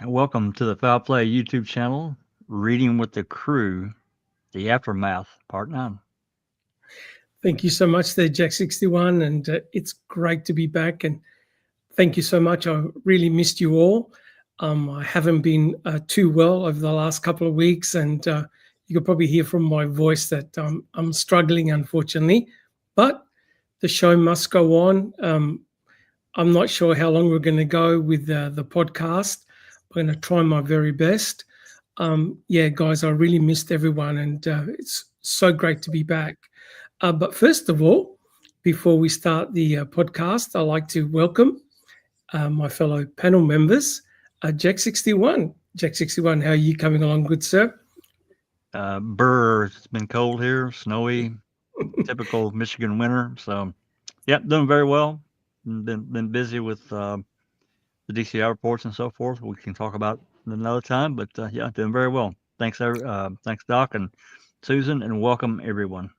welcome to the Foul Play YouTube channel, Reading with the Crew, the Aftermath, Part 9. Thank you so much there, Jack61, and it's great to be back, and thank you so much. I really missed you all. I haven't been too well over the last couple of weeks, and you could probably hear from my voice that I'm struggling, unfortunately, but the show must go on. I'm not sure how long we're going to go with the podcast. I'm going to try my very best. Yeah, guys, I really missed everyone, and it's so great to be back. But first of all, before we start the podcast, I'd like to welcome my fellow panel members, Jack61. Jack61, how are you coming along, good sir? It's been cold here, snowy, typical Michigan winter. So, yeah, doing very well. Been busy with the DCI reports and so forth. We can talk about it another time, but yeah, doing very well. Thanks, Doc and Susan, and welcome everyone.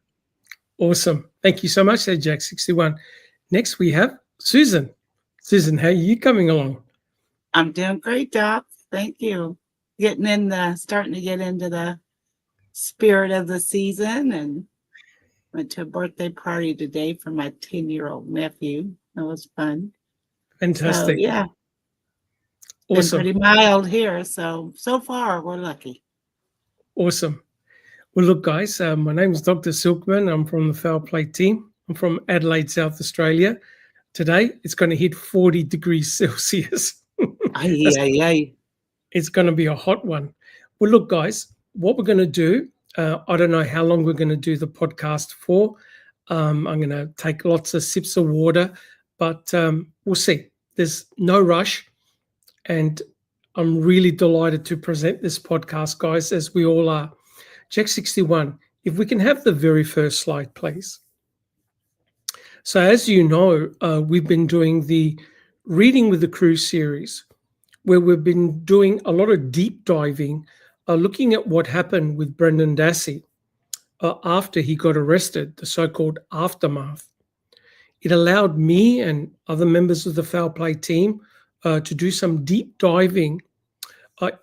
Awesome. Thank you so much there, Jack61. Next, we have Susan. Susan, how are you coming along? I'm doing great, Doc. Thank you. Starting to get into the spirit of the season, and went to a birthday party today for my 10-year-old nephew. It was fun. Fantastic. So, yeah. Awesome. Been pretty mild here, so far we're lucky. Awesome. Well, look, guys, my name is Dr. Silkman. I'm from the Foul Play team. I'm from Adelaide, South Australia. Today, it's going to hit 40 degrees Celsius. It's going to be a hot one. Well, look, guys, what we're going to do, I don't know how long we're going to do the podcast for. I'm going to take lots of sips of water, but we'll see. There's no rush, and I'm really delighted to present this podcast, guys, as we all are. Jack61, if we can have the very first slide, please. So as you know, we've been doing the Reading with the Crew series, where we've been doing a lot of deep diving, looking at what happened with Brendan Dassey after he got arrested, the so-called aftermath. It allowed me and other members of the Foul Play team to do some deep diving,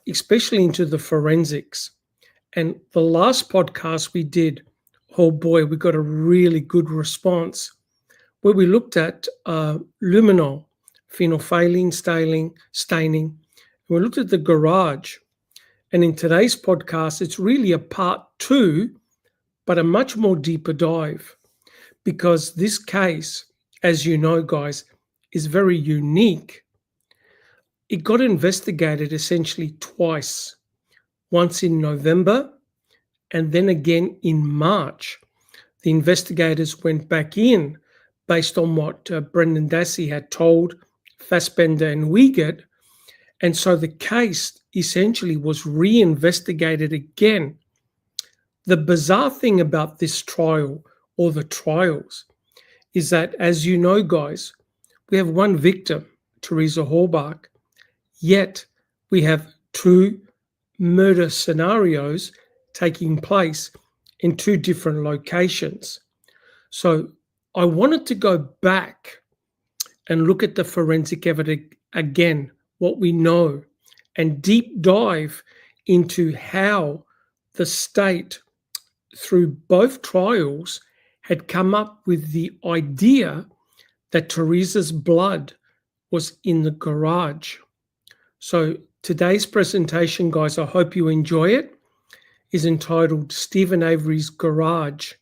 especially into the forensics. And the last podcast we did, oh boy, we got a really good response, where we looked at luminol, phenolphthalein staining, and we looked at the garage. And in today's podcast, it's really a part 2, but a much more deeper dive, because this case, as you know, guys, is very unique. It got investigated essentially twice. Once in November, and then again in March. The investigators went back in based on what Brendan Dassey had told Fassbender and Wiegert, and so the case essentially was reinvestigated again. The bizarre thing about this trial, or the trials, is that, as you know, guys, we have one victim, Teresa Halbach, yet we have 2 murder scenarios taking place in 2 different locations. So I wanted to go back and look at the forensic evidence again, what we know, and deep dive into how the state, through both trials, had come up with the idea that Teresa's blood was in the garage. So today's presentation, guys, I hope you enjoy it, is entitled Stephen Avery's Garage,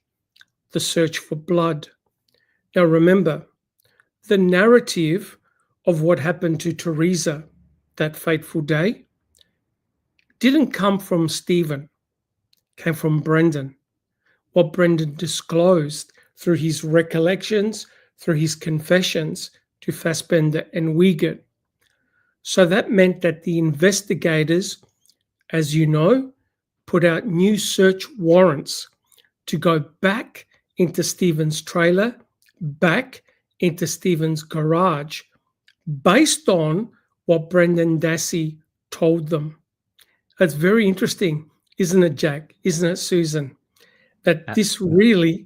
The Search for Blood. Now remember, the narrative of what happened to Teresa that fateful day didn't come from Stephen, came from Brendan. What Brendan disclosed through his recollections, through his confessions to Fassbender and Wiegert. So that meant that the investigators, as you know, put out new search warrants to go back into Stephen's trailer, back into Stephen's garage, based on what Brendan Dassey told them. That's very interesting, isn't it, Jack? Isn't it, Susan? That this really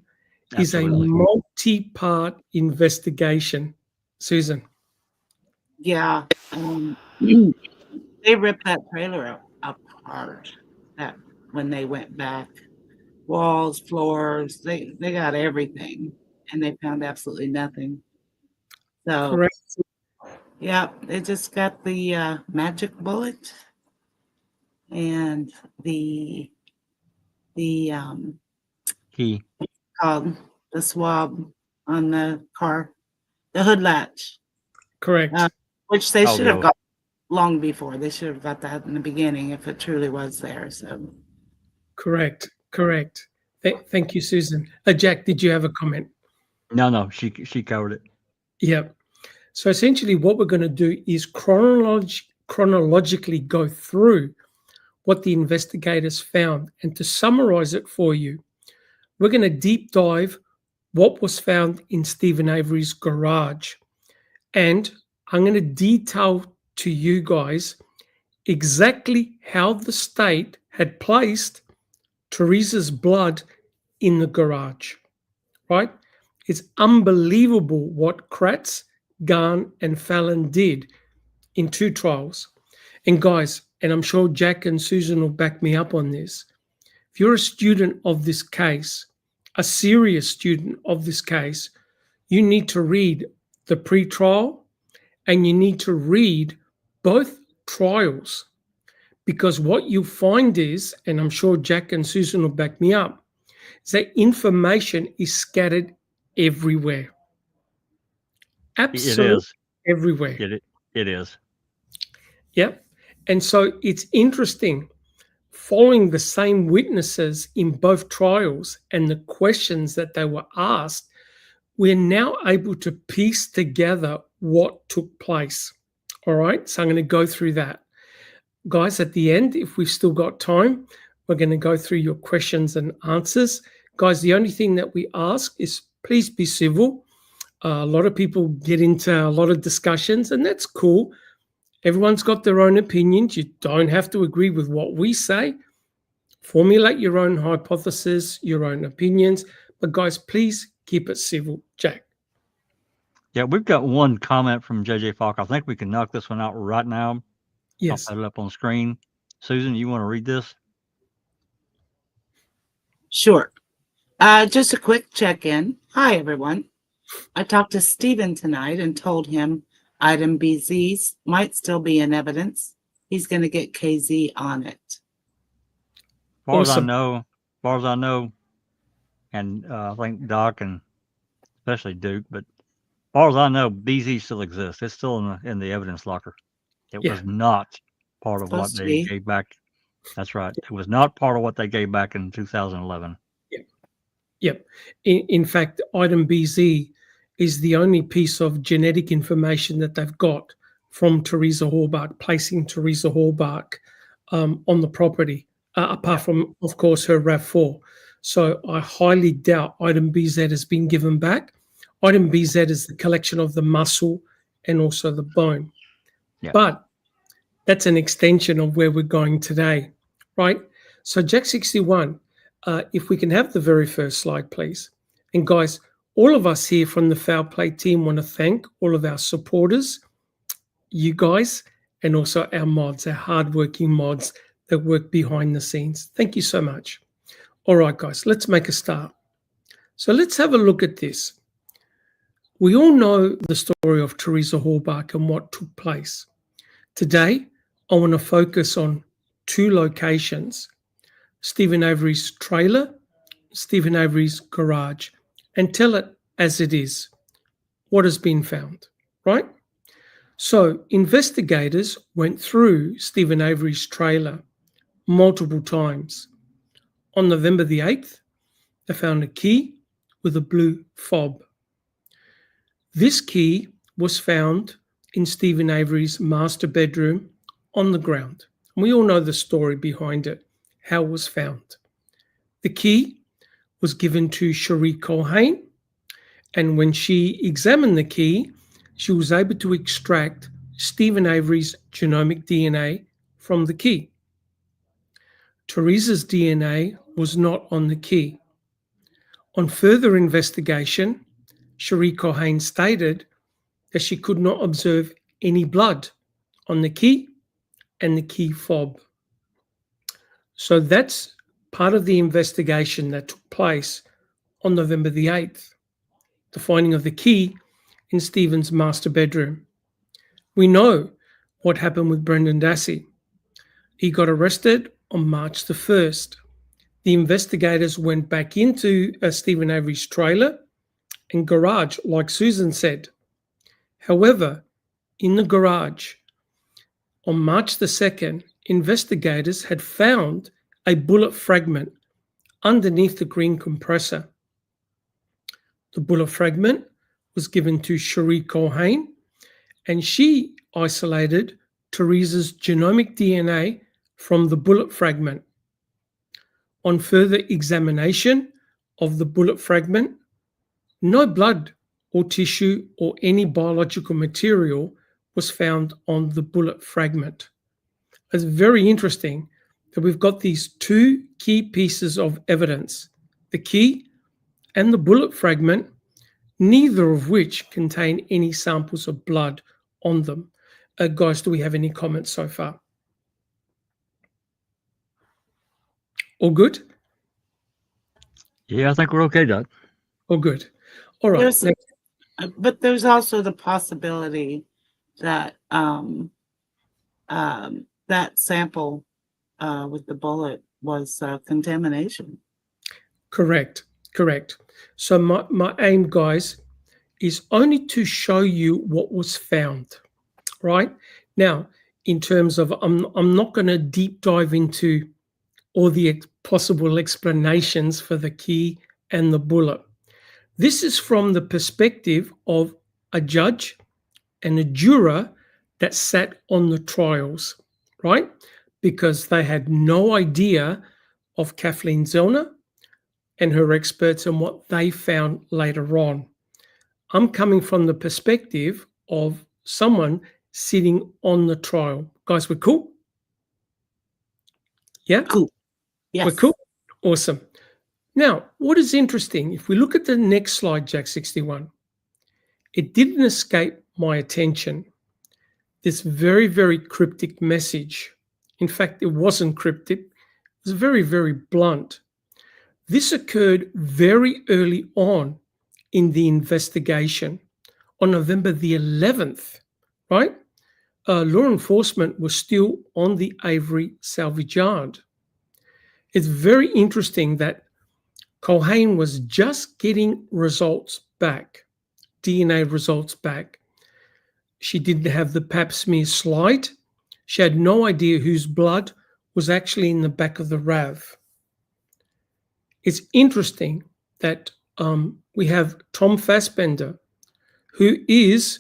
is a multi-part investigation. Susan. Yeah. They ripped that trailer apart. That when they went back, walls, floors, they got everything, and they found absolutely nothing. So Correct. yeah, they just got the magic bullet and the Key. the swab on the car, the hood latch, Correct. which they Oh, should have yeah. got long before. They should have got that in the beginning if it truly was there. So Correct. Correct. Thank you, Susan. Jack, did you have a comment? No, she covered it. Yeah. So essentially, what we're going to do is chronologically go through what the investigators found, and to summarize it for you, we're going to deep dive what was found in Stephen Avery's garage, and I'm going to detail to you guys exactly how the state had placed Teresa's blood in the garage, right? It's unbelievable what Kratz, Garn, and Fallon did in 2 trials. And guys, and I'm sure Jack and Susan will back me up on this, if you're a student of this case, a serious student of this case, you need to read the pre-trial and you need to read both trials, because what you find is, and I'm sure Jack and Susan will back me up, is that information is scattered everywhere. Absolutely It is. everywhere. It is. Yep. And so it's interesting, following the same witnesses in both trials and the questions that they were asked, we're now able to piece together what took place. All right. So I'm going to go through that. Guys, at the end, if we've still got time, we're going to go through your questions and answers. Guys, the only thing that we ask is please be civil. A lot of people get into a lot of discussions, and that's cool. Everyone's got their own opinions. You don't have to agree with what we say. Formulate your own hypothesis, your own opinions. But guys, please keep it civil. Jack. Yeah, we've got one comment from JJ Falk. I think we can knock this one out right now. Yes. I'll put it up on screen. Susan, you want to read this? sure. Just a quick check-in. Hi, everyone. I talked to Stephen tonight and told him item BZ might still be in evidence. He's going to get KZ on it. As far Awesome. as I know, and I think Doc and especially Duke, but as far as I know, BZ still exists. It's still in the evidence locker. It was not part of what Supposed to they be. gave back. That's right. It was not part of what they gave back in 2011. Yep. In fact, item BZ is the only piece of genetic information that they've got from Teresa Hallbach, placing Teresa Hallbach on the property, apart from, of course, her RAV4. So I highly doubt item BZ has been given back. Item BZ is the collection of the muscle and also the bone. Yeah. But that's an extension of where we're going today, right? So Jack 61, if we can have the very first slide, please. And guys, all of us here from the Foul Play team want to thank all of our supporters, you guys, and also our mods, our hardworking mods that work behind the scenes. Thank you so much. All right, guys, let's make a start. So let's have a look at this. We all know the story of Teresa Hallbach and what took place. Today, I want to focus on 2 locations, Stephen Avery's trailer, Stephen Avery's garage, and tell it as it is, what has been found, right? So investigators went through Stephen Avery's trailer multiple times. On November the 8th, they found a key with a blue fob. This key was found in Stephen Avery's master bedroom on the ground. We all know the story behind it, how it was found. The key was given to Cherie Colhane, and when she examined the key, she was able to extract Stephen Avery's genomic DNA from the key. Teresa's DNA was not on the key. On further investigation, Cherie Colhane stated that she could not observe any blood on the key and the key fob. So that's part of the investigation that took place on November the 8th, the finding of the key in Stephen's master bedroom. We know what happened with Brendan Dassey. He got arrested on March the 1st. The investigators went back into Stephen Avery's trailer and garage, like Susan said. However, in the garage, on March the 2nd, investigators had found a bullet fragment underneath the green compressor. The bullet fragment was given to Cherie Culhane, and she isolated Teresa's genomic DNA from the bullet fragment. On further examination of the bullet fragment, no blood or tissue or any biological material was found on the bullet fragment. It's very interesting that we've got these two key pieces of evidence, the key and the bullet fragment, neither of which contain any samples of blood on them. Guys, do we have any comments so far? All good? Yeah, I think we're okay, Doug. All good. All right. There's, but there's also the possibility that that sample with the bullet was contamination. Correct. So my aim, guys, is only to show you what was found, right? Now, in terms of, I'm not going to deep dive into all the possible explanations for the key and the bullet. This is from the perspective of a judge and a juror that sat on the trials, right? Because they had no idea of Kathleen Zellner and her experts and what they found later on. I'm coming from the perspective of someone sitting on the trial. Guys, we're cool? Yeah? Cool. Yes. We're cool? Awesome. Now, what is interesting, if we look at the next slide, Jack 61, it didn't escape my attention. This very, very cryptic message. In fact, it wasn't cryptic. It was very, very blunt. This occurred very early on in the investigation on November the 11th, right? Law enforcement was still on the Avery salvage yard. It's very interesting that Culhane was just getting results back, DNA results back. She didn't have the pap smear slide. She had no idea whose blood was actually in the back of the RAV. It's interesting that we have Tom Fassbender, who is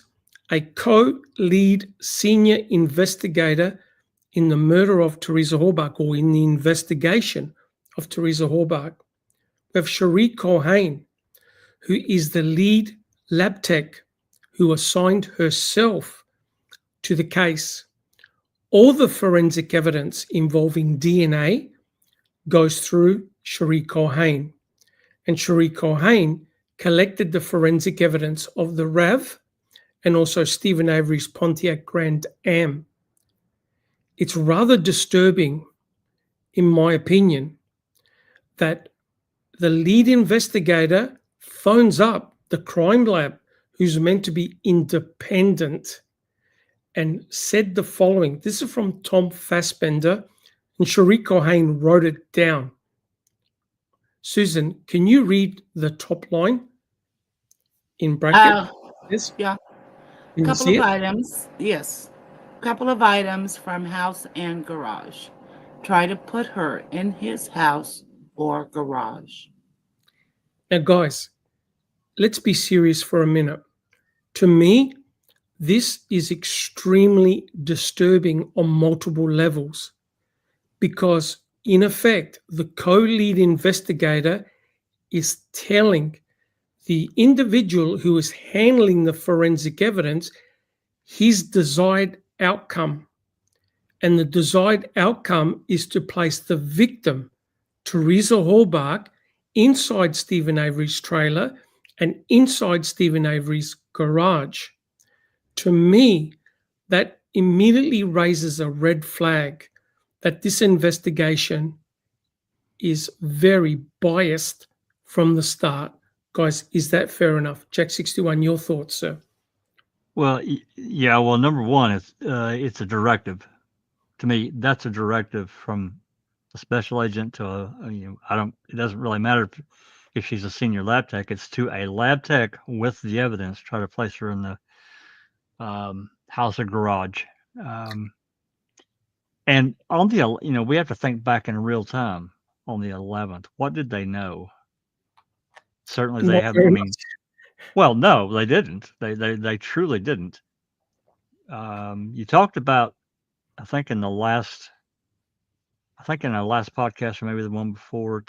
a co-lead senior investigator in the murder of Teresa Halbach, or in the investigation of Teresa Halbach. We have Cherie Culhane, who is the lead lab tech who assigned herself to the case. All the forensic evidence involving DNA goes through Cherie Culhane, and Cherie Culhane collected the forensic evidence of the RAV and also Stephen Avery's Pontiac Grand Am. It's rather disturbing, in my opinion, that the lead investigator phones up the crime lab, who's meant to be independent, and said the following. This is from Tom Fassbender, and Cherie Culhane wrote it down. Susan, can you read the top line in bracket? Yes. Yeah. Can you Couple see of it? items. Yes. Couple of items from house and garage. Try to put her in his house or garage. Now, guys, let's be serious for a minute. To me, this is extremely disturbing on multiple levels, because in effect, the co-lead investigator is telling the individual who is handling the forensic evidence his desired outcome. And the desired outcome is to place the victim, Teresa Halbach, inside Stephen Avery's trailer and inside Stephen Avery's garage. To me, that immediately raises a red flag that this investigation is very biased from the start. Guys, is that fair enough? Jack 61, your thoughts, sir? Well, yeah. Well, number one, it's a directive. To me, that's a directive from a special agent to it doesn't really matter if she's a senior lab tech. It's to a lab tech with the evidence. Try to place her in the house or garage. And on the, we have to think back in real time on the 11th. What did they know? Certainly they Not haven't. very I mean, much. well, no, they didn't. They truly didn't. You talked about, I think in our last podcast, or maybe the one before,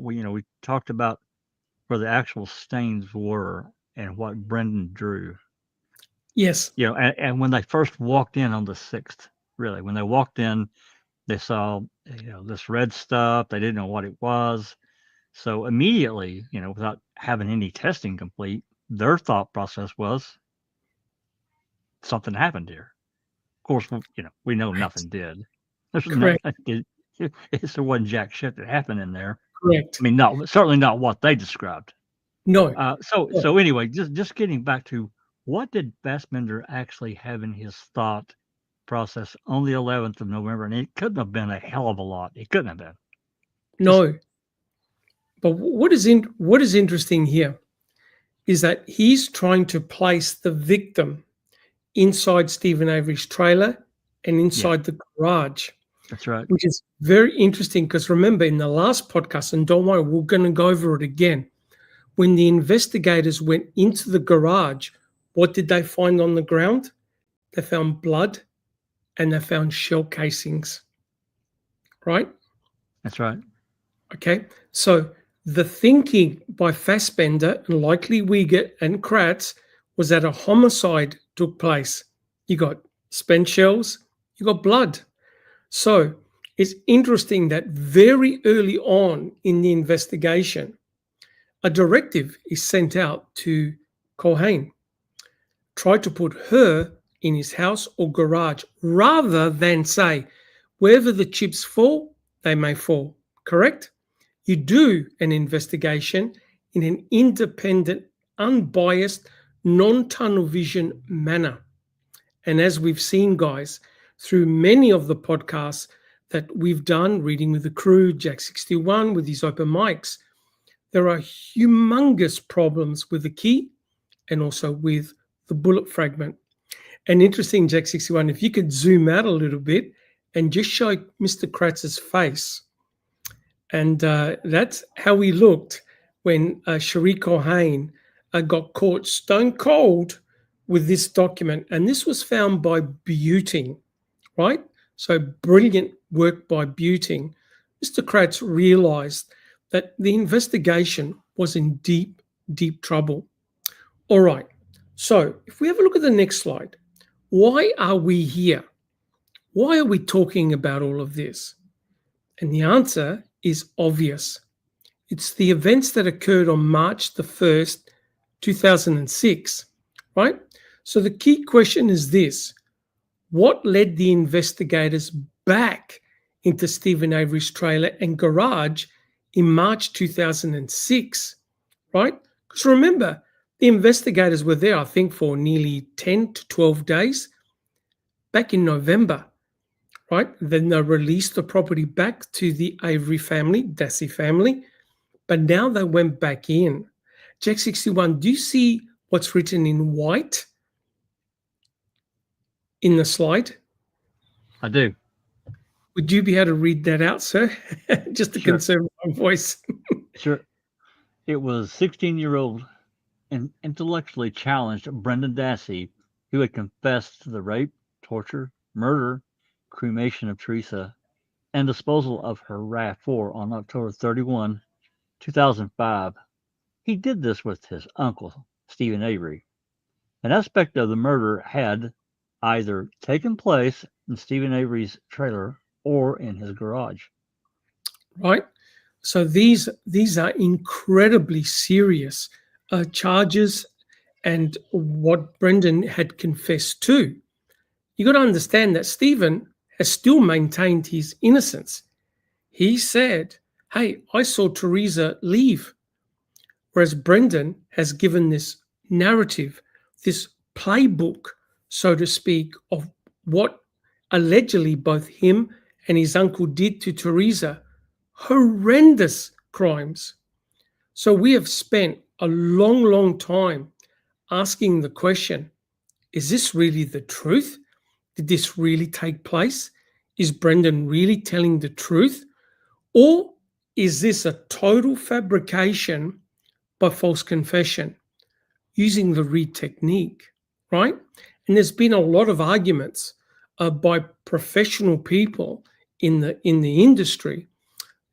we talked about where the actual stains were and what Brendan drew. Yes. And when they first walked in on the 6th, really, when they walked in, they saw, this red stuff. They didn't know what it was. So immediately, without having any testing complete, their thought process was something happened here. Of course, we know nothing did. There's Correct. there wasn't jack shit that happened in there. Correct. I mean, certainly not what they described. No. So anyway, just getting back to what did Fassbender actually have in his thought process on the 11th of November? And it couldn't have been a hell of a lot. It couldn't have been. No. But what is interesting here is that he's trying to place the victim inside Stephen Avery's trailer and inside the garage. That's right. Which is very interesting because remember in the last podcast, and don't worry, we're going to go over it again. When the investigators went into the garage, what did they find on the ground? They found blood and they found shell casings. Right? That's right. Okay. So the thinking by Fassbender and likely Wiegert and Kratz was that a homicide took place. You got spent shells, you got blood. So it's interesting that very early on in the investigation, a directive is sent out to Cohen. Try to put her in his house or garage rather than say, wherever the chips fall, they may fall. Correct? You do an investigation in an independent, unbiased, non-tunnel vision manner. And as we've seen, guys, through many of the podcasts that we've done, Reading with the Crew, Jack 61 with his open mics, there are humongous problems with the key and also with the bullet fragment. And interesting, Jack 61, if you could zoom out a little bit and just show Mr. Kratz's face. And that's how he looked when Cherie Cohen got caught stone cold with this document. And this was found by Buting, right? So brilliant work by Buting. Mr. Kratz realized that the investigation was in deep, deep trouble. All right. So if we have a look at the next slide, why are we here? Why are we talking about all of this? And the answer is obvious. It's the events that occurred on March the 1st, 2006, right? So the key question is this: what led the investigators back into Stephen Avery's trailer and garage in March 2006, right? Because remember, the investigators were there, I think, for nearly 10 to 12 days back in November, right? Then they released the property back to the Avery family, Dassey family, but now they went back in. Jack 61, do you see what's written in white in the slide? I do. Would you be able to read that out, sir? Just to conserve my voice. Sure. It was 16-year-old and intellectually challenged Brendan Dassey, who had confessed to the rape, torture, murder, cremation of Teresa, and disposal of her RAV4 on October 31, 2005. He did this with his uncle, Stephen Avery. An aspect of the murder had either taken place in Stephen Avery's trailer or in his garage. Right. So these are incredibly serious charges, and what Brendan had confessed to. You got to understand that Stephen has still maintained his innocence. He said, hey, I saw Teresa leave. Whereas Brendan has given this narrative, this playbook, so to speak, of what allegedly both him and his uncle did to Teresa. Horrendous crimes. So we have spent a long, long time asking the question, is this really the truth? Did this really take place? Is Brendan really telling the truth? Or is this a total fabrication by false confession using the Reed technique, right? And there's been a lot of arguments by professional people in the industry,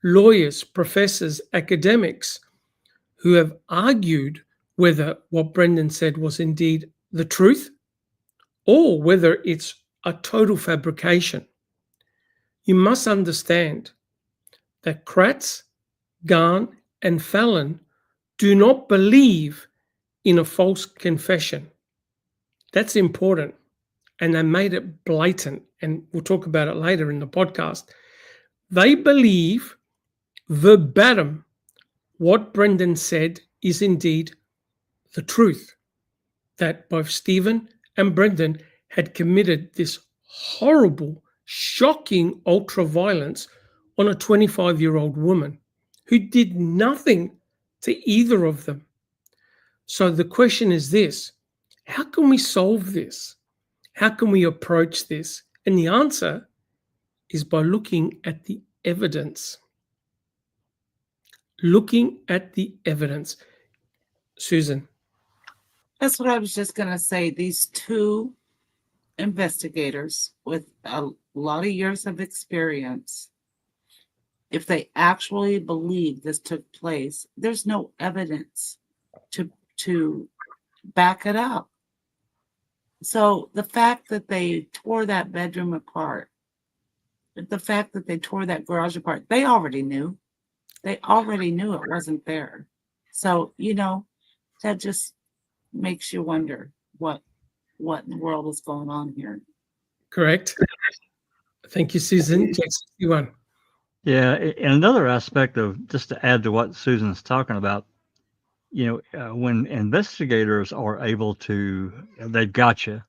lawyers, professors, academics, who have argued whether what Brendan said was indeed the truth or whether it's a total fabrication. You must understand that Kratz, Garn, and Fallon do not believe in a false confession. That's important. And they made it blatant. And we'll talk about it later in the podcast. They believe verbatim what Brendan said is indeed the truth, that both Stephen and Brendan had committed this horrible, shocking ultra-violence on a 25-year-old woman who did nothing to either of them. So the question is this: how can we solve this? How can we approach this? And the answer is by looking at the evidence. Looking at the evidence. Susan. That's what I was just going to say. These two investigators with a lot of years of experience, if they actually believe this took place, there's no evidence to back it up. So the fact that they tore that bedroom apart, the fact that they tore that garage apart, they already knew. They already knew it wasn't there. So, that just makes you wonder what in the world is going on here. Correct. Thank you, Susan. J61. Yeah, and another aspect of, just to add to what Susan's talking about, when investigators are able to, they've got you.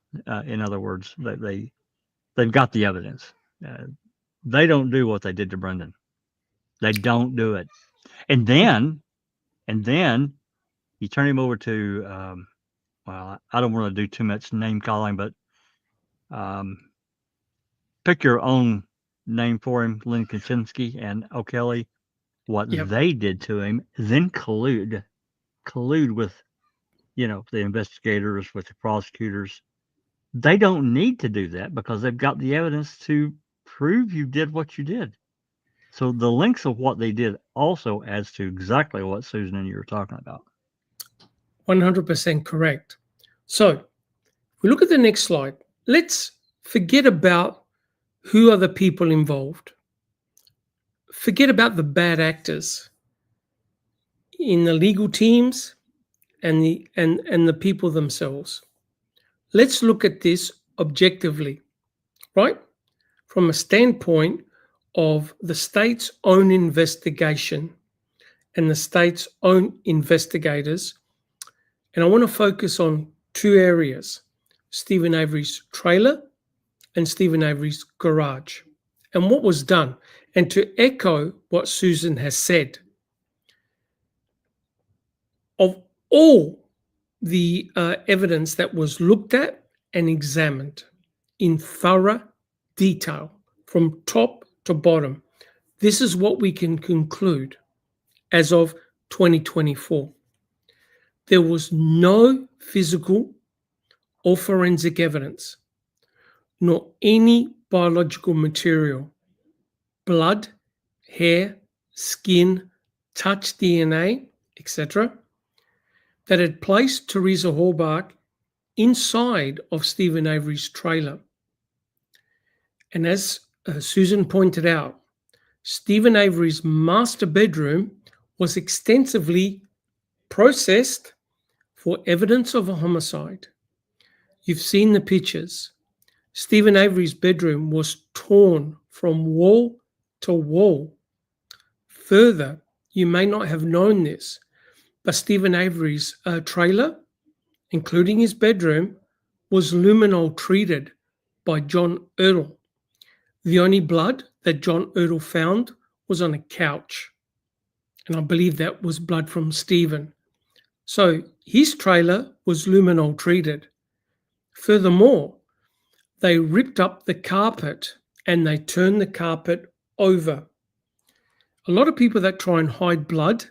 In other words, they've got the evidence. They don't do what they did to Brendan. They don't do it, and then you turn him over to, well, I don't want to do too much name calling, but pick your own name for him, Lynn Kaczynski and O'Kelly, what they did to him, then collude with, the investigators, with the prosecutors. They don't need to do that because they've got the evidence to prove you did what you did. So the lengths of what they did also adds to exactly what Susan and you were talking about. 100% correct. So if we look at the next slide, let's forget about who are the people involved. Forget about the bad actors in the legal teams and the people themselves. Let's look at this objectively, right? From a standpoint of the state's own investigation and the state's own investigators. And I want to focus on two areas: Stephen Avery's trailer and Stephen Avery's garage, and what was done. And to echo what Susan has said, of all the evidence that was looked at and examined in thorough detail from top to bottom, this is what we can conclude as of 2024. There was no physical or forensic evidence, nor any biological material, blood, hair, skin, touch DNA, etc., that had placed Teresa Halbach inside of Stephen Avery's trailer. And as Susan pointed out, Stephen Avery's master bedroom was extensively processed for evidence of a homicide. You've seen the pictures. Stephen Avery's bedroom was torn from wall to wall. Further, you may not have known this, but Stephen Avery's trailer, including his bedroom, was luminol treated by John Ertl. The only blood that John Ertl found was on a couch, and I believe that was blood from Stephen. So his trailer was luminol treated. Furthermore, they ripped up the carpet and they turned the carpet over. A lot of people that try and hide blood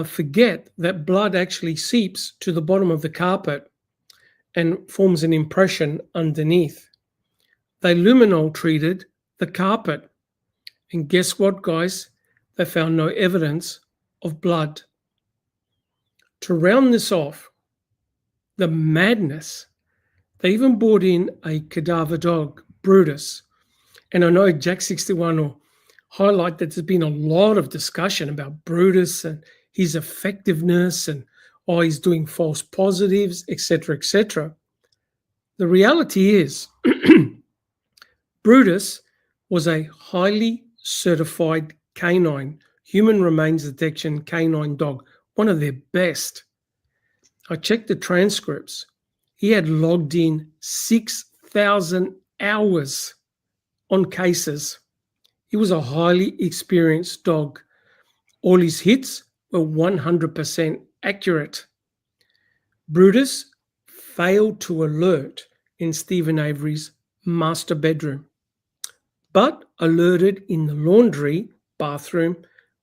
forget that blood actually seeps to the bottom of the carpet and forms an impression underneath. They luminol treated the carpet. And guess what, guys? They found no evidence of blood. To round this off, the madness, they even brought in a cadaver dog, Brutus. And I know Jack 61 will highlight that there's been a lot of discussion about Brutus and his effectiveness and he's doing false positives, etc., etc. The reality is Brutus was a highly certified canine, human remains detection canine dog, one of their best. I checked the transcripts. He had logged in 6,000 hours on cases. He was a highly experienced dog. All his hits were 100% accurate. Brutus failed to alert in Stephen Avery's master bedroom, but alerted in the laundry bathroom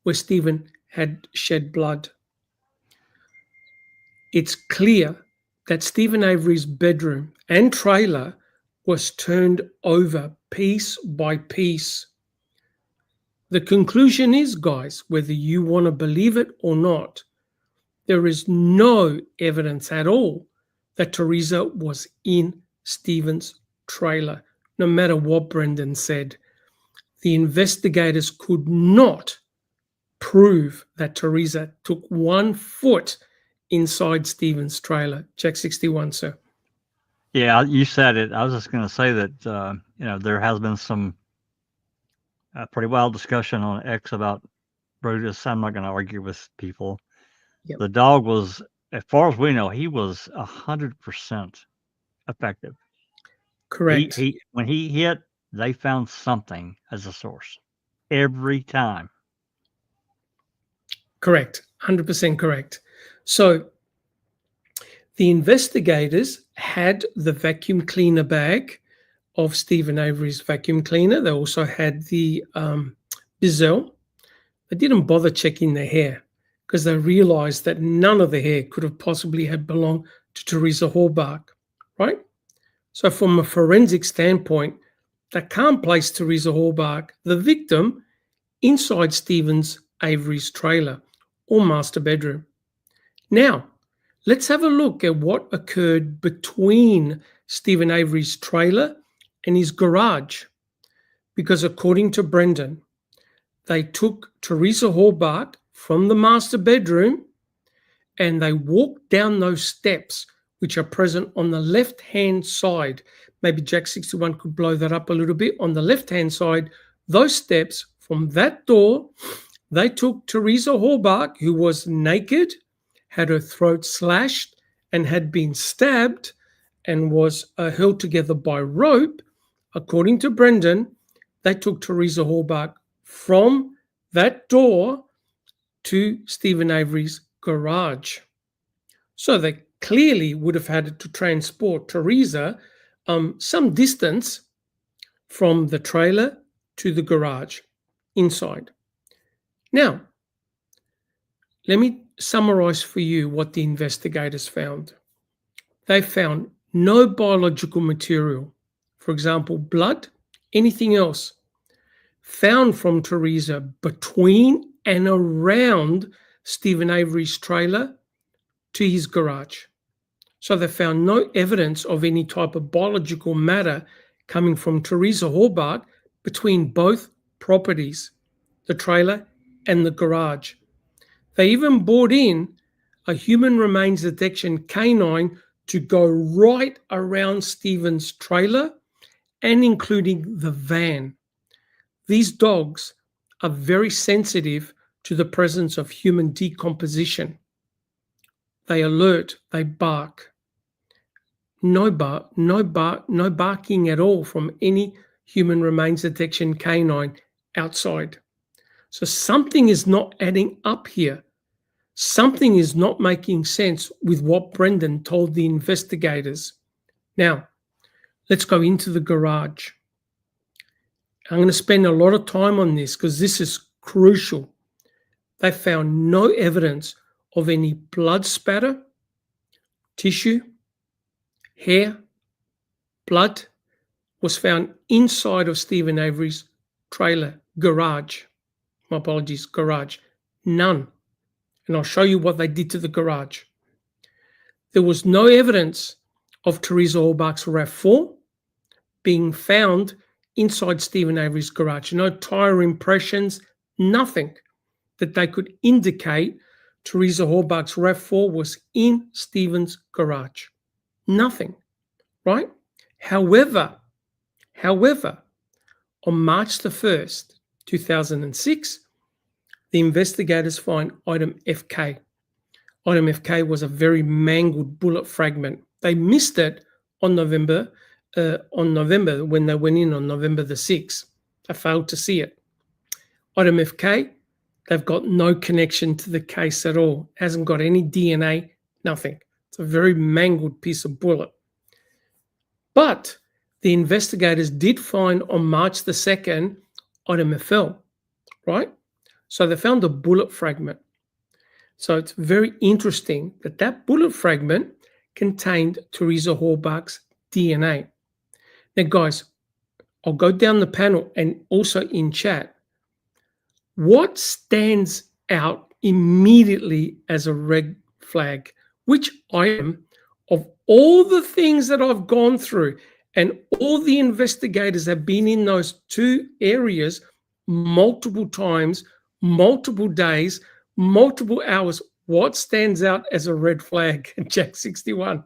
where Stephen had shed blood. It's clear that Stephen Avery's bedroom and trailer was turned over piece by piece. The conclusion is, guys, whether you want to believe it or not, there is no evidence at all that Teresa was in Stephen's trailer, no matter what Brendan said. The investigators could not prove that Teresa took 1 foot inside Stephen's trailer. Jack 61, sir. Yeah, you said it. I was just going to say that, there has been some pretty wild discussion on X about Brutus. I'm not going to argue with people. Yep. The dog was, as far as we know, he was 100% effective. Correct. When he hit, they found something as a source every time. Correct. 100% correct. So the investigators had the vacuum cleaner bag of Stephen Avery's vacuum cleaner. They also had the Bizzell. They didn't bother checking their hair because they realized that none of the hair could have possibly had belonged to Teresa Hallbach, right? So from a forensic standpoint, they can't place Teresa Hallbach, the victim, inside Stephen's Avery's trailer or master bedroom. Now, let's have a look at what occurred between Stephen Avery's trailer and his garage. Because according to Brendan, they took Teresa Hallbach from the master bedroom and they walked down those steps which are present on the left-hand side. Maybe Jack 61 could blow that up a little bit. On the left-hand side, those steps from that door, they took Teresa Hallbach, who was naked, had her throat slashed, and had been stabbed and was held together by rope. According to Brendan, they took Teresa Hallbach from that door to Stephen Avery's garage. So they clearly would have had to transport Teresa some distance from the trailer to the garage inside. Now, let me summarize for you what the investigators found. They found no biological material, for example, blood, anything else, found from Teresa between and around Stephen Avery's trailer to his garage. So they found no evidence of any type of biological matter coming from Teresa Hallbach between both properties, the trailer and the garage. They even brought in a human remains detection canine to go right around Stephen's trailer and including the van. These dogs are very sensitive to the presence of human decomposition. They alert, they bark. No barking at all from any human remains detection canine outside. So something is not adding up here. Something is not making sense with what Brendan told the investigators. Now, let's go into the garage. I'm going to spend a lot of time on this because this is crucial. They found no evidence of any blood spatter, tissue, hair, blood was found inside of Stephen Avery's trailer, garage. My apologies, garage. None. And I'll show you what they did to the garage. There was no evidence of Teresa Hallbach's RAV4 being found inside Stephen Avery's garage. No tire impressions, nothing that they could indicate Teresa Hallbach's RAV4 was in Stephen's garage. Nothing, right? However, on March the 1st, 2006, the investigators find item FK. Item FK was a very mangled bullet fragment. They missed it on November when they went in on November the 6th. They failed to see it. Item FK, they've got no connection to the case at all. Hasn't got any DNA, nothing. It's a very mangled piece of bullet. But the investigators did find on March the 2nd item FL, right? So they found a bullet fragment. So it's very interesting that that bullet fragment contained Teresa Hallbach's DNA. Now, guys, I'll go down the panel and also in chat. What stands out immediately as a red flag? Which item of all the things that I've gone through and all the investigators have been in those two areas multiple times, multiple days, multiple hours, what stands out as a red flag, Jack 61?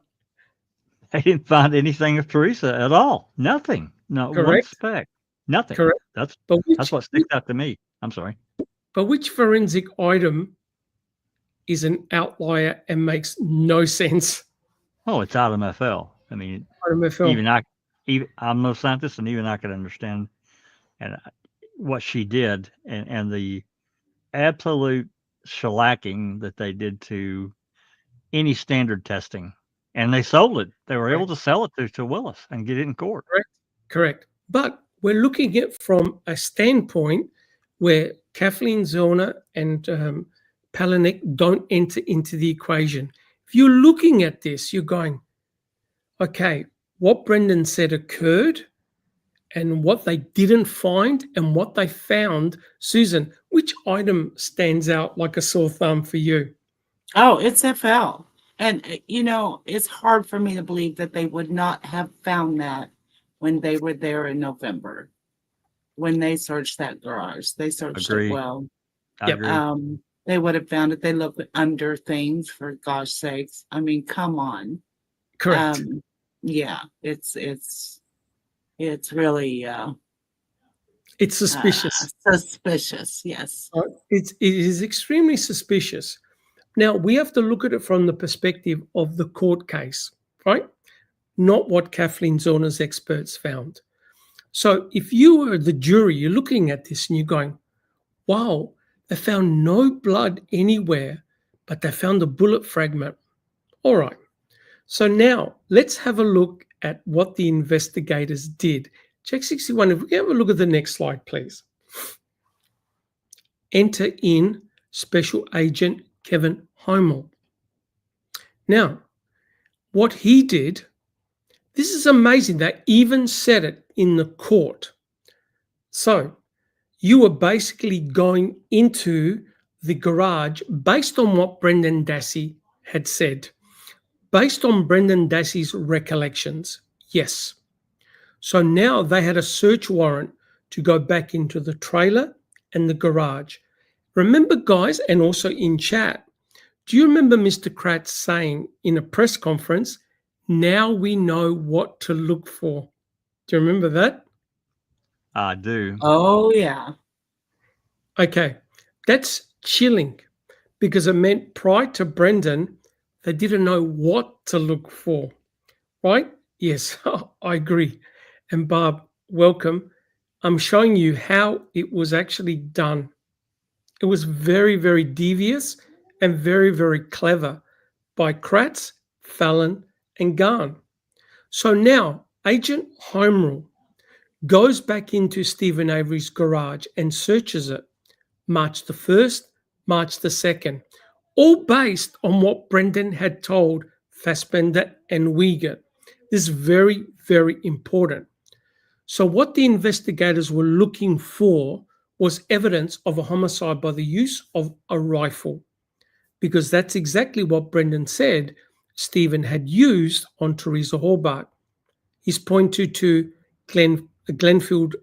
They didn't find anything of Teresa at all. Nothing. Not one Correct. speck. Nothing. Correct. That's But what sticks out to me. I'm sorry. But which forensic item is an outlier and makes no sense? Oh, it's item FL. I mean, Item FL. I'm no scientist, and even I could understand what she did and the absolute shellacking that they did to any standard testing. And they sold it. They were able to sell it to Willis and get it in court. Correct. But we're looking at from a standpoint where Kathleen Zellner and Palanek don't enter into the equation. If you're looking at this, you're going, okay, what Brendan said occurred and what they didn't find and what they found. Susan, which item stands out like a sore thumb for you? Oh, it's FL. And, it's hard for me to believe that they would not have found that when they were there in November, when they searched that garage. They searched Agree. it well. I agree. They would have found it. They looked under things, for gosh sakes. I mean, come on. Correct. Yeah, it's really It's suspicious. Suspicious, yes. It is extremely suspicious. Now, we have to look at it from the perspective of the court case, right? Not what Kathleen Zorner's experts found. So if you were the jury, you're looking at this and you're going, wow, they found no blood anywhere, but they found a bullet fragment. All right. So now let's have a look at what the investigators did. Check 61. If we can have a look at the next slide, please. Enter in Special Agent Kevin Heimel. Now, what he did, this is amazing. They even said it in the court. So you were basically going into the garage based on what Brendan Dassey had said. Based on Brendan Dassey's recollections, yes. So now they had a search warrant to go back into the trailer and the garage. Remember, guys, and also in chat, do you remember Mr. Kratz saying in a press conference, now we know what to look for? Do Do you remember that? I do. Oh, yeah. Okay, that's chilling because it meant prior to Brendan, they didn't know what to look for, right? Yes, I agree. And Barb, welcome. I'm showing you how it was actually done. It was very, very devious and very, very clever by Kratz, Fallon, and Garn. So now Agent Home Rule goes back into Stephen Avery's garage and searches it March the 1st, March the 2nd, all based on what Brendan had told Fassbender and Uyghur. This is very, very important. So, what the investigators were looking for was evidence of a homicide by the use of a rifle, because that's exactly what Brendan said Stephen had used on Teresa Hobart. He's pointed to Glenfield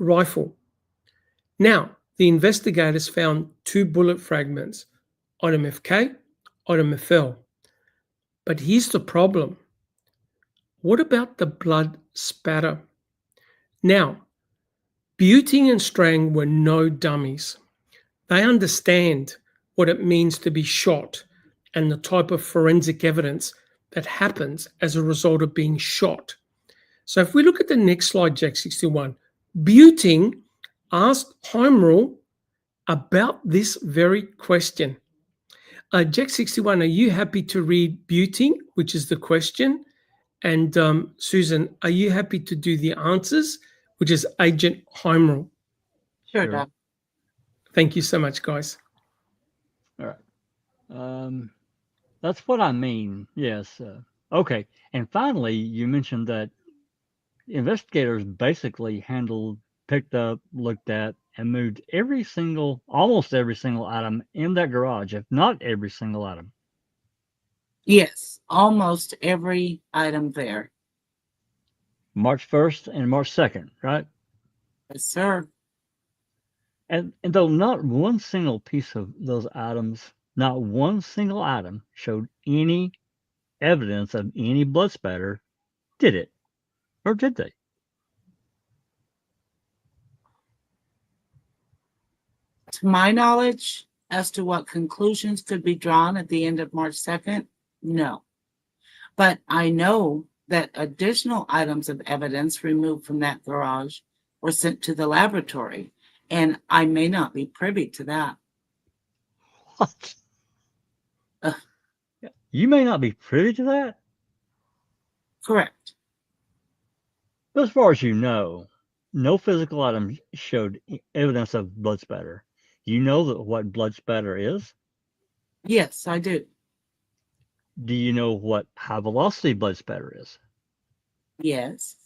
rifle. Now, the investigators found 2 bullet fragments, item FK, item FL. But here's the problem. What about the blood spatter? Now, Buting and Strang were no dummies. They understand what it means to be shot and the type of forensic evidence that happens as a result of being shot. So if we look at the next slide, Jack 61, Buting asked Home Rule about this very question. Jack 61, are you happy to read Buting, which is the question? And Susan, are you happy to do the answers, which is Agent Home Rule? Sure, Sure. Doc. Thank you so much, guys. All right. That's what I mean. Yes. Okay. And finally, you mentioned that investigators basically picked up, looked at, and moved almost every single item in that garage, if not every single item. Yes, almost every item there. March 1st and March 2nd, right? Yes, sir. And though not one single piece of those items, not one single item showed any evidence of any blood spatter, did it? Or did they? To my knowledge, as to what conclusions could be drawn at the end of March 2nd, no. But I know that additional items of evidence removed from that garage were sent to the laboratory, and I may not be privy to that. What? Ugh. You may not be privy to that? Correct. But as far as you know, no physical item showed evidence of blood spatter. You know what blood spatter is? Yes, I do. Do you know what high velocity blood spatter is? Yes.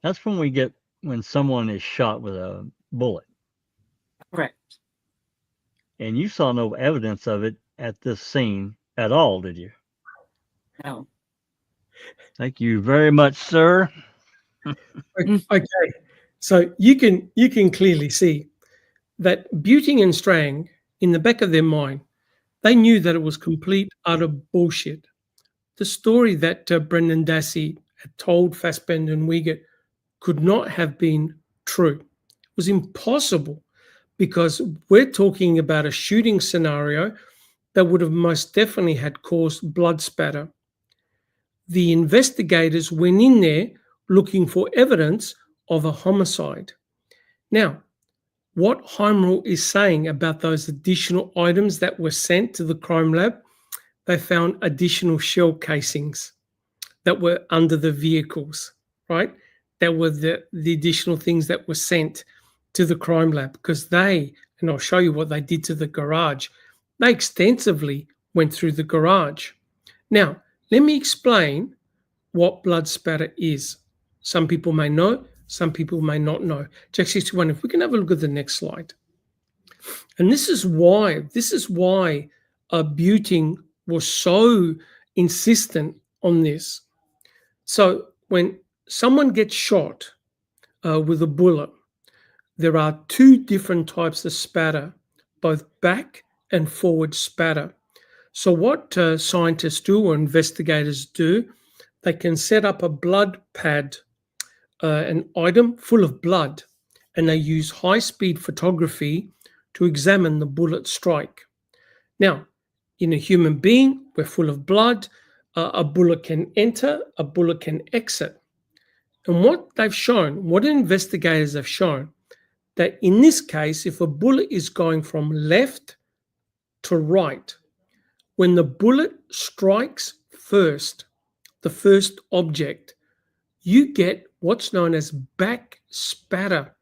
That's when someone is shot with a bullet. Correct. And you saw no evidence of it at this scene at all, did you? No. Thank you very much, sir. Okay, so you can clearly see that Buting and Strang, in the back of their mind, they knew that it was complete, utter bullshit. The story that Brendan Dassey had told Fassbender and Uyghur could not have been true. It was impossible because we're talking about a shooting scenario that would have most definitely had caused blood spatter. The investigators went in there looking for evidence of a homicide. Now, what Home Rule is saying about those additional items that were sent to the crime lab, they found additional shell casings that were under the vehicles, right? That were the additional things that were sent to the crime lab because and I'll show you what they did to the garage, they extensively went through the garage. Now, let me explain what blood spatter is. Some people may know, some people may not know. Jack 61, if we can have a look at the next slide. And this is why Buting was so insistent on this. So when someone gets shot with a bullet, there are 2 different types of spatter, both back and forward spatter. So what scientists do or investigators do, they can set up a blood pad an item full of blood, and they use high-speed photography to examine the bullet strike. Now, in a human being, we're full of blood. A bullet can enter, a bullet can exit. And what they've shown, what investigators have shown, that in this case, if a bullet is going from left to right, when the bullet strikes first, the first object, you get what's known as back spatter.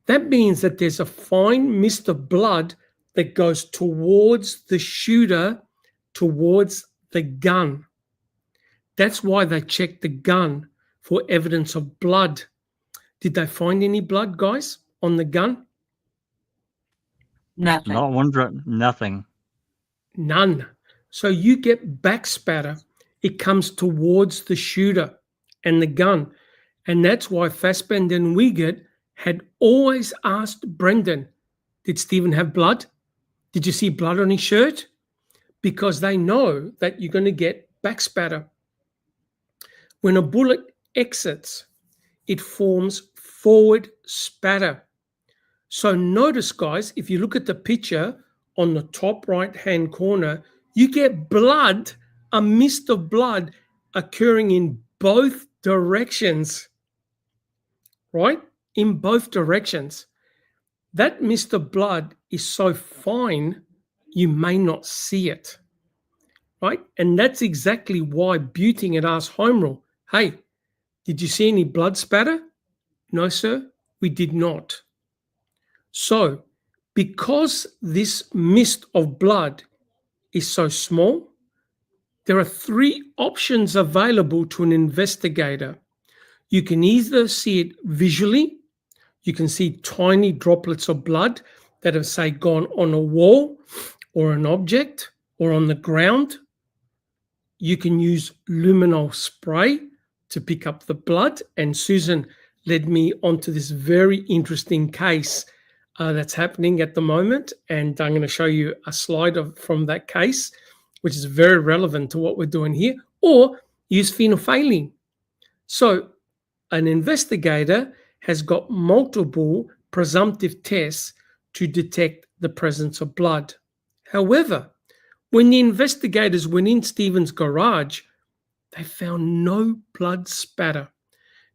That means that there's a fine mist of blood that goes towards the shooter, towards the gun. That's why they checked the gun for evidence of blood. Did they find any blood, guys, on the gun? Nothing. Not one drop, nothing. None. So you get back spatter. It comes towards the shooter and the gun. And that's why Fassbender and Wiegert had always asked Brendan, did Stephen have blood? Did you see blood on his shirt? Because they know that you're going to get back spatter. When a bullet exits, it forms forward spatter. So notice, guys, if you look at the picture on the top right-hand corner, you get blood, a mist of blood occurring in both directions, right? In both directions. That mist of blood is so fine, you may not see it, right? And that's exactly why Buting had asked Home Rule, hey, did you see any blood spatter? No, sir, we did not. So, because this mist of blood is so small, there are three options available to an investigator. You can either see it visually, you can see tiny droplets of blood that have, say, gone on a wall or an object or on the ground. You can use luminol spray to pick up the blood. And Susan led me onto this very interesting case that's happening at the moment. And I'm going to show you a slide from that case, which is very relevant to what we're doing here. Or use phenolphthalein. So an investigator has got multiple presumptive tests to detect the presence of blood. However, when the investigators went in Stephen's garage, they found no blood spatter.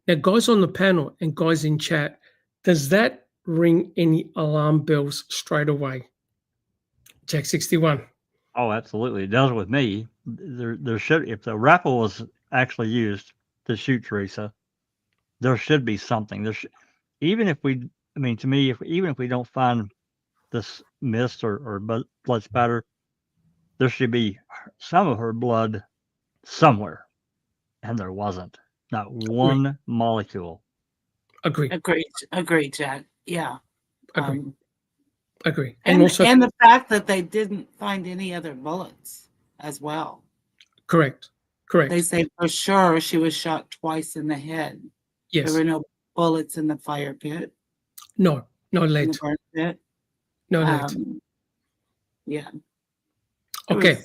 Now, guys on the panel and guys in chat, does that ring any alarm bells straight away? Jack 61. Oh, absolutely. It does with me. There should, if the rifle was actually used to shoot Teresa, there should be something. Even if we, I mean, to me, even if we don't find this mist or blood spatter, there should be some of her blood somewhere, and there wasn't. Not one molecule. Agree. Agreed, Jack. Yeah. Agree. And also, and the fact that they didn't find any other bullets as well. Correct. They say for sure she was shot twice in the head. Yes. There were no bullets in the fire pit. No In lead. the burn pit. No lead. Yeah. Okay.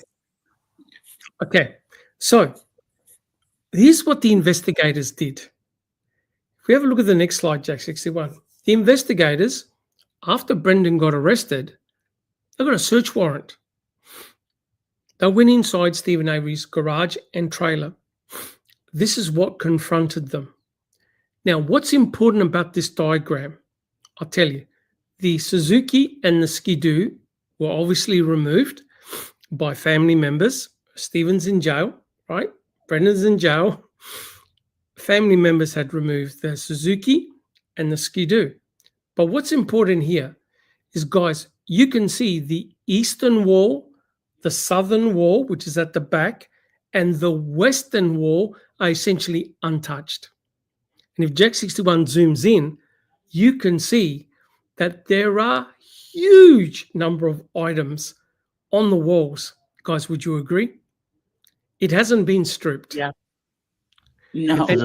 So here's what the investigators did. If we have a look at the next slide, Jack 61, the investigators, after Brendan got arrested, they got a search warrant. They went inside Stephen Avery's garage and trailer. This is what confronted them. Now, what's important about this diagram? I'll tell you. The Suzuki and the Skidoo were obviously removed by family members. Stephen's in jail, right? Brendan's in jail. Family members had removed the Suzuki and the Skidoo. But what's important here is, guys, you can see the eastern wall, the southern wall, which is at the back, and the western wall are essentially untouched. And if Jack 61 zooms in, you can see that there are huge number of items on the walls. Guys, would you agree? It hasn't been stripped. Yeah. No. It's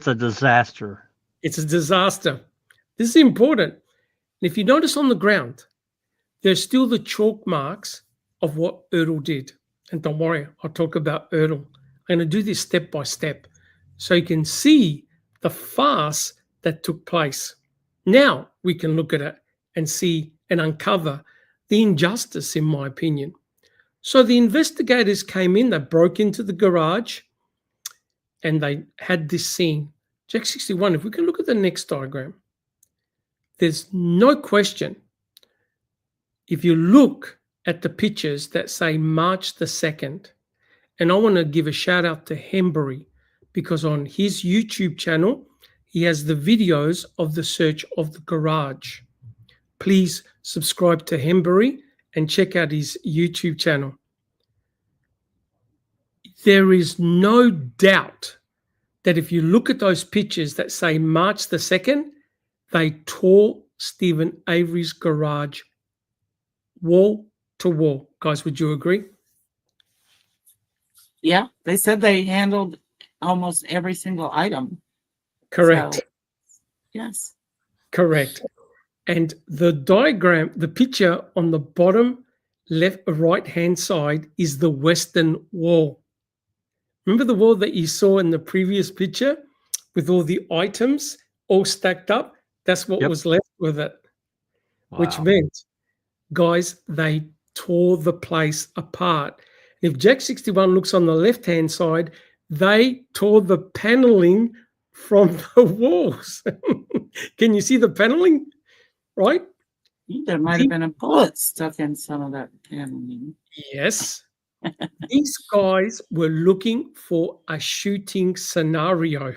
a disaster. It's a disaster. This is important. And if you notice on the ground, there's still the chalk marks of what Erdl did. And don't worry, I'll talk about Erdl. I'm going to do this step by step so you can see the farce that took place. Now we can look at it and see and uncover the injustice, in my opinion. So the investigators came in, they broke into the garage, and they had this scene. Jack 61, if we can look at the next diagram, there's no question. If you look at the pictures that say March the 2nd, and I want to give a shout out to Hembury, because on his YouTube channel, he has the videos of the search of the garage. Please subscribe to Hembury and check out his YouTube channel. There is no doubt that if you look at those pictures that say March the 2nd, they tore Stephen Avery's garage wall to wall. Guys, would you agree? Yeah, they said they handled almost every single item. Correct. So, yes. Correct. And the diagram, the picture on the bottom left right hand side is the western wall. Remember the wall that you saw in the previous picture with all the items all stacked up? That's what was left with it. Wow. Which meant, guys, they tore the place apart. If Jack 61 looks on the left-hand side, they tore the paneling from the walls. Can you see the paneling? Right? There might have been a bullet stuck in some of that paneling. Yes. These guys were looking for a shooting scenario.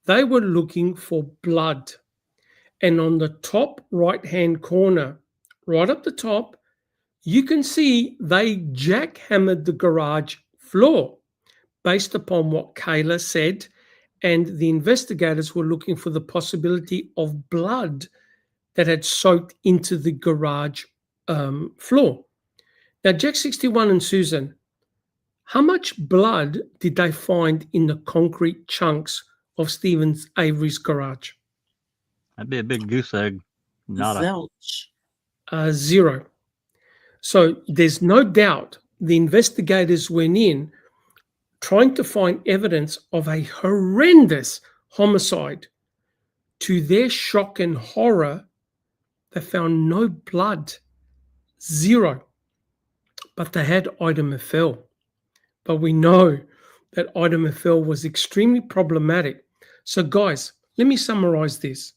They were looking for blood. And on the top right-hand corner, right up the top, you can see they jackhammered the garage floor based upon what Kayla said. And the investigators were looking for the possibility of blood that had soaked into the garage floor. Now, Jack 61 and Susan, how much blood did they find in the concrete chunks of Stephen Avery's garage? That'd be a big goose egg. Nada. Zilch. 0. So there's no doubt the investigators went in trying to find evidence of a horrendous homicide. To their shock and horror, they found no blood. 0. But they had item FL. But we know that item FL was extremely problematic. So guys, let me summarize this.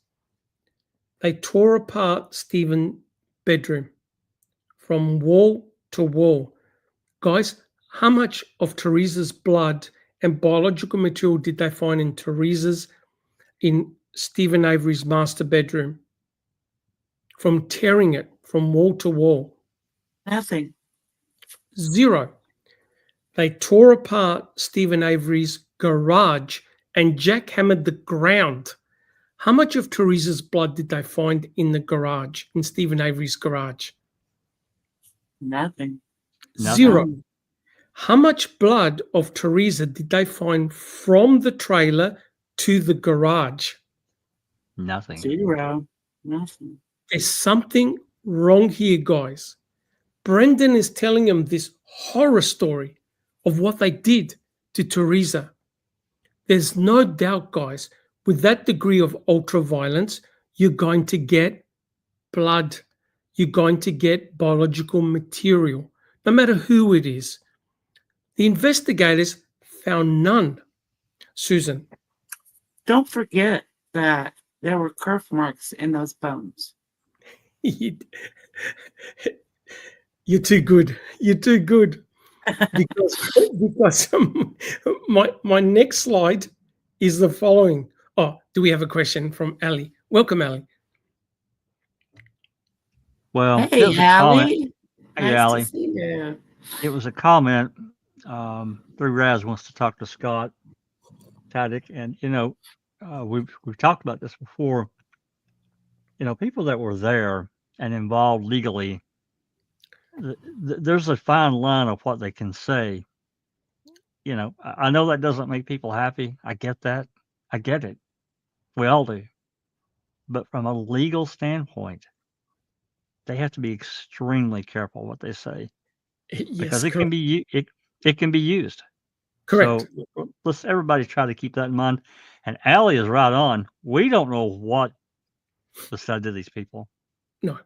They tore apart Stephen's bedroom from wall to wall. Guys, how much of Teresa's blood and biological material did they find in Stephen Avery's master bedroom? From tearing it from wall to wall. Nothing. 0. They tore apart Stephen Avery's garage and jackhammered the ground. How much of Teresa's blood did they find in the garage, in Stephen Avery's garage? Nothing. 0. How much blood of Teresa did they find from the trailer to the garage? Nothing. 0. Nothing. There's something wrong here, guys. Brendan is telling them this horror story of what they did to Teresa. There's no doubt, guys, with that degree of ultra-violence, you're going to get blood. You're going to get biological material, no matter who it is. The investigators found none. Susan. Don't forget that there were kerf marks in those bones. You're too good. You're too good. Because my next slide is the following. Oh, do we have a question from Ali? Welcome, Ali. Well, Hey, Ali. Hey, Nice Ali. to see you. It was a comment. Three Raz wants to talk to Scott Taddick, and we've talked about this before. People that were there and involved legally, there's a fine line of what they can say. I know that doesn't make people happy. I get that. I get it. We all do. But from a legal standpoint, they have to be extremely careful what they say, because it can be used. Correct. So let's everybody try to keep that in mind. And Allie is right on. We don't know what was said to these people. No.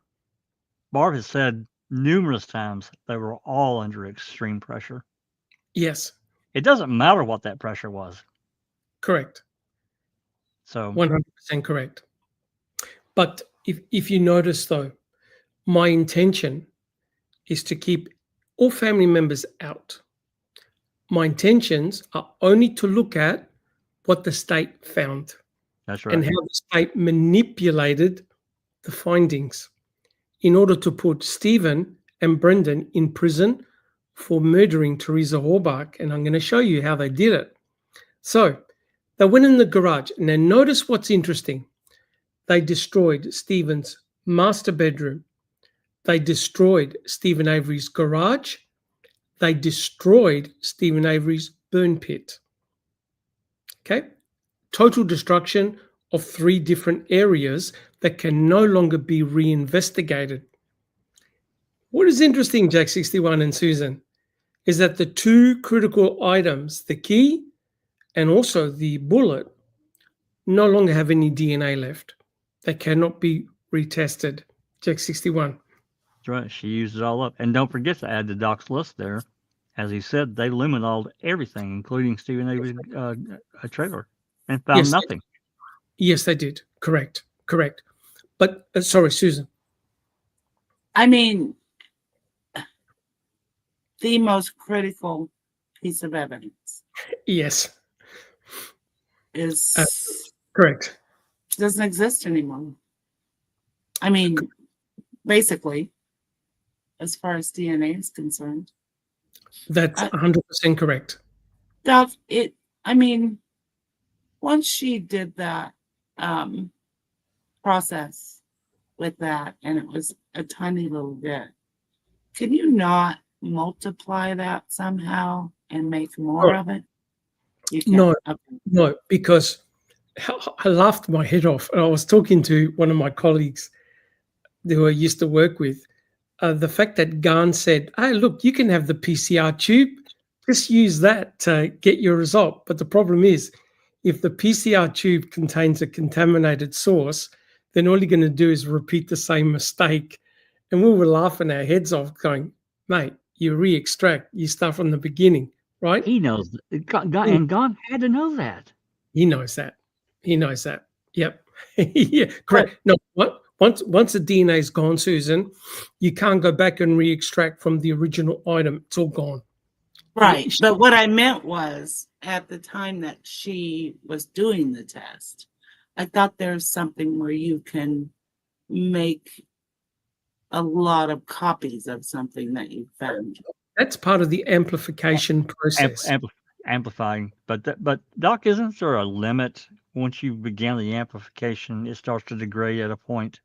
Barb has said numerous times they were all under extreme pressure. Yes. It doesn't matter what that pressure was. Correct. So 100% correct. But if you notice, though, my intention is to keep all family members out. My intentions are only to look at what the state found that's right. and how the state manipulated the findings in order to put Stephen and Brendan in prison for murdering Teresa Horbach. And I'm going to show you how they did it. So they went in the garage. And then notice what's interesting. They destroyed Stephen's master bedroom. They destroyed Stephen Avery's garage. They destroyed Stephen Avery's burn pit. Okay? Total destruction of 3 different areas that can no longer be reinvestigated. What is interesting, Jack 61 and Susan, is that the 2 critical items, the key and also the bullet, no longer have any DNA left. They cannot be retested. Jack 61. That's right. She used it all up. And don't forget to add the Doc's list there. As he said, they luminoled everything, including Stephen Avery's trailer, and found Yes, nothing. Yes, they did. Correct. But sorry, Susan. I mean, the most critical piece of evidence Yes, is correct. doesn't exist anymore. I mean, basically, as far as DNA is concerned. That's 100% correct. Doc, I mean, once she did that process with that, and it was a tiny little bit, can you not multiply that somehow and make more of it? You can't. No, Okay. no, because I laughed my head off. And I was talking to one of my colleagues who I used to work with. The fact that Garn said, hey, look, you can have the PCR tube. Just use that to get your result. But the problem is, if the PCR tube contains a contaminated source, then all you're going to do is repeat the same mistake. And we were laughing our heads off going, mate, you re-extract, you start from the beginning, right? He knows. And Gon had to know that. He knows that. Yep. Yeah, correct. No, once the DNA is gone, Susan, you can't go back and re-extract from the original item. It's all gone. Right. But what I meant was, at the time that she was doing the test, I thought there's something where you can make a lot of copies of something that you found. That's part of the amplification process. Amplifying. But Doc, isn't there a limit once you begin the amplification? It starts to degrade at a point.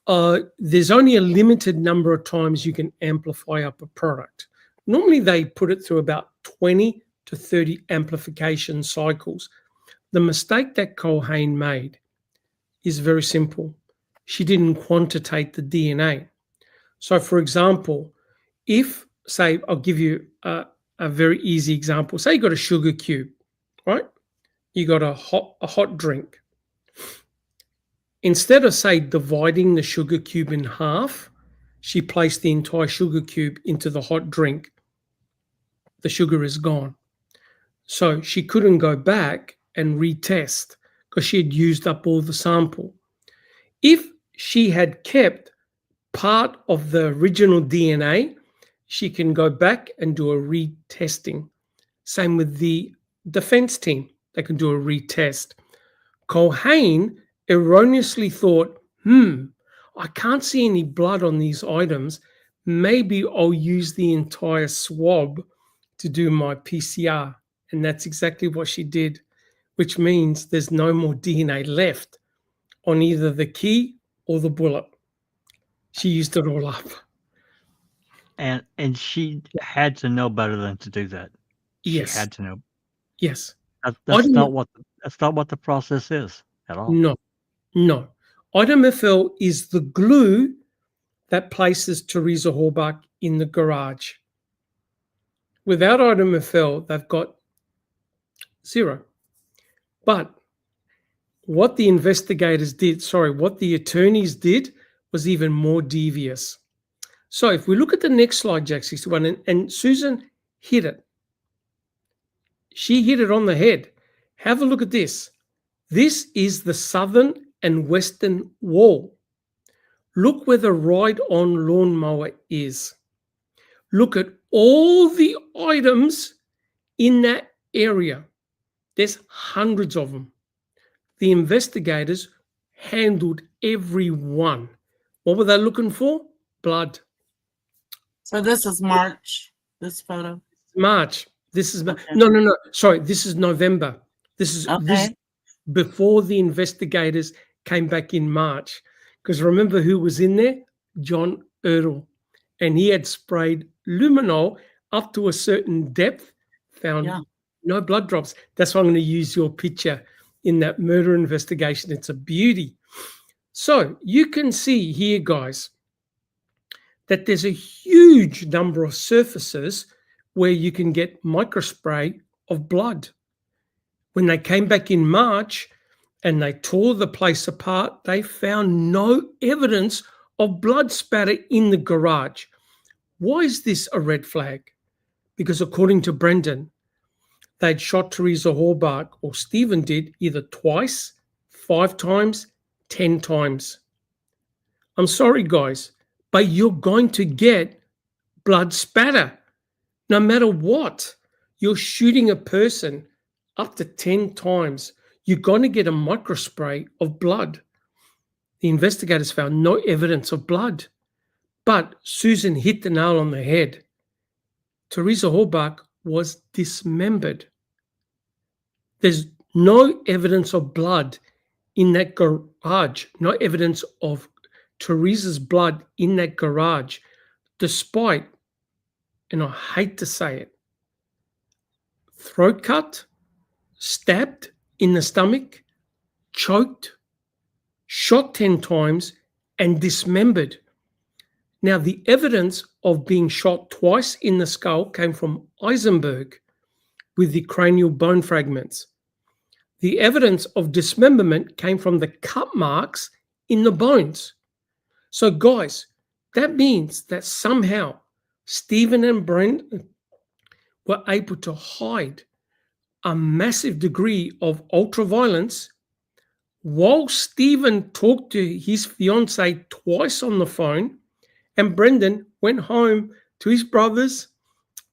There's only a limited number of times you can amplify up a product. Normally they put it through about 20 to 30 amplification cycles. The mistake that Culhane made is very simple. She didn't quantitate the DNA. So for example, if, say, I'll give you a very easy example. Say you got a sugar cube, right? You got a hot drink. Instead of, say, dividing the sugar cube in half, she placed the entire sugar cube into the hot drink. The sugar is gone. So she couldn't go back and retest because she had used up all the sample. If she had kept part of the original DNA, she can go back and do a retesting. Same with the defense team. They can do a retest. Culhane erroneously thought, I can't see any blood on these items. Maybe I'll use the entire swab to do my PCR. And that's exactly what she did, which means there's no more DNA left on either the key or the bullet. She used it all up. And she had to know better than to do that. Yes. She had to know. Yes. That's not what the process is at all. No. Item FL is the glue that places Teresa Horbach in the garage. Without item FL, they've got 0. But what the investigators did, what the attorneys did was even more devious. So if we look at the next slide, Jack 61, and Susan hit it. She hit it on the head. Have a look at this. This is the southern and western wall. Look where the ride-on lawnmower is. Look at all the items in that area. There's hundreds of them. The investigators handled every one. What were they looking for? Blood. So this is March, this photo. March. This is Okay. no. Sorry, this is November. This is Okay. before the investigators came back in March. Because remember who was in there? John Ertl. And he had sprayed luminol up to a certain depth, found no blood drops. That's why I'm going to use your picture in that murder investigation. It's a beauty. So you can see here, guys, that there's a huge number of surfaces where you can get microspray of blood. When they came back in March and they tore the place apart, they found no evidence of blood spatter in the garage. Why is this a red flag? Because according to Brendan, they'd shot Teresa Hallbach, or Stephen did, either twice, 5 times, 10 times. I'm sorry, guys, but you're going to get blood spatter. No matter what, you're shooting a person up to 10 times. You're going to get a microspray of blood. The investigators found no evidence of blood. But Susan hit the nail on the head. Teresa Hallbach was dismembered. There's no evidence of blood in that garage, no evidence of Teresa's blood in that garage, despite, and I hate to say it, throat cut, stabbed in the stomach, choked, shot 10 times, and dismembered. Now, the evidence of being shot twice in the skull came from Eisenberg with the cranial bone fragments. The evidence of dismemberment came from the cut marks in the bones. So, guys, that means that somehow Stephen and Brendan were able to hide a massive degree of ultraviolence while Stephen talked to his fiancée twice on the phone, and Brendan went home to his brothers,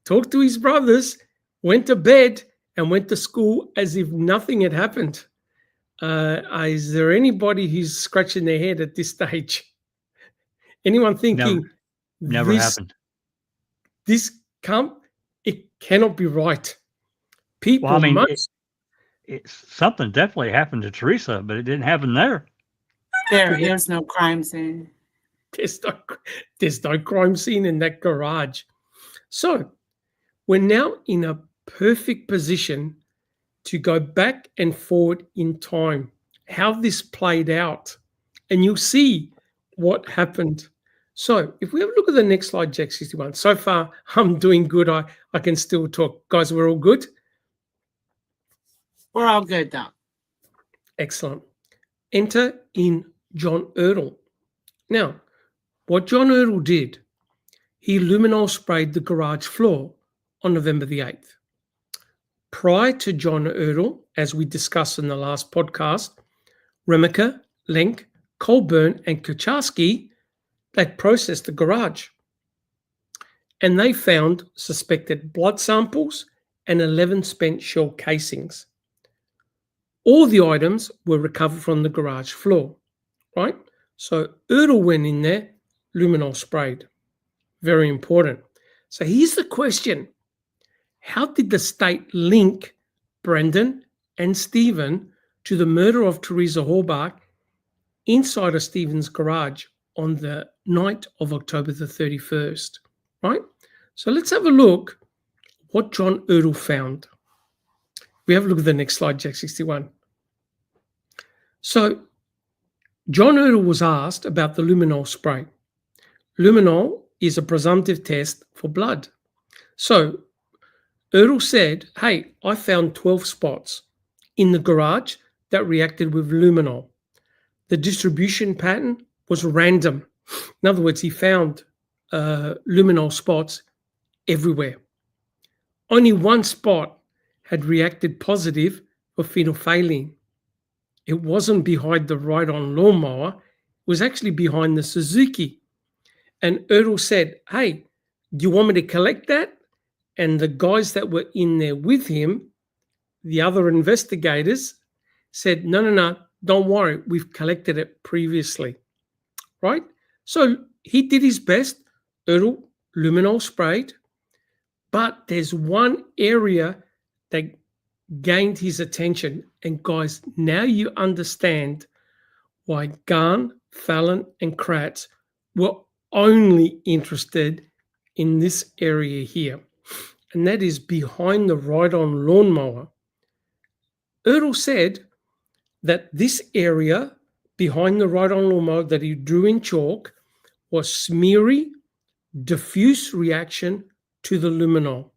talked to his brothers, went to bed, and went to school as if nothing had happened. Is there anybody who's scratching their head at this stage? Anyone thinking Never happened? It cannot be right. People, Well, I mean, something definitely happened to Teresa, but it didn't happen there. There is no crime scene. There's no crime scene in that garage. So we're now in a perfect position to go back and forward in time, how this played out, and you'll see what happened. So if we have a look at the next slide, Jack 61. So far, I'm doing good. I can still talk. Guys, we're all good? We're all good, though. Excellent. Enter in John Ertl. Now, what John Ertl did, he luminol sprayed the garage floor on November the 8th. Prior to John Ertl, as we discussed in the last podcast, Remaker, Lenk, Colburn, and Kucharski, they processed the garage. And they found suspected blood samples and 11 spent shell casings. All the items were recovered from the garage floor, right? So Ertl went in there, luminol sprayed. Very important. So here's the question. How did the state link Brendan and Stephen to the murder of Teresa Hallbach inside of Stephen's garage on the night of October the 31st, right? So let's have a look what John Ertl found. We have a look at the next slide, Jack 61. So John Ertl was asked about the luminol spray. Luminol is a presumptive test for blood. So Ertl said, hey, I found 12 spots in the garage that reacted with luminol. The distribution pattern was random. In other words, he found luminol spots everywhere. Only one spot had reacted positive for phenolphthalein. It wasn't behind the ride-on lawnmower. It was actually behind the Suzuki. And Erdl said, hey, do you want me to collect that? And the guys that were in there with him, the other investigators, said, no, don't worry. We've collected it previously, right? So he did his best. Erdl luminol sprayed. But there's one area that gained his attention. And guys, now you understand why Gahn, Fallon, and Kratz were only interested in this area here. And that is behind the ride-on lawnmower. Erdl said that this area behind the ride-on lawnmower that he drew in chalk was smeary, diffuse reaction to the luminol.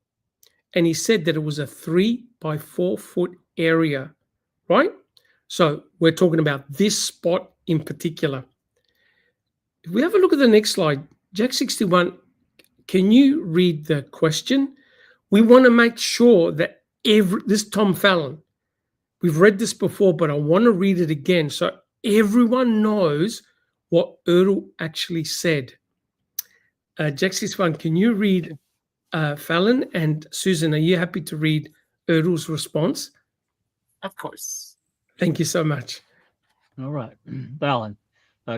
And he said that it was a 3 by 4 foot area, right? So we're talking about this spot in particular. If we have a look at the next slide, Jack 61, can you read the question? We want to make sure that this Tom Fallon, we've read this before, but I want to read it again so everyone knows what Erdl actually said. Jack 61, can you read Fallon? And Susan, are you happy to read Erdl's response? Of course. Thank you so much. All right. Fallon,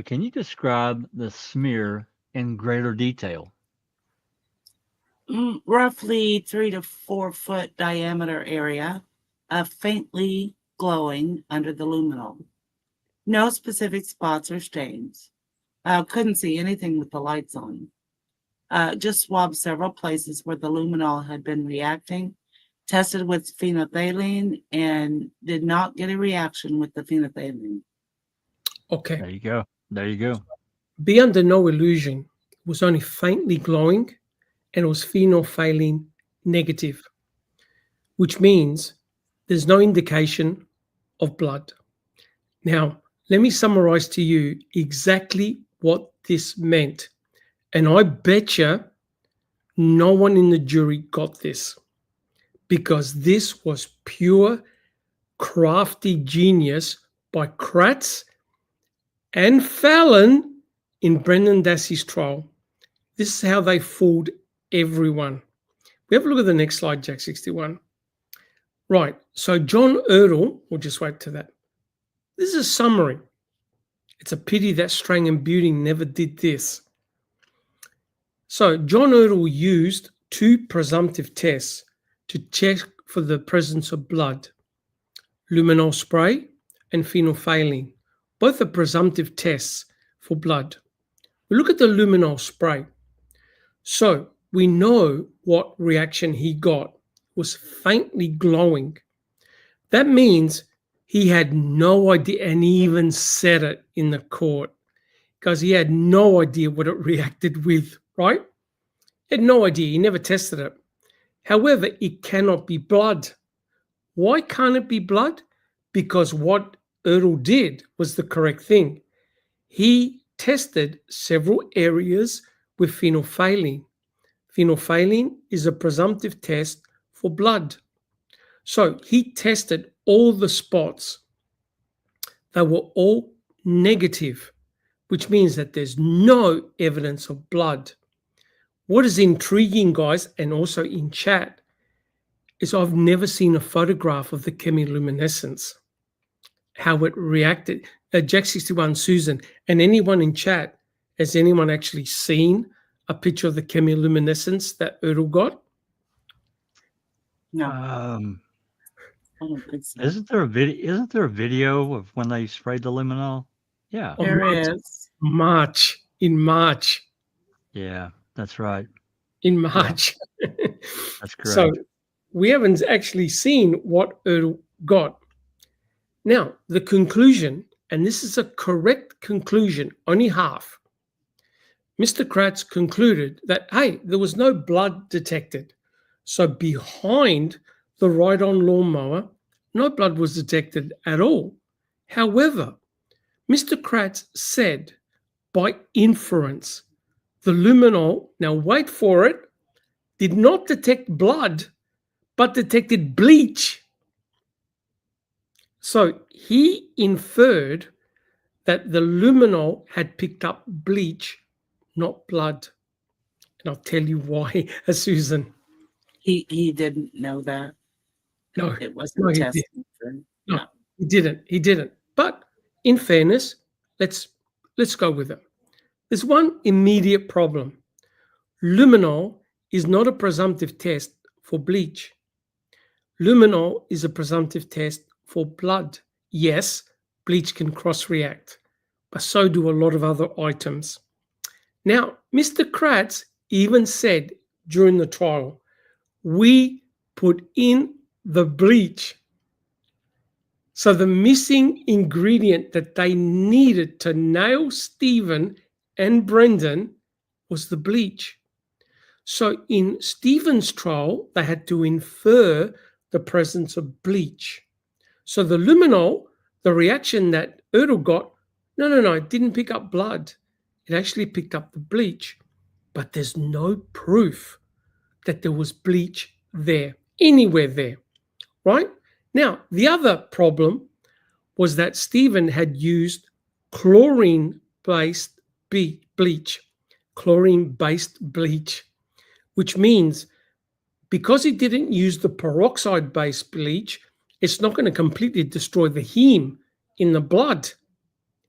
can you describe the smear in greater detail? Roughly 3 to 4 foot diameter area, faintly glowing under the luminol. No specific spots or stains. Couldn't see anything with the lights on. Just swabbed several places where the luminol had been reacting, tested with phenolphthalein, and did not get a reaction with the phenolphthalein. Okay. There you go. There you go. Be under no illusion. It was only faintly glowing and it was phenolphthalein negative, which means there's no indication of blood. Now, let me summarize to you exactly what this meant. And I bet you no one in the jury got this, because this was pure crafty genius by Kratz and Fallon in Brendan Dassey's trial. This is how they fooled everyone. We have a look at the next slide, Jack 61. Right, so John Erdl, we'll just wait to that. This is a summary. It's a pity that Strang and Buting never did this. So John Erdl used 2 presumptive tests to check for the presence of blood: luminol spray and phenolphthalein. Both are presumptive tests for blood. We look at the luminol spray. So we know what reaction he got. It was faintly glowing. That means he had no idea, and he even said it in the court, because he had no idea what it reacted with, right? He had no idea. He never tested it. However, it cannot be blood. Why can't it be blood? Because what Erdl did was the correct thing. He tested several areas with phenolphthalein. Phenolphthalein is a presumptive test for blood. So he tested all the spots. They were all negative, which means that there's no evidence of blood. What is intriguing, guys, and also in chat, is I've never seen a photograph of the chemiluminescence, how it reacted. Jack 61, Susan, and anyone in chat, has anyone actually seen a picture of the chemiluminescence that Erdl got? No, I don't think so. Isn't there a video? Isn't there a video of when they sprayed the luminol? Yeah. Oh, There March. is. In March. Yeah, that's right. In March. That's correct. So we haven't actually seen what Erdl got. Now, the conclusion, and this is a correct conclusion, only half. Mr. Kratz concluded that, hey, there was no blood detected. So behind the ride-on lawnmower, no blood was detected at all. However, Mr. Kratz said by inference, the luminol, now wait for it, did not detect blood, but detected bleach. So he inferred that the luminol had picked up bleach, not blood. And I'll tell you why, Susan. He didn't know that. No, It wasn't no, he tested. No, he didn't. He didn't. But in fairness, let's go with it. There's one immediate problem. Luminol is not a presumptive test for bleach. Luminol is a presumptive test for blood. Yes, bleach can cross-react, but so do a lot of other items. Now, Mr. Kratz even said during the trial, we put in the bleach. So the missing ingredient that they needed to nail Stephen and Brendan was the bleach. So in Stephen's trial, they had to infer the presence of bleach. So the luminol, the reaction that Erdl got, no, it didn't pick up blood. It actually picked up the bleach. But there's no proof that there was bleach there, anywhere there, right? Now, the other problem was that Stephen had used chlorine-based bleach, which means because he didn't use the peroxide-based bleach, it's not going to completely destroy the heme in the blood.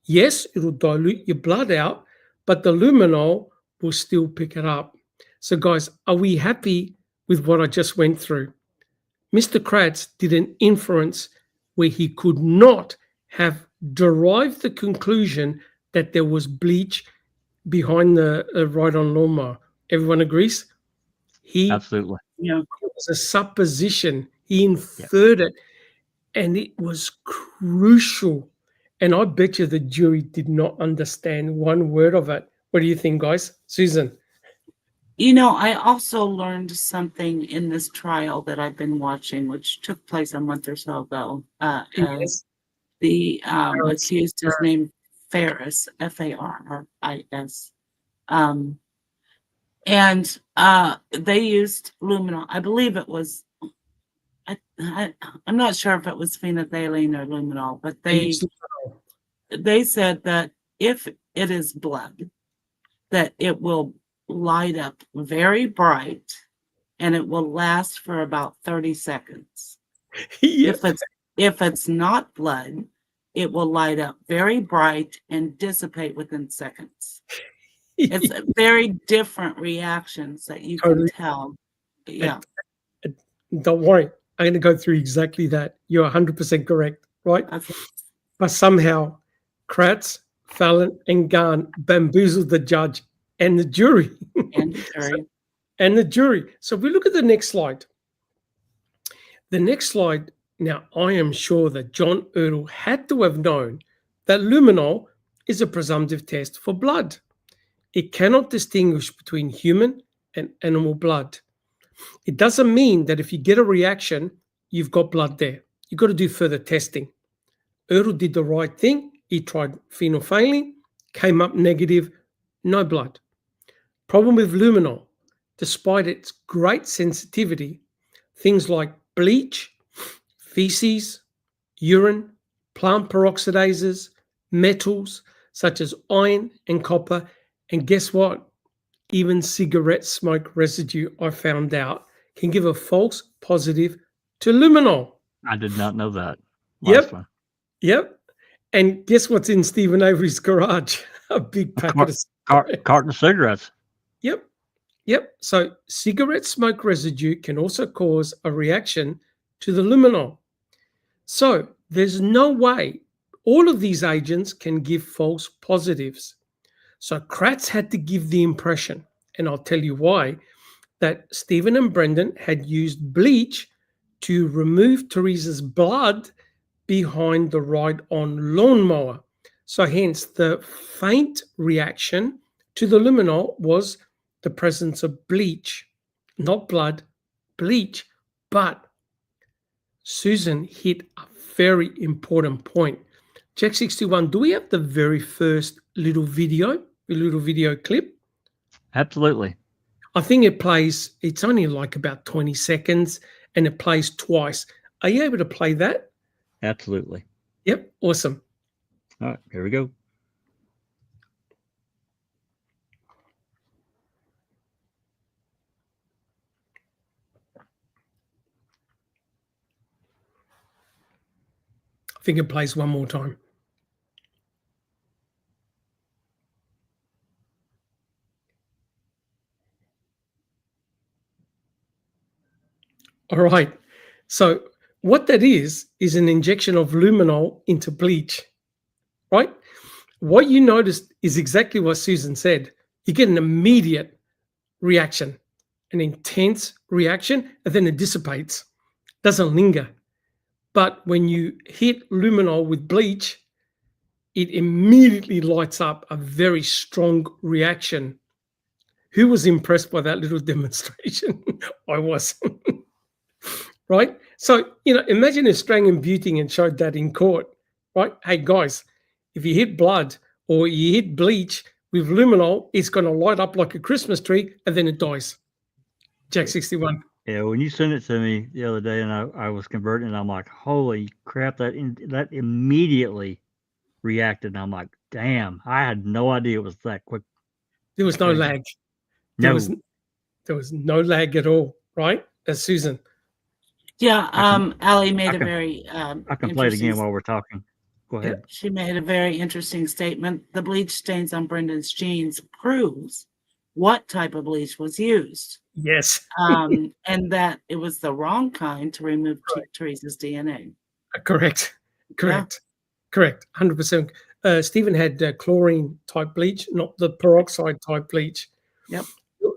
Yes, it'll dilute your blood out, but the luminol will still pick it up. So guys, are we happy with what I just went through? Mr. Kratz did an inference where he could not have derived the conclusion that there was bleach behind the ride-on lawnmower. Everyone agrees? Absolutely. It was a supposition. He inferred it, and it was crucial. And I bet you the jury did not understand one word of it. What do you think, guys? Susan? I also learned something in this trial that I've been watching, which took place a month or so ago. Yes. The accused is named Ferris, Faris. And they used luminol. I believe it was, I'm not sure if it was phenolphthalein or luminol, but they said that if it is blood, that it will light up very bright and it will last for about 30 seconds. Yes. If it's not blood, it will light up very bright and dissipate within seconds. It's very different reactions that you can tell. Yeah. Don't worry. I'm going to go through exactly that. You're 100% correct, right? Okay. But somehow Kratz, Fallon, and Garn bamboozled the judge and the jury. And the jury. So if we look at the next slide. The next slide. Now, I am sure that John Erdl had to have known that luminol is a presumptive test for blood. It cannot distinguish between human and animal blood. It doesn't mean that if you get a reaction, you've got blood there. You've got to do further testing. Erdl did the right thing. He tried phenolphthalein, came up negative, no blood. Problem with luminol, despite its great sensitivity, things like bleach, feces, urine, plant peroxidases, metals such as iron and copper, and guess what? Even cigarette smoke residue, I found out, can give a false positive to luminol. I did not know that. Last one. Yep. And guess what's in Stephen Avery's garage? A big packet of carton of cigarettes. Yep. So cigarette smoke residue can also cause a reaction to the luminol. So there's no way all of these agents can give false positives. So Kratz had to give the impression, and I'll tell you why, that Stephen and Brendan had used bleach to remove Teresa's blood behind the ride-on lawnmower. So hence the faint reaction to the luminol was the presence of bleach, not blood, bleach. But Susan hit a very important point. Jack 61, do we have the very first little video clip? Absolutely. I think it plays, it's only like about 20 seconds and it plays twice. Are you able to play that? Absolutely. Yep, awesome. All right, here we go. I think it plays one more time. All right. So what that is an injection of luminol into bleach, right? What you noticed is exactly what Susan said. You get an immediate reaction, an intense reaction, and then it dissipates, doesn't linger. But when you hit luminol with bleach, it immediately lights up a very strong reaction. Who was impressed by that little demonstration? I was. Right? So, imagine if Strang and Buting showed that in court, right? Hey, guys, if you hit blood or you hit bleach with luminol, it's going to light up like a Christmas tree and then it dies. Jack 61. Yeah, when you sent it to me the other day and I was converting, and I'm like, holy crap, that immediately reacted. And I'm like, damn, I had no idea it was that quick. There was no Okay. lag. No. There was no lag at all, right? Susan. Yeah, Allie made I a can- very I can play it interesting again while we're talking. Go ahead. She made a very interesting statement. The bleach stains on Brendan's jeans proves what type of bleach was used, Yes. and that it was the wrong kind to remove Teresa's DNA. Correct. 100%. Stephen had chlorine type bleach, not the peroxide type bleach. Yep.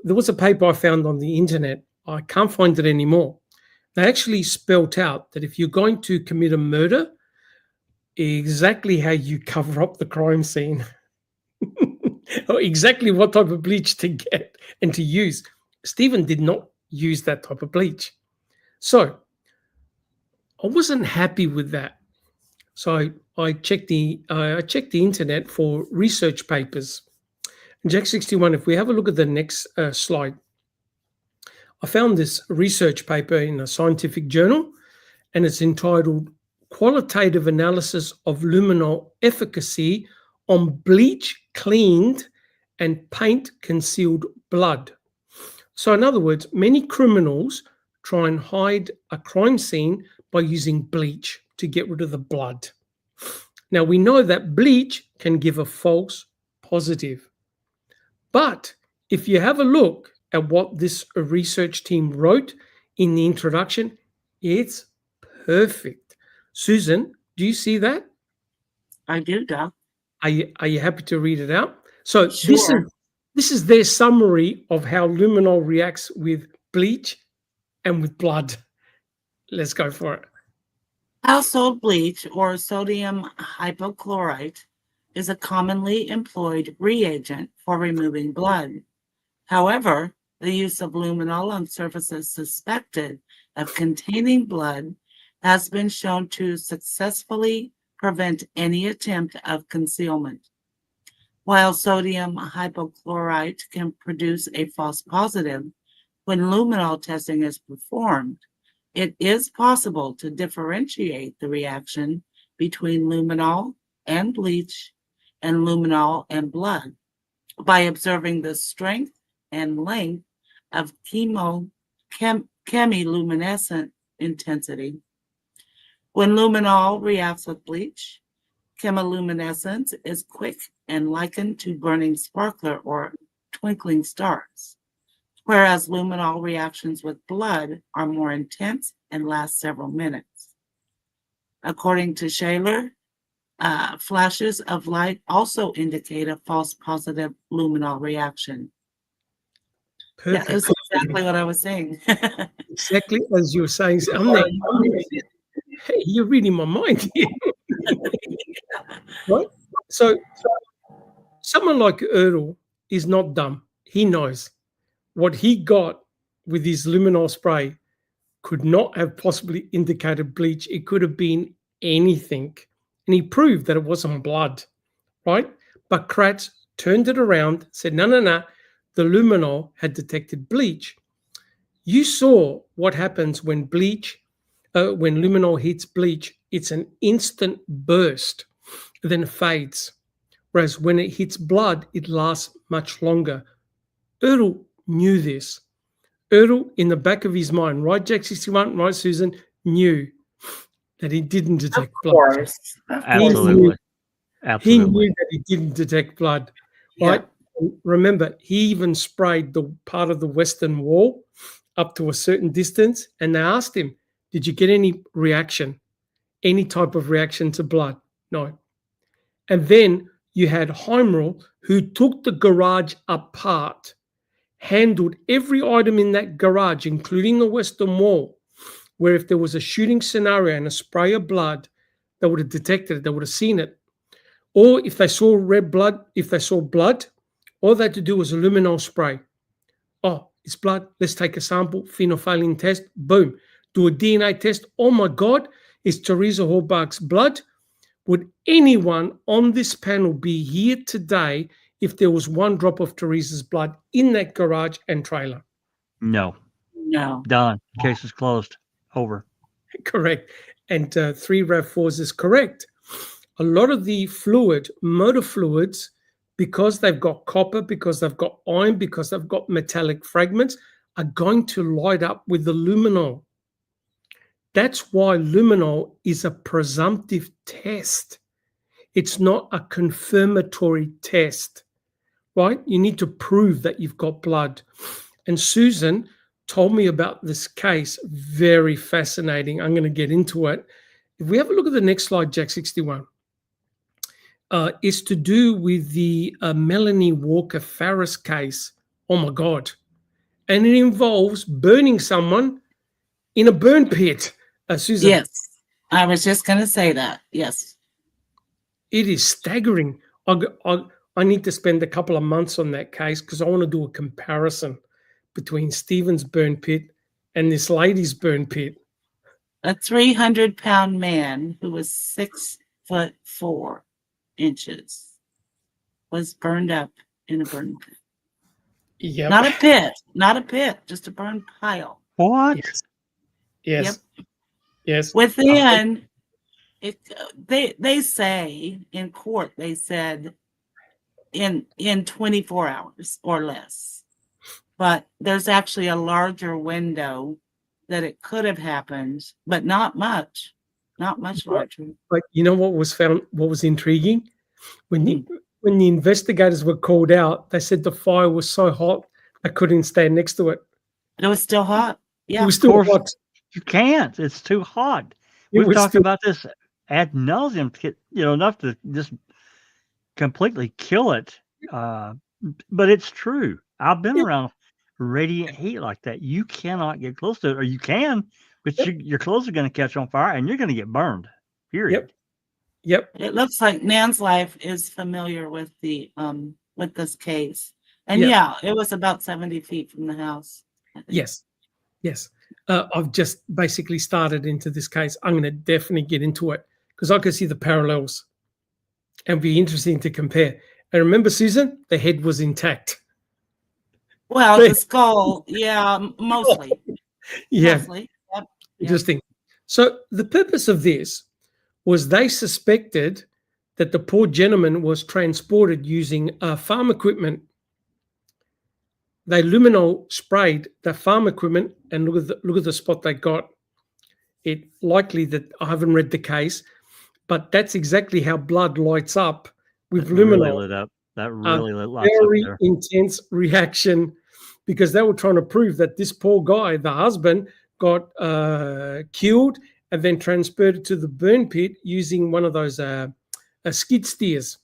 There was a paper I found on the internet. I can't find it anymore. They actually spelt out that if you're going to commit a murder, exactly how you cover up the crime scene, or exactly what type of bleach to get and to use. Stephen did not use that type of bleach. So I wasn't happy with that. So I checked the internet for research papers. Jack 61, if we have a look at the next slide, I found this research paper in a scientific journal, and it's entitled Qualitative Analysis of Luminol Efficacy on Bleach Cleaned and Paint Concealed Blood. So in other words, many criminals try and hide a crime scene by using bleach to get rid of the blood. Now we know that bleach can give a false positive. But if you have a look at what this research team wrote in the introduction, it's perfect. Susan, do you see that? I do, Doc. Are you happy to read it out? So Sure. this is their summary of how luminol reacts with bleach and with blood. Let's go for it. Household bleach, or sodium hypochlorite, is a commonly employed reagent for removing blood. However, the use of luminol on surfaces suspected of containing blood has been shown to successfully prevent any attempt of concealment. While sodium hypochlorite can produce a false positive when luminol testing is performed, it is possible to differentiate the reaction between luminol and bleach and luminol and blood by observing the strength and length of chemiluminescent intensity. When luminol reacts with bleach, chemiluminescence is quick and likened to burning sparkler or twinkling stars, whereas luminol reactions with blood are more intense and last several minutes. According to Shaler, flashes of light also indicate a false positive luminol reaction. Perfect. Yeah, that's exactly what I was saying. Exactly as you were saying. Hey, you're reading my mind here. Right? So someone like Erdl is not dumb. He knows what he got with his luminol spray could not have possibly indicated bleach. It could have been anything. and he proved that it wasn't blood, right? But Kratz turned it around, said, no, the luminol had detected bleach. You saw what happens when when luminol hits bleach. It's an instant burst, then it fades. Whereas when it hits blood, it lasts much longer. Errol knew this. Errol, in the back of his mind, right, Jack 61, right, Susan, knew that he didn't detect blood. Of course. Absolutely. He knew that he didn't detect blood, right? Yeah. Remember, he even sprayed the part of the western wall up to a certain distance, and they asked him, did you get any reaction, any type of reaction to blood? No. And then you had Heimrel, who took the garage apart, handled every item in that garage, including the western wall, where if there was a shooting scenario and a spray of blood, they would have detected it, they would have seen it. Or if they saw blood, all they had to do was a luminol spray. Oh, it's blood. Let's take a sample, phenolphthalein test, boom. Do a DNA test. Oh my God, it's Teresa Horbach's blood. Would anyone on this panel be here today if there was one drop of Teresa's blood in that garage and trailer? No. No. Done. Case is closed. Over. Correct. And 3 RAV4s is correct. A lot of the motor fluids, because they've got copper, because they've got iron, because they've got metallic fragments, are going to light up with the luminol. That's why luminol is a presumptive test. It's not a confirmatory test, right? You need to prove that you've got blood. And Susan told me about this case. Very fascinating. I'm going to get into it. If we have a look at the next slide, Jack 61, it's to do with the Melanie Walker Farris case. Oh my God. And it involves burning someone in a burn pit. Susan. Yes, I was just going to say that. Yes. It is staggering. I need to spend a couple of months on that case because I want to do a comparison between Stephen's burn pit and this lady's burn pit. A 300-pound man who was 6'4" was burned up in a burn pit. Yep. Not a pit, just a burn pile. What? Yes. Yep. Yes. Within, they say in court, they said in 24 hours or less. But there's actually a larger window that it could have happened, but not much larger. But you know what was found? What was intriguing? When the investigators were called out, they said the fire was so hot I couldn't stand next to it. It was still hot. Yeah, it was still hot. You can't. It's too hot. We've talked about this ad nauseum, enough to just completely kill it. But it's true. I've been around radiant heat like that. You cannot get close to it, or you can, but your clothes are going to catch on fire and you're going to get burned. Period. Yep. It looks like Nan's Life is familiar with the with this case, and it was about 70 feet from the house. Yes. I've just basically started into this case. I'm going to definitely get into it because I can see the parallels and be interesting to compare. And remember, Susan, the head was intact. Well, the skull, mostly. Mostly. Yep. Interesting. So the purpose of this was they suspected that the poor gentleman was transported using farm equipment. They luminol sprayed the farm equipment, and look at the spot they got. It likely that I haven't read the case, but that's exactly how blood lights up with luminol. Really lit up. That really lights up very there. Intense reaction, because they were trying to prove that this poor guy, the husband, got killed and then transported to the burn pit using one of those skid steers,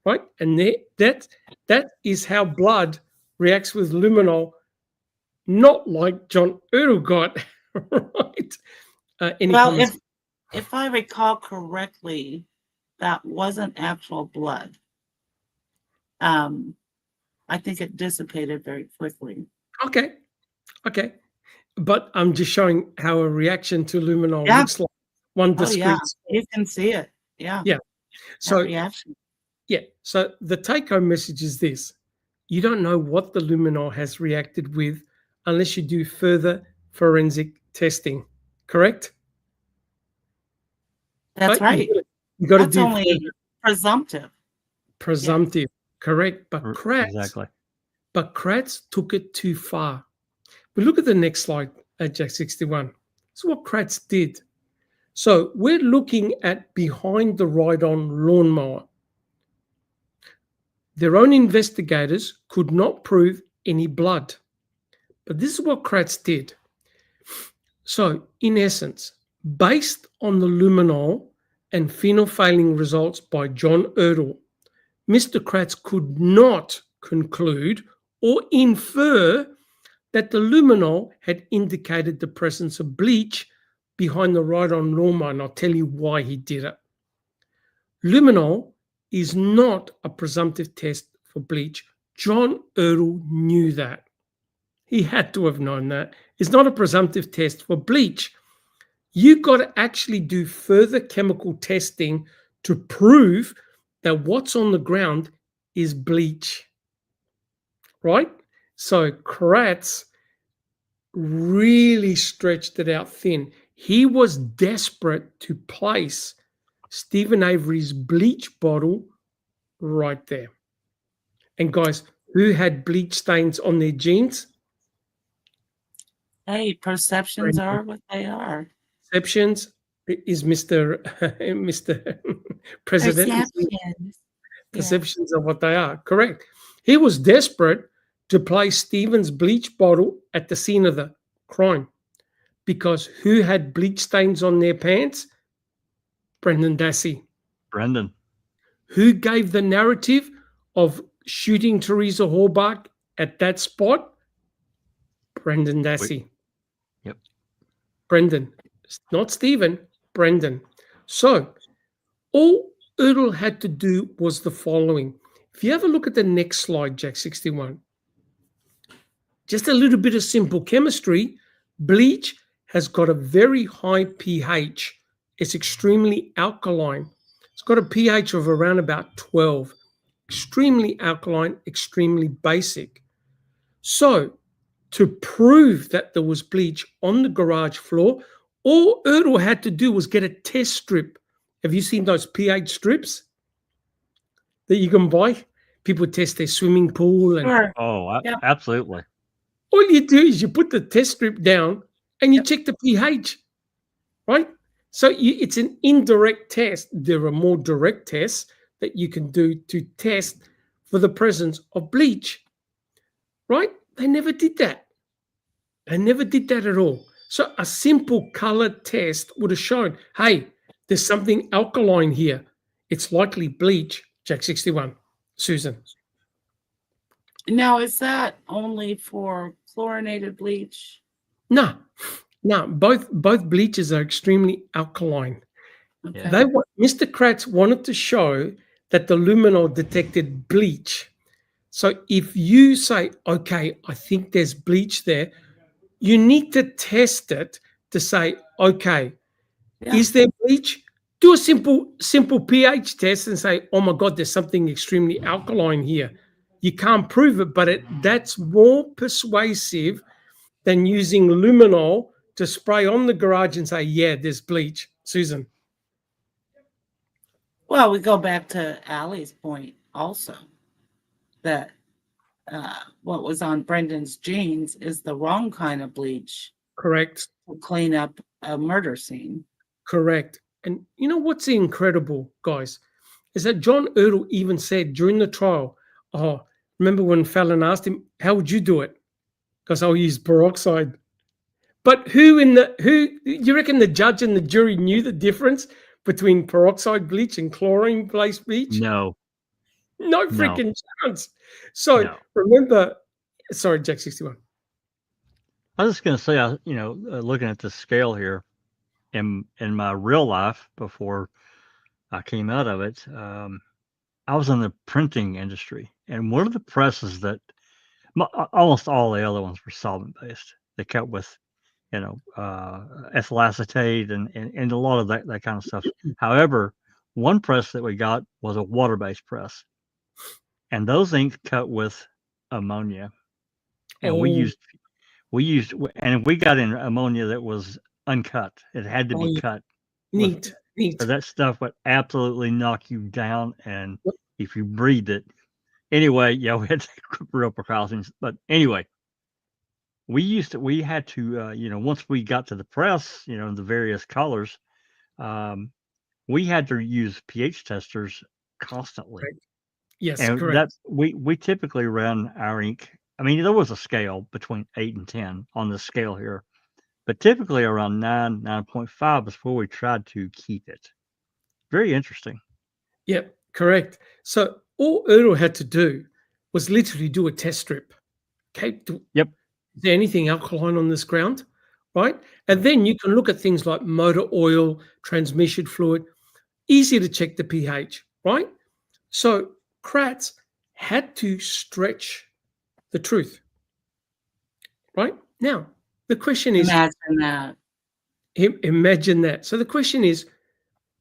right? And that is how blood reacts with luminol, not like John Errol got, right? If I recall correctly, that wasn't actual blood. I think it dissipated very quickly. Okay. But I'm just showing how a reaction to luminol looks like. One discrete. You can see it. Yeah. Yeah. That So reaction. yeah. So the take-home message is this: you don't know what the luminol has reacted with unless you do further forensic testing. Correct? That's Right? right. You got to That's do only further presumptive. presumptive. Correct. But Exactly. Kratz took it too far. But look at the next slide at Jack 61. This is what Kratz did. So we're looking at behind the ride-on lawnmower. Their own investigators could not prove any blood. But this is what Kratz did. So, in essence, based on the luminol and phenolphthalein results by John Ertl, Mr. Kratz could not conclude or infer that the luminol had indicated the presence of bleach behind the ride-on lawnmower, and I'll tell you why he did it. Luminol is not a presumptive test for bleach. John Ertl knew that. He had to have known that. It's not a presumptive test for bleach. You've got to actually do further chemical testing to prove that what's on the ground is bleach. Right? So Kratz really stretched it out thin. He was desperate to place Stephen Avery's bleach bottle right there. And guys, who had bleach stains on their jeans? Hey, perceptions are what they are. Perceptions is Mr. Mr. President. Perceptions. Perceptions are what they are. Correct. He was desperate to place Stephen's bleach bottle at the scene of the crime because who had bleach stains on their pants? Brendan Dassey. Brendan. Who gave the narrative of shooting Teresa Hallbach at that spot? Brendan Dassey. Yep. Brendan. Not Stephen, Brendan. So all Ertl had to do was the following. If you have a look at the next slide, Jack 61, just a little bit of simple chemistry. Bleach has got a very high pH. It's extremely alkaline. It's got a pH of around about 12. Extremely alkaline, extremely basic. So to prove that there was bleach on the garage floor, all Ertl had to do was get a test strip. Have you seen those pH strips that you can buy? People test their swimming pool. And Sure. Oh, Yep. absolutely. all you do is you put the test strip down and you check the pH, right? So it's an indirect test. There are more direct tests that you can do to test for the presence of bleach, right? They never did that. They never did that at all. So a simple color test would have shown, hey, there's something alkaline here. It's likely bleach. Jack 61. Susan. Now, is that only for chlorinated bleach? No. Both bleaches are extremely alkaline. Okay. Mr. Kratz wanted to show that the luminol detected bleach. So if you say, okay, I think there's bleach there, you need to test it to say, okay, is there bleach? Do a simple pH test and say, oh my God, there's something extremely alkaline here. You can't prove it, but that's more persuasive than using luminol to spray on the garage and say, yeah, there's bleach. Susan. Well, we go back to Allie's point also that what was on Brendan's jeans is the wrong kind of bleach Correct. to clean up a murder scene. Correct. And you know what's incredible, guys, is that John Ertl even said during the trial, oh, remember when Fallon asked him, how would you do it? Because I'll use peroxide. But who you reckon the judge and the jury knew the difference between peroxide bleach and chlorine-based bleach? No. No freaking chance. So No. remember, sorry, Jack 61. I was just going to say, looking at the scale here, in my real life before I came out of it, I was in the printing industry, and one of the presses that almost all the other ones were solvent based. They kept with, ethyl acetate and a lot of that kind of stuff. However, one press that we got was a water-based press, and those inks cut with ammonia, and we Oh, used, and we got in ammonia that was uncut. It had to oh, be yeah. cut. Neat. So that stuff would absolutely knock you down, and if you breathed it, anyway, yeah, we had to take real precautions. But anyway, we had to, once we got to the press, the various colors, we had to use pH testers constantly. Correct. Yes, And correct. that's we typically run our ink. I mean, there was a scale between 8 and 10 on the scale here, but typically around 9, 9.5 is where we tried to keep it. Very interesting. Yep, correct. So all Earl had to do was literally do a test strip. Okay. Yep. Is there anything alkaline on this ground? Right. And then you can look at things like motor oil, transmission fluid, easy to check the pH. Right. So Kratz had to stretch the truth. Right. Now, the question is, Imagine that. imagine that. So the question is,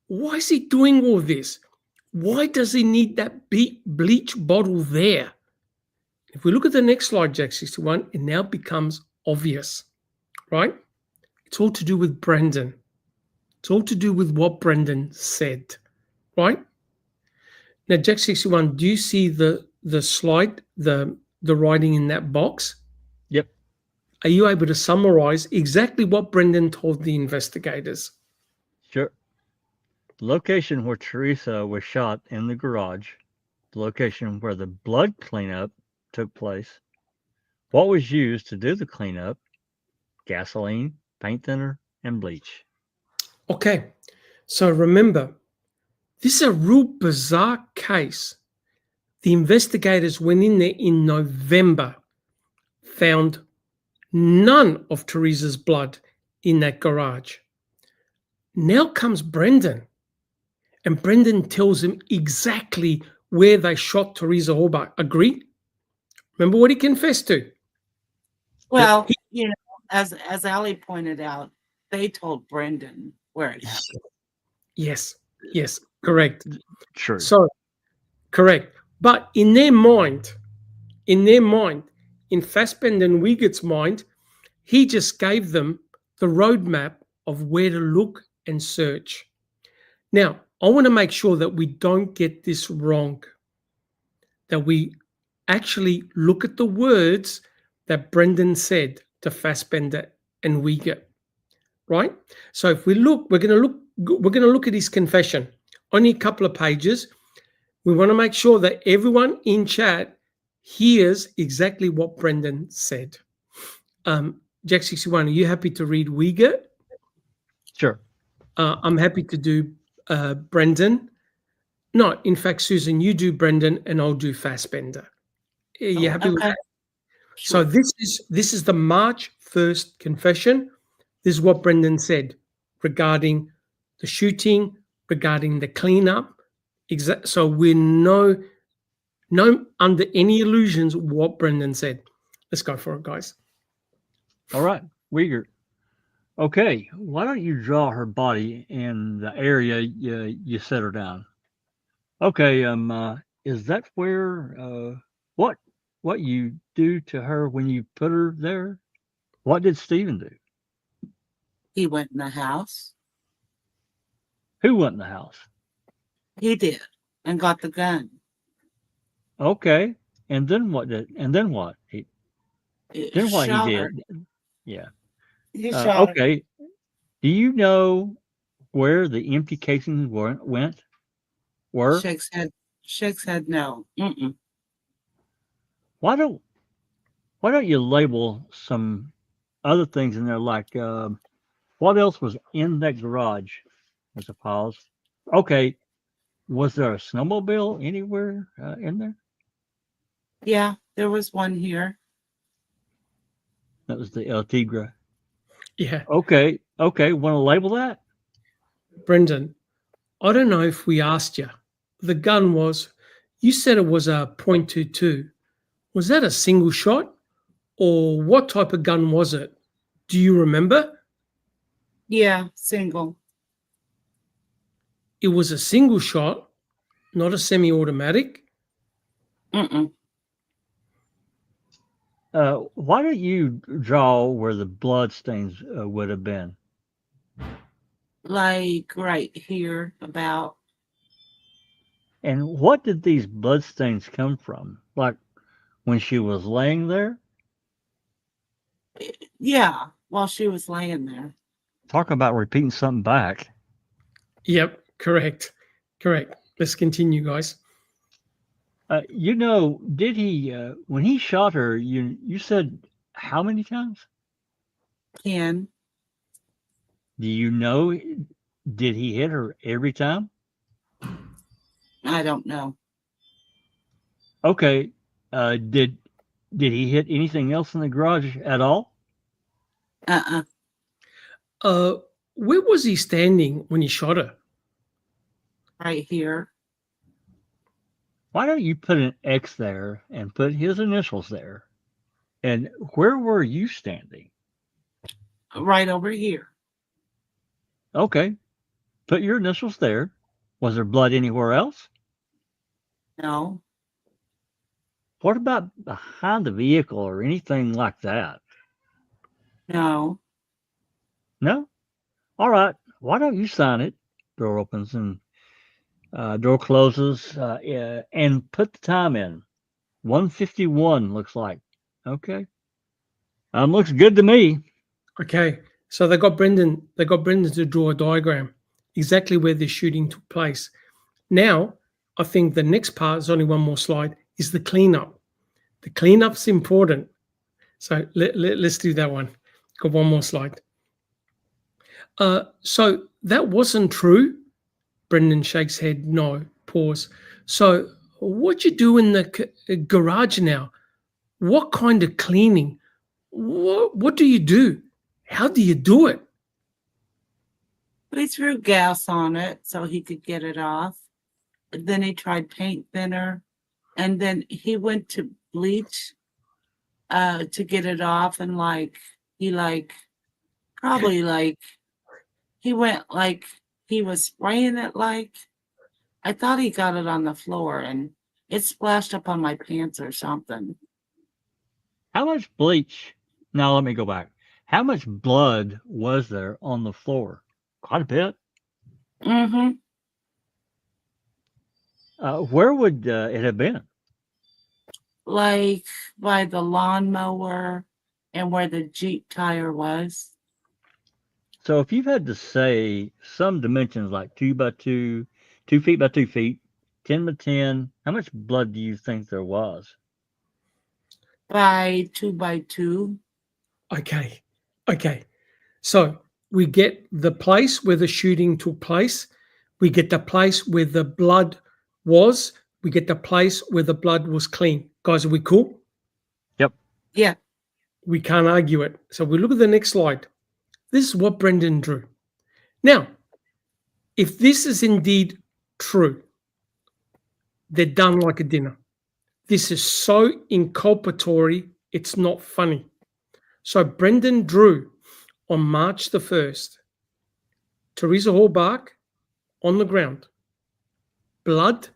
why is he doing all this? Why does he need that bleach bottle there? If we look at the next slide, Jack 61, it now becomes obvious, right? It's all to do with Brendan. It's all to do with what Brendan said, right? Now, Jack 61, do you see the slide, the writing in that box? Yep. Are you able to summarize exactly what Brendan told the investigators? Sure. The location where Teresa was shot in the garage, the location where the blood cleanup took place, what was used to do the cleanup, gasoline, paint thinner, and bleach. Okay, so remember, this is a real bizarre case. The investigators went in there in November, found none of Teresa's blood in that garage. Now comes Brendan, and Brendan tells him exactly where they shot Teresa Hallbach. Agree? Remember what he confessed to? Well, as Ali pointed out, they told Brendan where it happened. Yes, correct. True. So, correct. But in their mind, in Fassbender and Wiegert's mind, he just gave them the roadmap of where to look and search. Now, I want to make sure that we don't get this wrong, that we actually look at the words that Brendan said to Fassbender and Wiegert, right? So if we look, we're going to look at his confession. Only a couple of pages. We want to make sure that everyone in chat hears exactly what Brendan said. Jack 61, are you happy to read Wiegert? Sure. I'm happy to do Brendan. No, in fact, Susan, you do Brendan and I'll do Fassbender. Are you happy with that? Sure. So this is the March 1st confession. This is what Brendan said regarding the shooting, regarding the cleanup. So we're no under any illusions what Brendan said. Let's go for it, guys. All right, Uyghur. Okay, why don't you draw her body in the area you set her down? Okay, is that where what you do to her when you put her there? What did Stephen do? He went in the house. Who went in the house? He did, and got the gun. Okay, and then what? Then what? He Shot her. did? Yeah. He shot her. Okay. Do you know where the empty casings went? Were? Shakes head no. Mm-mm. Why don't you label some other things in there, like what else was in that garage? There's a pause. Okay, was there a snowmobile anywhere in there? Yeah, there was one here. That was the El Tigre. Yeah. Okay. Want to label that? Brendan, I don't know if we asked you. The gun was, you said it was a .22. Was that a single shot? Or what type of gun was it? Do you remember? Yeah, single. it was a single shot, not a semi-automatic. Mm-mm. Why don't you draw where the blood stains would have been? Like right here about. And what did these blood stains come from? Like when she was laying there? Yeah, while she was laying there. Talk about repeating something back. Yep, correct. Let's continue, guys. Did he, when he shot her, you said how many times? 10. Do you know, did he hit her every time? I don't know. Okay. Did he hit anything else in the garage at all? Where was he standing when he shot her? Right here. Why don't you put an X there and put his initials there? And where were you standing? Right over here. Okay. Put your initials there. Was there blood anywhere else? No. What about behind the vehicle or anything like that? No. No? All right. Why don't you sign it? Door opens and door closes and put the time in. 1:51 looks like. Okay. Looks good to me. Okay, so they got Brendan to draw a diagram exactly where the shooting took place. Now, I think the next part is only one more slide, is the cleanup. The cleanup's important. So let's do that one. Got one more slide. So that wasn't true. Brendan shakes head. No. Pause. So what you do in the garage now? What kind of cleaning? What do you do? How do you do it? We threw gas on it so he could get it off. Then he tried paint thinner. And then he went to bleach to get it off. And he went like he was spraying it I thought he got it on the floor and it splashed up on my pants or something. How much bleach? Now let me go back. How much blood was there on the floor? Quite a bit. Mm-hmm. Where would it have been? Like by the lawnmower and where the Jeep tire was. So if you've had to say some dimensions like 2 by 2, 2 feet by 2 feet, 10 by 10, how much blood do you think there was? By 2 by 2. Okay. So we get the place where the shooting took place. We get the place where the blood was. We get the place where the blood was clean. Guys, are we cool? Yep. Yeah. We can't argue it. So we look at the next slide. This is what Brendan drew. Now, if this is indeed true, they're done like a dinner. This is so inculpatory, it's not funny. So Brendan drew on March the 1st, Teresa Hallbark on the ground, blood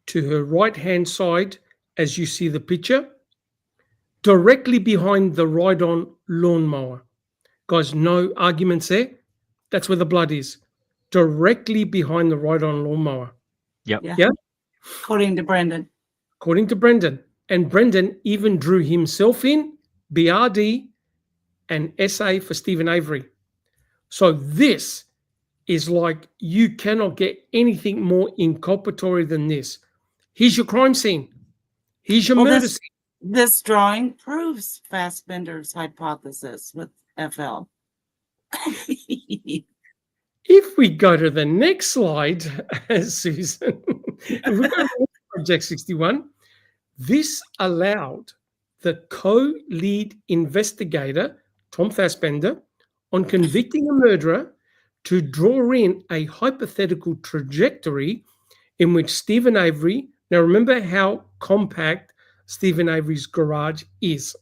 to her right-hand side as you see the picture, directly behind the ride-on lawnmower. Guys, no arguments there. That's where the blood is. Directly behind the ride-on lawnmower. Yep. Yeah? According to Brendan. According to Brendan. And Brendan even drew himself in, BRD, and SA for Stephen Avery. So this is like, you cannot get anything more inculpatory than this. Here's your crime scene. Here's your murder scene. This drawing proves Fassbender's hypothesis with FL. If we go to the next slide, Susan, if we go to Project 61, this allowed the co-lead investigator, Tom Fassbender, on convicting a murderer to draw in a hypothetical trajectory in which Stephen Avery, now remember how compact Stephen Avery's garage is.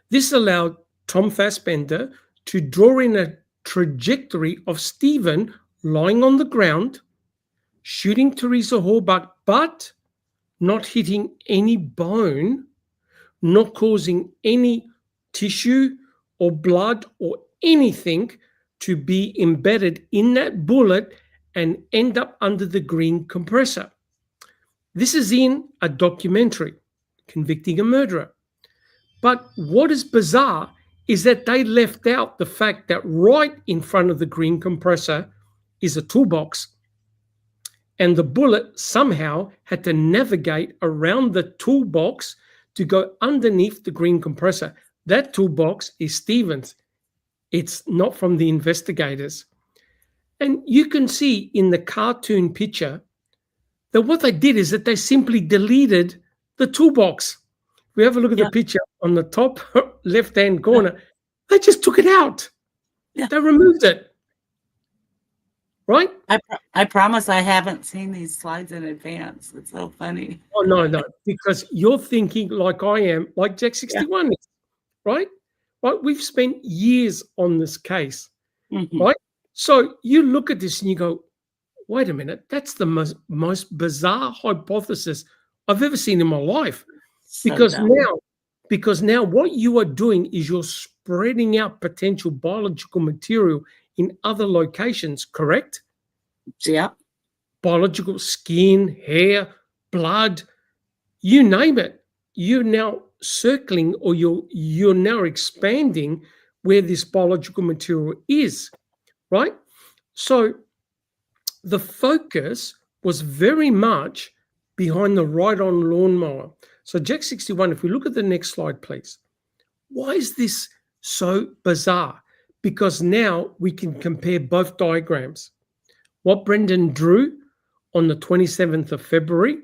This allowed Tom Fassbender to draw in a trajectory of Stephen lying on the ground shooting Teresa Horbuck, but not hitting any bone, not causing any tissue or blood or anything to be embedded in that bullet and end up under the green compressor. This is in a documentary, Convicting a Murderer. But what is bizarre is that they left out the fact that right in front of the green compressor is a toolbox, and the bullet somehow had to navigate around the toolbox to go underneath the green compressor. That toolbox is Stevens. It's not from the investigators. And you can see in the cartoon picture that what they did is that they simply deleted the toolbox. If we have a look at the picture on the top left-hand corner, they just took it out. They removed it. Right? I promise I haven't seen these slides in advance. It's so funny. Oh, no, because you're thinking like I am, like Jack 61 is, right? Right? We've spent years on this case, right? So you look at this and you go, wait a minute, that's the most bizarre hypothesis I've ever seen in my life. So Because now what you are doing is you're spreading out potential biological material in other locations, correct? Yeah. Biological, skin, hair, blood, you name it. You're now circling, or you're now expanding where this biological material is, right? So the focus was very much behind the ride-on lawnmower. So Jack 61, if we look at the next slide, please. Why is this so bizarre? Because now we can compare both diagrams. What Brendan drew on the 27th of February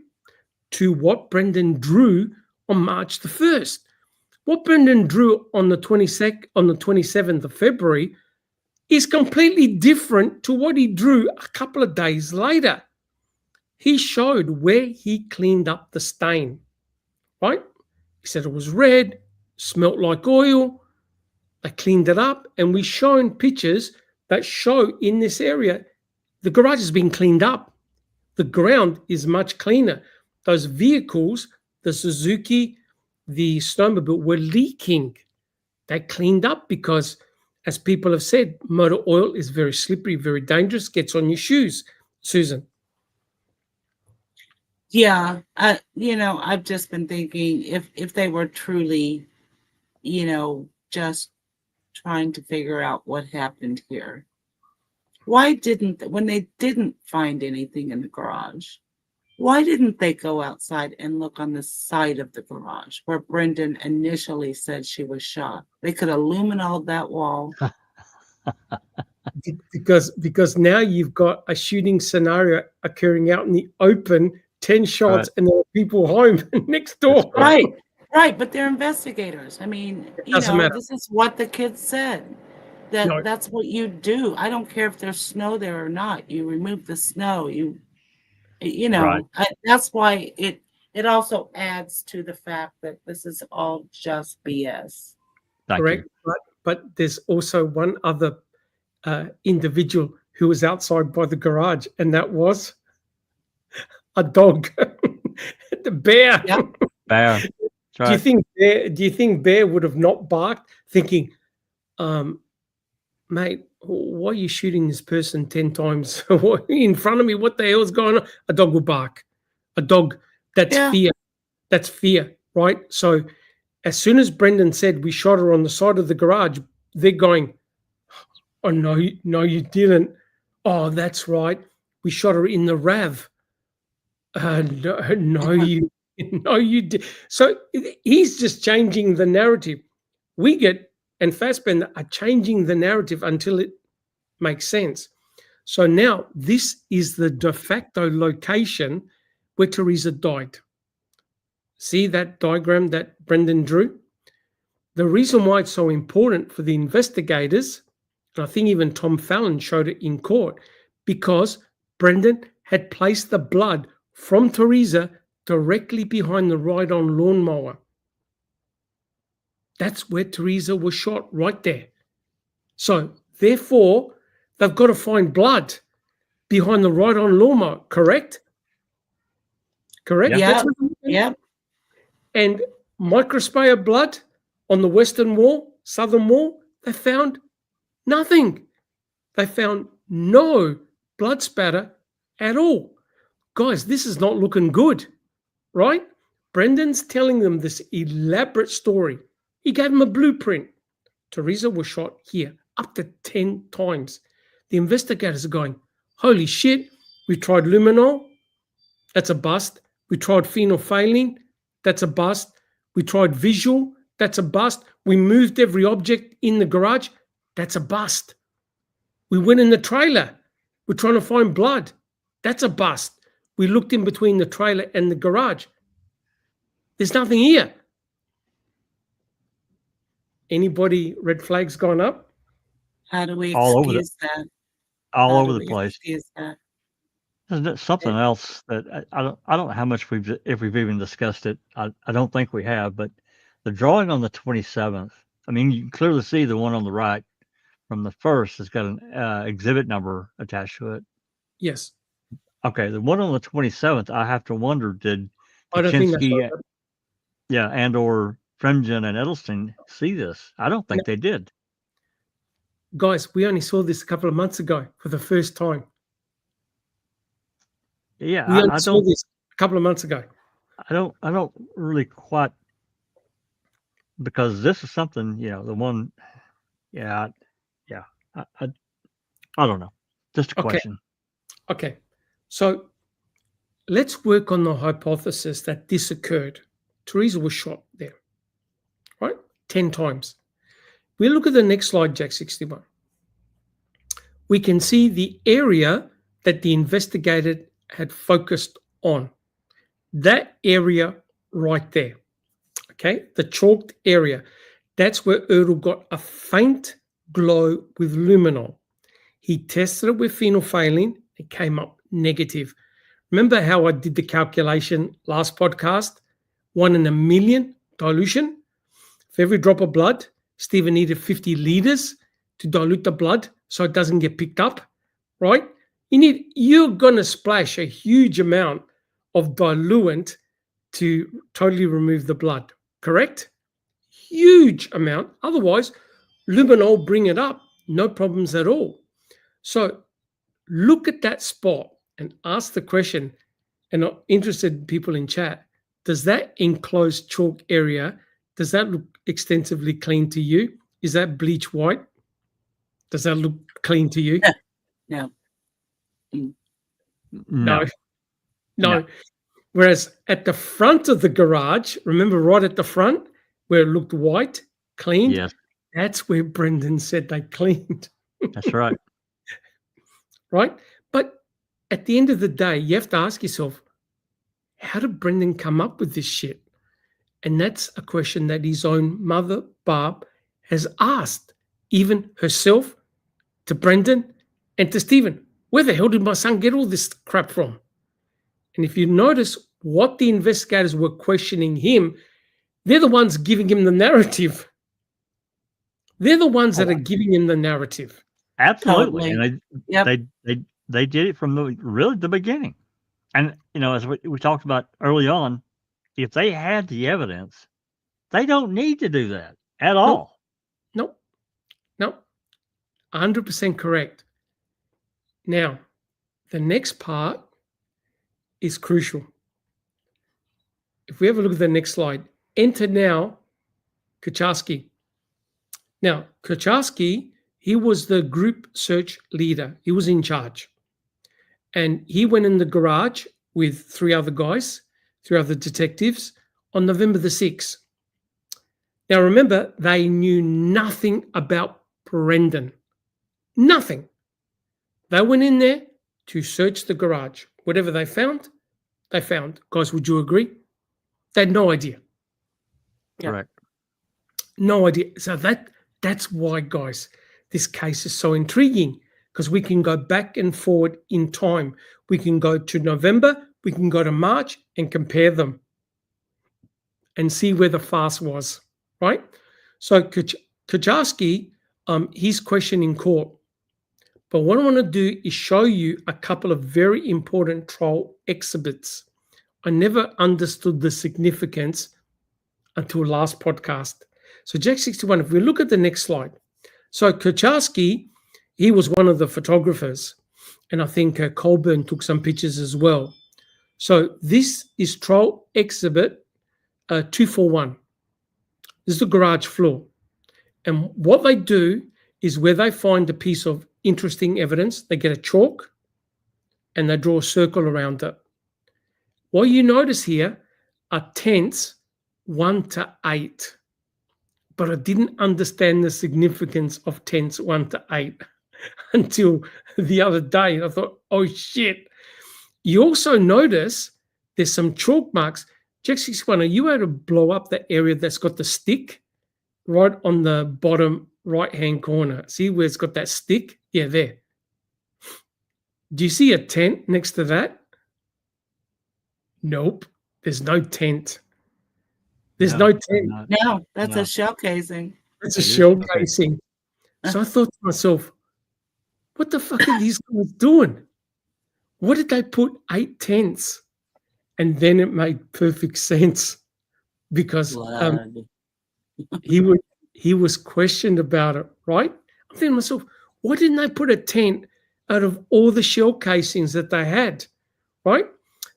to what Brendan drew on March the 1st. What Brendan drew on the 27th of February is completely different to what he drew a couple of days later. He showed where he cleaned up the stain, right? He said it was red, smelt like oil. They cleaned it up, and we've shown pictures that show in this area the garage has been cleaned up. The ground is much cleaner. Those vehicles, the Suzuki, the snowmobile, were leaking. They cleaned up because, as people have said, motor oil is very slippery, very dangerous, gets on your shoes. Susan. Yeah, I've just been thinking if they were truly, just trying to figure out what happened here, why didn't, when they didn't find anything in the garage, why didn't they go outside and look on the side of the garage where Brendan initially said she was shot? They could have luminoled that wall. Because now you've got a shooting scenario occurring out in the open, 10 shots, and there are people home next door. Right, but they're investigators. I mean, this is what the kids said. That's what you do. I don't care if there's snow there or not. You remove the snow. That's why it also adds to the fact that this is all just BS. Correct. But there's also one other individual who was outside by the garage, and that was a dog, the bear. Yep. Bear. Right. Do you think Bear would have not barked, thinking, mate, why are you shooting this person 10 times in front of me? What the hell is going on? A dog will bark. A dog, that's fear. That's fear, right? So as soon as Brendan said we shot her on the side of the garage, they're going, oh, no, you didn't. Oh, that's right. We shot her in the RAV. No, you did. So he's just changing the narrative. Wiggett and Fassbender are changing the narrative until it makes sense. So now this is the de facto location where Teresa died. See that diagram that Brendan drew? The reason why it's so important for the investigators, and I think even Tom Fallon showed it in court, because Brendan had placed the blood from Teresa directly behind the ride-on lawnmower. That's where Teresa was shot, right there. So therefore, they've got to find blood. behind the ride-on lawnmower, correct? Correct? Yeah. That's what happened. Yep. And microspayer blood on the western wall, southern wall, they found nothing. They found no blood spatter at all. Guys, this is not looking good, right? Brendan's telling them this elaborate story. He gave them a blueprint. Teresa was shot here up to 10 times. The investigators are going, holy shit, we tried luminol, that's a bust. We tried phenolphthalein, that's a bust. We tried visual, that's a bust. We moved every object in the garage, that's a bust. We went in the trailer, we're trying to find blood, that's a bust. We looked in between the trailer and the garage. There's nothing here. Anybody red flags gone up? How do we All over the- excuse that? all How over do the we place. excuse that? There's something else that I don't know how much if we've even discussed it. I don't think we have, but the drawing on the 27th. I mean, you can clearly see the one on the right from the first has got an exhibit number attached to it. Yes. Okay, the one on the 27th, I have to wonder, did I don't think that's Kaczynski, right. yeah, and or Fremgen and Edelstein see this? I don't think they did. Guys, we only saw this a couple of months ago for the first time. Yeah, We only I saw don't. this a couple of months ago. I don't really quite, because this is something, the one, yeah, I don't know. Just a Okay. question. Okay, so let's work on the hypothesis that this occurred. Teresa was shot there, right? 10 times. We look at the next slide, Jack 61. We can see the area that the investigator had focused on. That area right there, okay? The chalked area. That's where Erdl got a faint glow with luminol. He tested it with phenolphthalein. It came up negative. Remember how I did the calculation last podcast? 1 in a million dilution. For every drop of blood, Stephen needed 50 liters to dilute the blood so it doesn't get picked up, right? You're going to splash a huge amount of diluent to totally remove the blood, correct? Huge amount. Otherwise, luminol bring it up. No problems at all. So look at that spot and ask the question, and I'm interested in people in chat, does that enclosed chalk area, does that look extensively clean to you? Is that bleach white? Does that look clean to you? No. No. No. Whereas at the front of the garage, remember right at the front where it looked white, cleaned? Yes, That's where Brendan said they cleaned. that's right. Right? But at the end of the day, you have to ask yourself, how did Brendan come up with this shit? And that's a question that his own mother, Barb, has asked, even herself, to Brendan and to Stephen. Where the hell did my son get all this crap from? And if you notice what the investigators were questioning him, they're the ones giving him the narrative. They're the ones that are giving him the narrative. Absolutely. Totally. And Yep. they did it from the beginning. And as we talked about early on, if they had the evidence, they don't need to do that at all. Nope. 100% correct. Now, the next part is crucial. If we have a look at the next slide, enter now Kucharski. Now, Kucharski, he was the group search leader. He was in charge. And he went in the garage with 3 other guys, 3 other detectives on November the 6th. Now, remember, they knew nothing about Brendan. Nothing. They went in there to search the garage. Whatever they found, they found. Guys, would you agree? They had no idea. Yeah. Correct. No idea. So that's why, guys, this case is so intriguing, because we can go back and forward in time. We can go to November, we can go to March and compare them and see where the fast was, right? So Kucharski, he's questioned in court But what I want to do is show you a couple of very important trial exhibits. I never understood the significance until last podcast. So Jack 61, if we look at the next slide. So Kucharski, he was one of the photographers. And I think Colburn took some pictures as well. So this is trial exhibit 241. This is the garage floor. And what they do is where they find a piece of interesting evidence, they get a chalk and they draw a circle around it. What you notice here are tents 1 to 8. But I didn't understand the significance of tents 1 to 8 until the other day. I thought, oh shit. You also notice there's some chalk marks. Jack 61, are you able to blow up the area that's got the stick right on the bottom right-hand corner? See where it's got that stick? Yeah, there. Do you see a tent next to that? Nope. There's no tent. There's no tent. No, that's a shell casing. It's a shell casing. So I thought to myself, what the fuck are these guys doing? What did they put 8 tents? And then it made perfect sense because he was questioned about it, right? I'm thinking to myself, why didn't they put a tent out of all the shell casings that they had, right?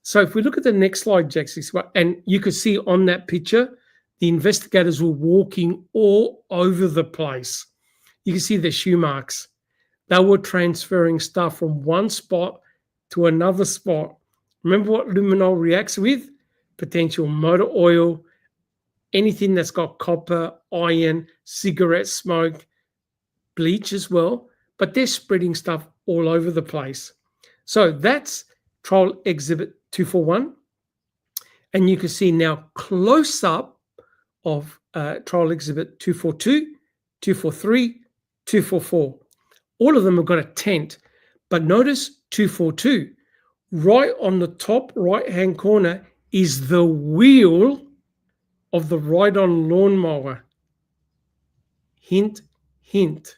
So if we look at the next slide, Jack 61, and you could see on that picture, the investigators were walking all over the place. You can see the shoe marks. They were transferring stuff from one spot to another spot. Remember what luminol reacts with? Potential motor oil, anything that's got copper, iron, cigarette smoke, bleach as well, but they're spreading stuff all over the place. So that's trial exhibit 241. And you can see now close up of trial exhibit 242, 243, 244. All of them have got a tent, but notice 242. Right on the top right-hand corner is the wheel of the ride-on lawnmower. Hint, hint.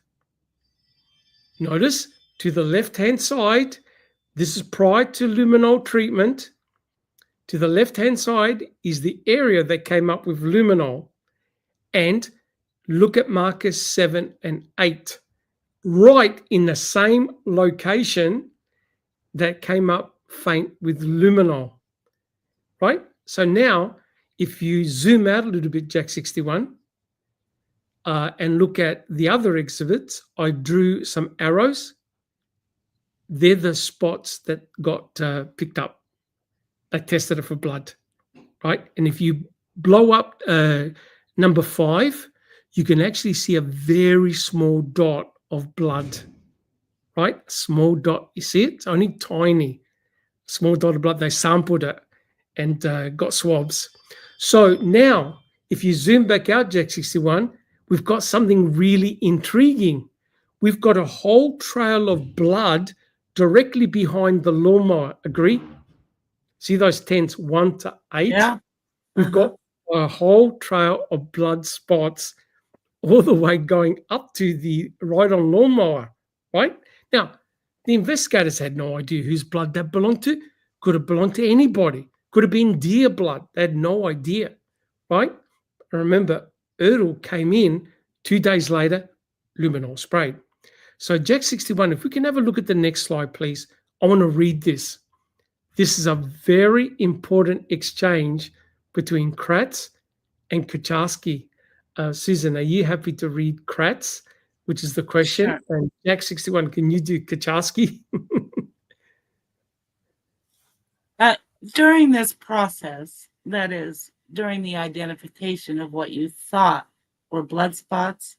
Notice to the left-hand side, this is prior to luminol treatment. To the left-hand side is the area that came up with luminol. And look at markers 7 and 8. Right in the same location that came up faint with luminol, right? So now, if you zoom out a little bit, Jack 61, and look at the other exhibits, I drew some arrows. They're the spots that got picked up. They tested it for blood, right? And if you blow up number 5, you can actually see a very small dot of blood, right? Small dot. You see it? It's only tiny. Small dot of blood. They sampled it and got swabs. So now, if you zoom back out, Jack 61, we've got something really intriguing. We've got a whole trail of blood directly behind the lawnmower. Agree? See those tents 1 to 8? Yeah. We've got a whole trail of blood spots all the way going up to the ride-on lawnmower, right? Now, the investigators had no idea whose blood that belonged to. Could have belonged to anybody. Could have been deer blood. They had no idea, right? Remember, Erdl came in 2 days later, luminol sprayed. So Jack 61, if we can have a look at the next slide, please. I want to read this. This is a very important exchange between Kratz and Kucharski. Susan, are you happy to read Kratz, which is the question? Sure. And Jack 61, can you do Kucharski? During this process, that is, during the identification of what you thought were blood spots,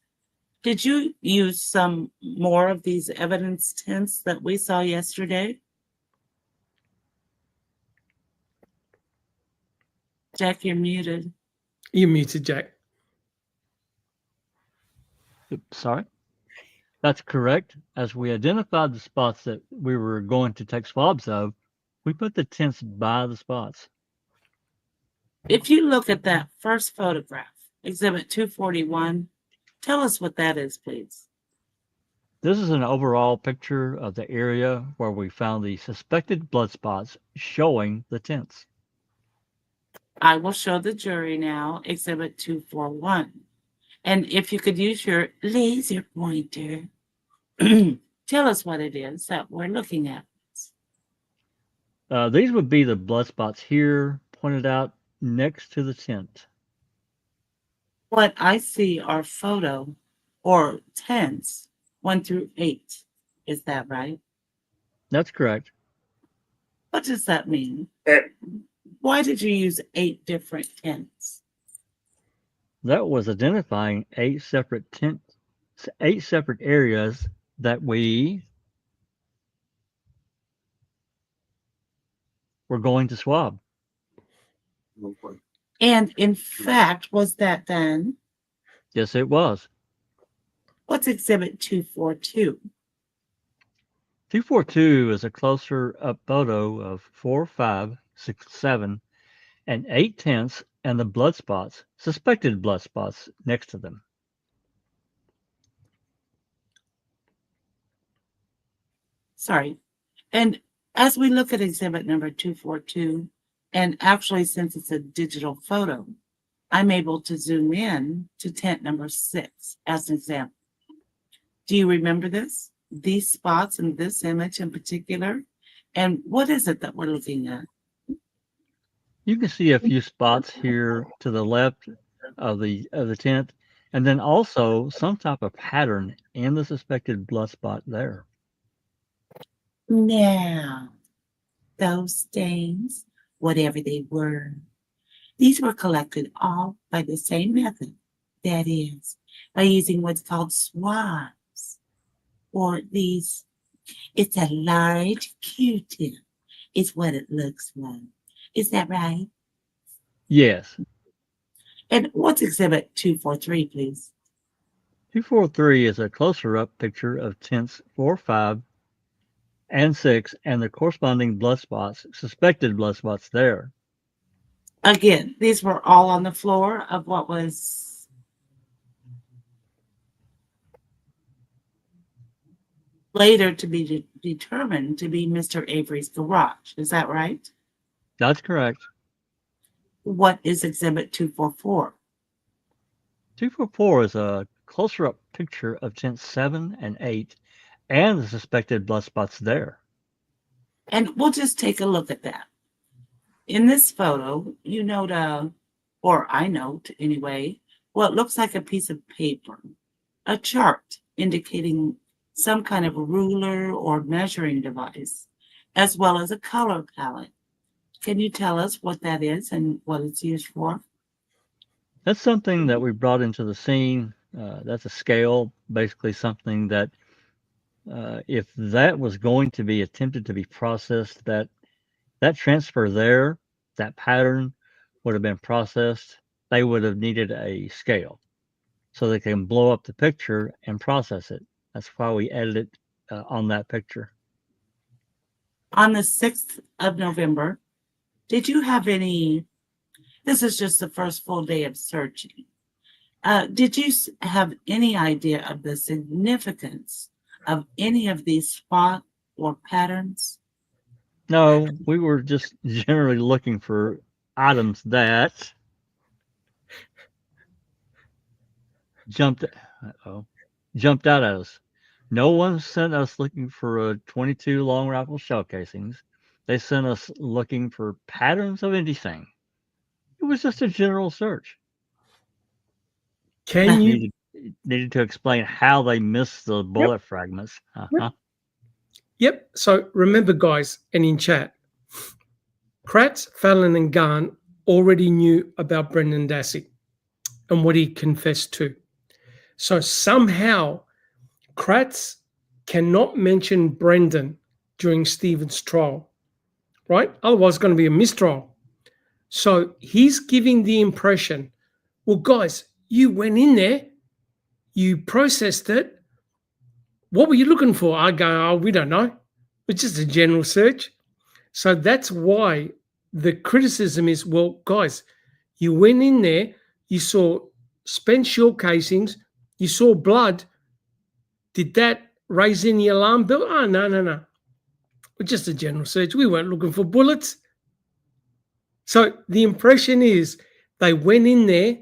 did you use some more of these evidence tints that we saw yesterday? Jack, you're muted. You're muted, Jack. Sorry. That's correct. As we identified the spots that we were going to take swabs of, we put the tints by the spots. If you look at that first photograph, exhibit 241, tell us what that is, please. This is an overall picture of the area where we found the suspected blood spots showing the tents. I will show the jury now Exhibit 241. And if you could use your laser pointer, tell us what it is that we're looking at. These would be the blood spots here pointed out next to the tent. What I see are photo or tents 1 through 8. Is that right? That's correct. What does that mean? Why did you use 8 different tents? That was identifying 8 separate tents, 8 separate areas that we were going to swab. And in fact, was that then? Yes, it was. What's Exhibit 242? 242 is a closer up photo of 4, 5, 6, 7, and 8 tents and the blood spots, suspected blood spots next to them. Sorry. And as we look at exhibit number 242, and actually since it's a digital photo, I'm able to zoom in to tent number 6 as an example. Do you remember this? These spots in this image in particular? And what is it that we're looking at? You can see a few spots here to the left of the tent, and then also some type of pattern in the suspected blood spot there. Now, those stains, whatever they were, these were collected all by the same method. That is, by using what's called swabs, or these, it's a large Q-tip, is what it looks like. Is that right? Yes. And what's exhibit 243, please? 243 is a closer up picture of tents 4, 5, and 6 and the corresponding blood spots, suspected blood spots there. Again, these were all on the floor of what was later to be determined to be Mr. Avery's garage. Is that right? That's correct. What is exhibit 244? 244 is a closer up picture of tents 7 and 8 and the suspected blood spots there. And we'll just take a look at that. In this photo, you note, or I note anyway, what looks like a piece of paper, a chart indicating some kind of a ruler or measuring device, as well as a color palette. Can you tell us what that is and what it's used for? That's something that we brought into the scene. That's a scale, basically something that if that was going to be attempted to be processed, that transfer there, that pattern would have been processed. They would have needed a scale so they can blow up the picture and process it. That's why we edited on that picture. On the 6th of November, did you have any, this is just the first full day of searching, did you have any idea of the significance of any of these spot or patterns? No, we were just generally looking for items that jumped out at us. No one sent us looking for 22 long rifle shell casings. They sent us looking for patterns of anything. It was just a general search. Can you? Needed to explain how they missed the bullet fragments. Yep. So remember, guys, and in chat, Kratz, Fallon, and Garn already knew about Brendan Dassey and what he confessed to. So somehow Kratz cannot mention Brendan during Stephen's trial, right? Otherwise, it's going to be a mistrial. So he's giving the impression, well, guys, you went in there, you processed it. What were you looking for? I go, oh, we don't know. It's just a general search. So that's why the criticism is, well, guys, you went in there, you saw spent shell casings, you saw blood. Did that raise any alarm bell? Oh, no. Just a general search. We weren't looking for bullets. So the impression is they went in there,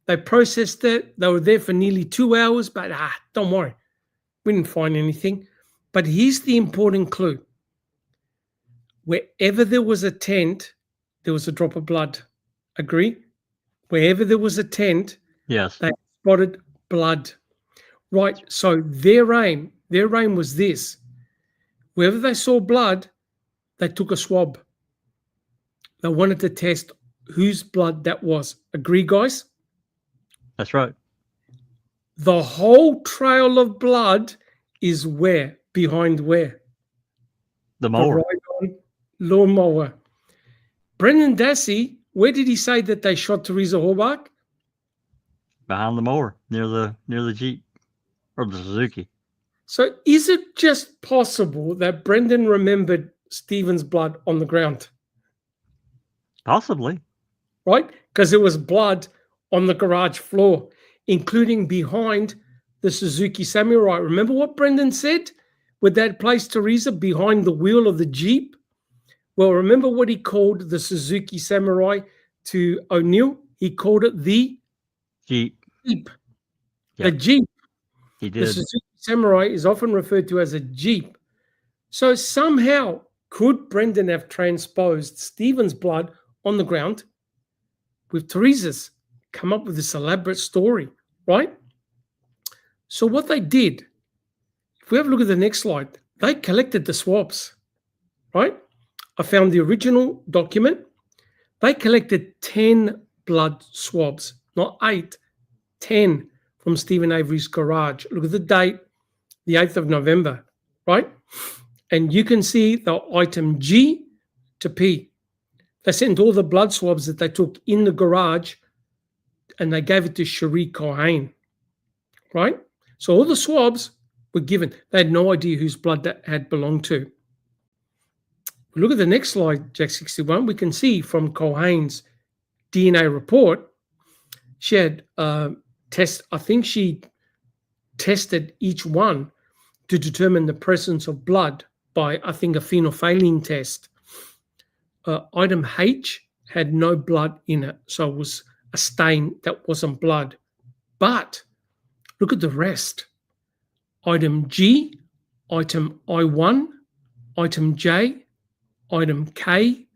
they processed it, they were there for nearly 2 hours, but don't worry, we didn't find anything. But here's the important clue. Wherever there was a tent, there was a drop of blood. Agree? Wherever there was a tent, Yes. they spotted blood. Right, so their aim was this. Wherever they saw blood, they took a swab. They wanted to test whose blood that was. Agree, guys? That's right. The whole trail of blood is where? Behind where? The mower. The ride-on lawnmower. Brendan Dassey, where did he say that they shot Teresa Horbach? Behind the mower, near the Jeep or the Suzuki. So is it just possible that Brendan remembered Stephen's blood on the ground? Possibly. Right? Because there was blood on the garage floor, including behind the Suzuki Samurai. Remember what Brendan said? Would that place Teresa behind the wheel of the Jeep? Well, remember what he called the Suzuki Samurai to O'Neill? He called it the Jeep. Jeep. Yep. The Jeep. He The did. Suzuki Samurai is often referred to as a Jeep. So somehow, could Brendan have transposed Stephen's blood on the ground with Teresa's? Come up with this elaborate story, right? So what they did, if we have a look at the next slide, they collected the swabs, right? I found the original document. They collected 10 blood swabs, not 8, 10 from Stephen Avery's garage. Look at the date, the 8th of November, right? And you can see the item G to P. They sent all the blood swabs that they took in the garage and they gave it to Cherie Cohen, right? So all the swabs were given. They had no idea whose blood that had belonged to. Look at the next slide, Jack 61. We can see from Cohen's DNA report, she had I think she tested each one to determine the presence of blood by, I think, a phenolphthalein test. Item H had no blood in it, so it was a stain that wasn't blood. But look at the rest. Item G, item I1, item J, item K,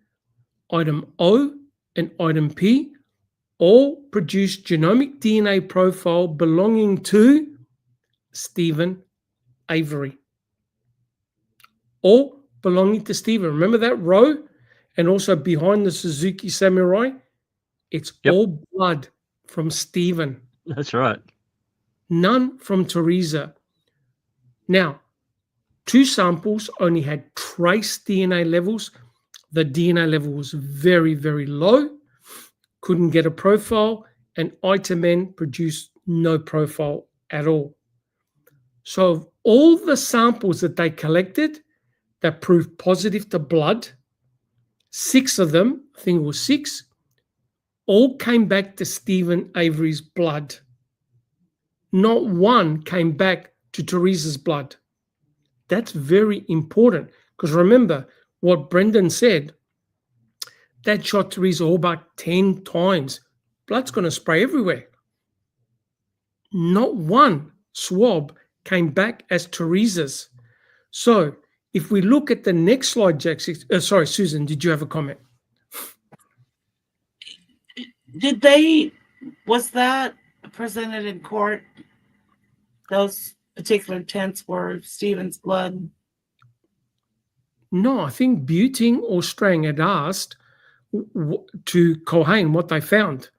item O, and item P all produced genomic DNA profile belonging to Stephen Avery. All belonging to Stephen. Remember that row? And also behind the Suzuki Samurai, it's all blood from Stephen. That's right. None from Teresa. Now, 2 samples only had trace DNA levels. The DNA level was very, very low. Couldn't get a profile, and item N produced no profile at all. So of all the samples that they collected that proved positive to blood, 6 of them, I think it was 6, all came back to Stephen Avery's blood. Not one came back to Teresa's blood. That's very important because remember what Brendan said, that shot Teresa Horbach 10 times. Blood's going to spray everywhere. Not one swab came back as Teresa's. So if we look at the next slide, Jack, sorry, Susan, did you have a comment? Was that presented in court? Those particular tents were Stephen's blood? No, I think Buting or Strang had asked to Cohen what they found.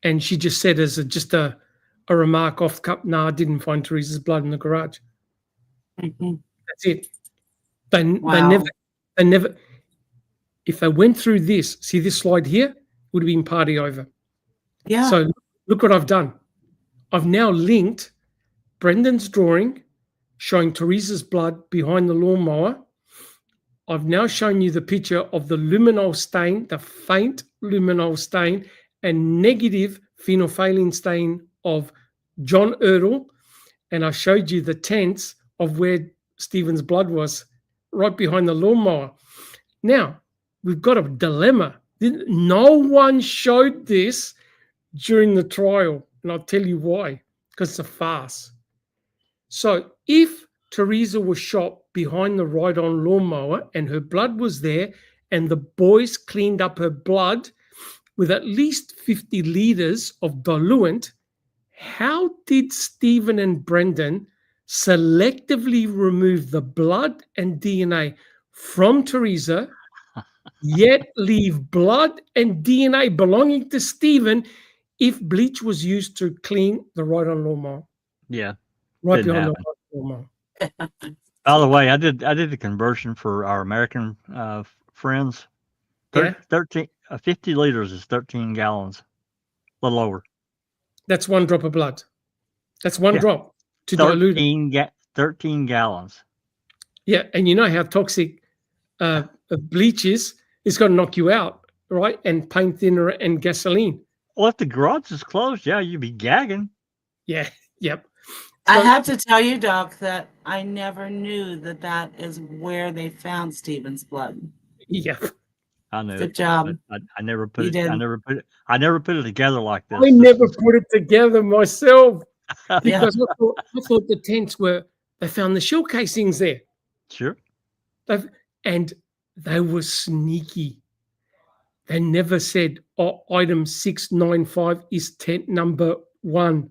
And she just said as just a remark off cup, no, I didn't find Teresa's blood in the garage. Mm-hmm. That's it. They never, if they went through this, see this slide here, would have been party over. Yeah. So look what I've done. I've now linked Brendan's drawing showing Teresa's blood behind the lawnmower. I've now shown you the picture of the luminol stain, the faint luminol stain, and negative phenolphthalein stain of John Erdl. And I showed you the tents of where Stephen's blood was, right behind the lawnmower. Now, we've got a dilemma. No one showed this during the trial, and I'll tell you why, because it's a farce. So if Teresa was shot behind the ride-on lawnmower and her blood was there and the boys cleaned up her blood with at least 50 litres of diluent, how did Stephen and Brendan selectively remove the blood and DNA from Teresa, yet leave blood and DNA belonging to Stephen if bleach was used to clean the ride-on lawnmower? Yeah. Right Didn't behind happen. the lawnmower. By the way, I did the conversion for our American friends. Yeah. 50 liters is 13 gallons, a little over. That's one drop of blood. That's one Yeah. drop to dilute it. 13 gallons. Yeah, and you know how toxic bleach is. It's going to knock you out, right? And paint thinner and gasoline. Well, if the garage is closed, yeah, you'd be gagging. Yeah, yep. I have to tell you, Doc, that I never knew that is where they found Stephen's blood. Yep. I knew. Good job. I never put You it. did. I never put it together like this. I never put it together myself Yeah. because I thought the tents they found the shell casings there. Sure. And they were sneaky. They never said, oh, item 695 is tent number 1.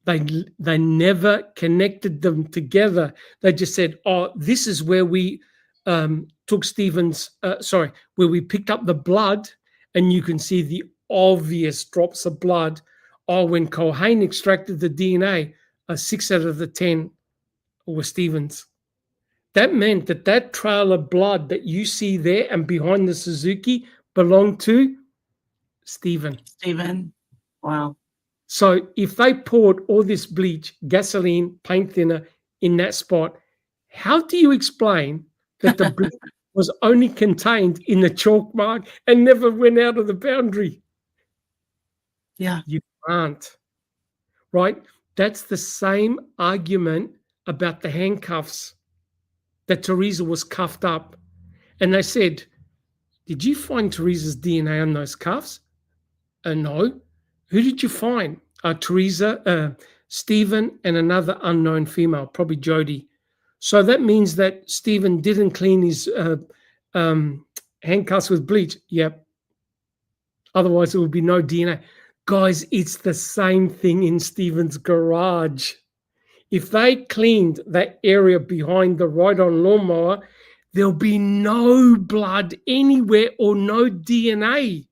They never connected them together. They just said, oh, this is where we took Stephen's, where we picked up the blood, and you can see the obvious drops of blood. Oh, when Culhane extracted the DNA, 6 out of the 10 were Stephen's. That meant that trail of blood that you see there and behind the Suzuki belonged to Stephen. Stephen, wow. So if they poured all this bleach, gasoline, paint thinner in that spot, how do you explain that the bleach was only contained in the chalk mark and never went out of the boundary? Yeah. You can't, right? That's the same argument about the handcuffs, that Teresa was cuffed up. And they said, did you find Teresa's DNA on those cuffs? No. Who did you find? Teresa, Stephen, and another unknown female, probably Jody. So that means that Stephen didn't clean his handcuffs with bleach. Yep. Otherwise, there would be no DNA. Guys, it's the same thing in Stephen's garage. If they cleaned that area behind the ride-on lawnmower, there'll be no blood anywhere or no DNA,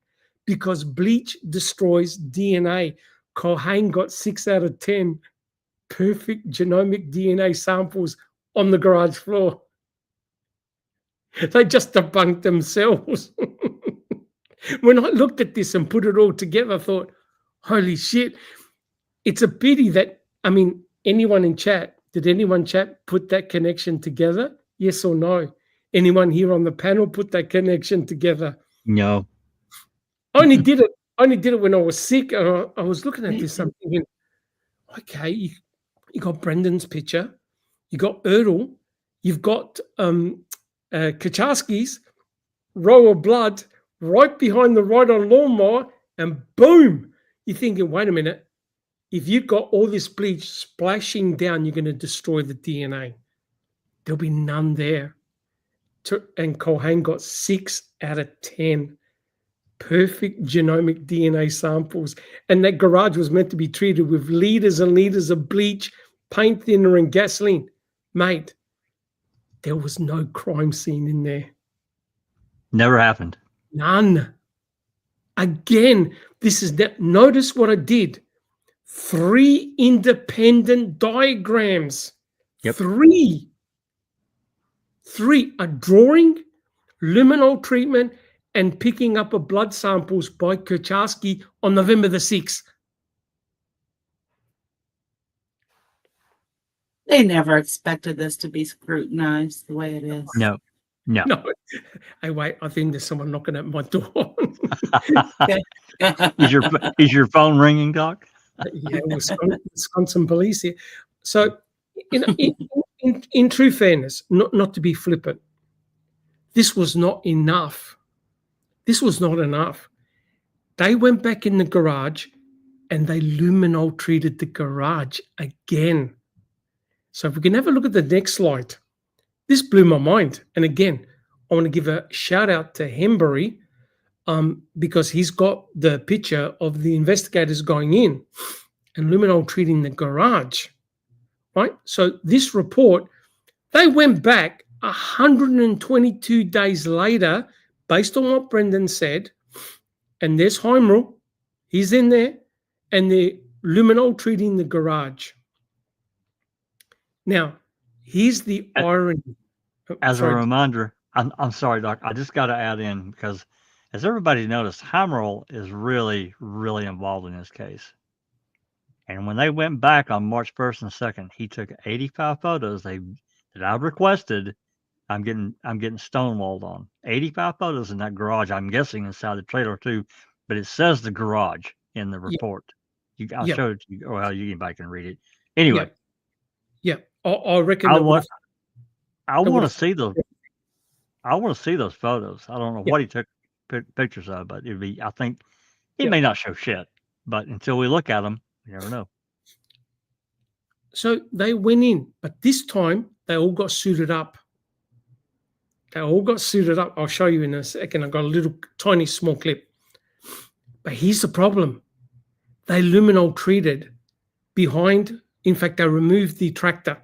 because bleach destroys DNA. Culhane got 6 out of 10 perfect genomic DNA samples on the garage floor. They just debunked themselves. When I looked at this and put it all together, I thought, holy shit. It's a pity that, anyone in chat, did anyone chat put that connection together? Yes or no? Anyone here on the panel put that connection together? No. I only did it when I was sick. And I was looking at this, I'm thinking, okay, you got Brendan's picture, you got Erdl, you've got Kaczarski's row of blood right behind the ride-on lawnmower, and boom, you're thinking, wait a minute, if you've got all this bleach splashing down, you're going to destroy the DNA. There'll be none there. And Culhane got 6 out of 10 perfect genomic DNA samples. And that garage was meant to be treated with liters and liters of bleach, paint thinner, and gasoline. Mate, there was no crime scene in there. Never happened. None. Again, notice what I did. 3 independent diagrams. Yep. 3. A drawing, luminol treatment, and picking up of blood samples by Kaczarski on November the 6th. They never expected this to be scrutinized the way it is. No. Hey, wait, I think there's someone knocking at my door. Is your phone ringing, Doc? Yeah, Wisconsin police here. So, in in true fairness, not to be flippant, this was not enough. This was not enough. They went back in the garage and they luminol treated the garage again. So if we can have a look at the next slide, this blew my mind. And again, I want to give a shout out to Avery, because he's got the picture of the investigators going in and luminol treating the garage, right? So this report, they went back 122 days later, based on what Brendan said, and there's Heimrel, he's in there, and they're luminol treating the garage. Now, here's the irony. As a reminder, I'm sorry, Doc, I just got to add in, because as everybody noticed, Heimrel is really, really involved in this case. And when they went back on March 1st and 2nd, he took 85 photos that I requested. I'm getting stonewalled on 85 photos in that garage. I'm guessing inside the trailer too, but it says the garage in the report. I'll show it to you. Well, you can back and read it. Anyway. Yeah. I reckon I want to see those. I want to see those photos. I don't know what he took pictures of, but I think it may not show shit, but until we look at them, you never know. So they went in, but this time they all got suited up. I'll show you in a second. I've got a little tiny small clip. But here's the problem. They luminol treated behind. In fact, they removed the tractor.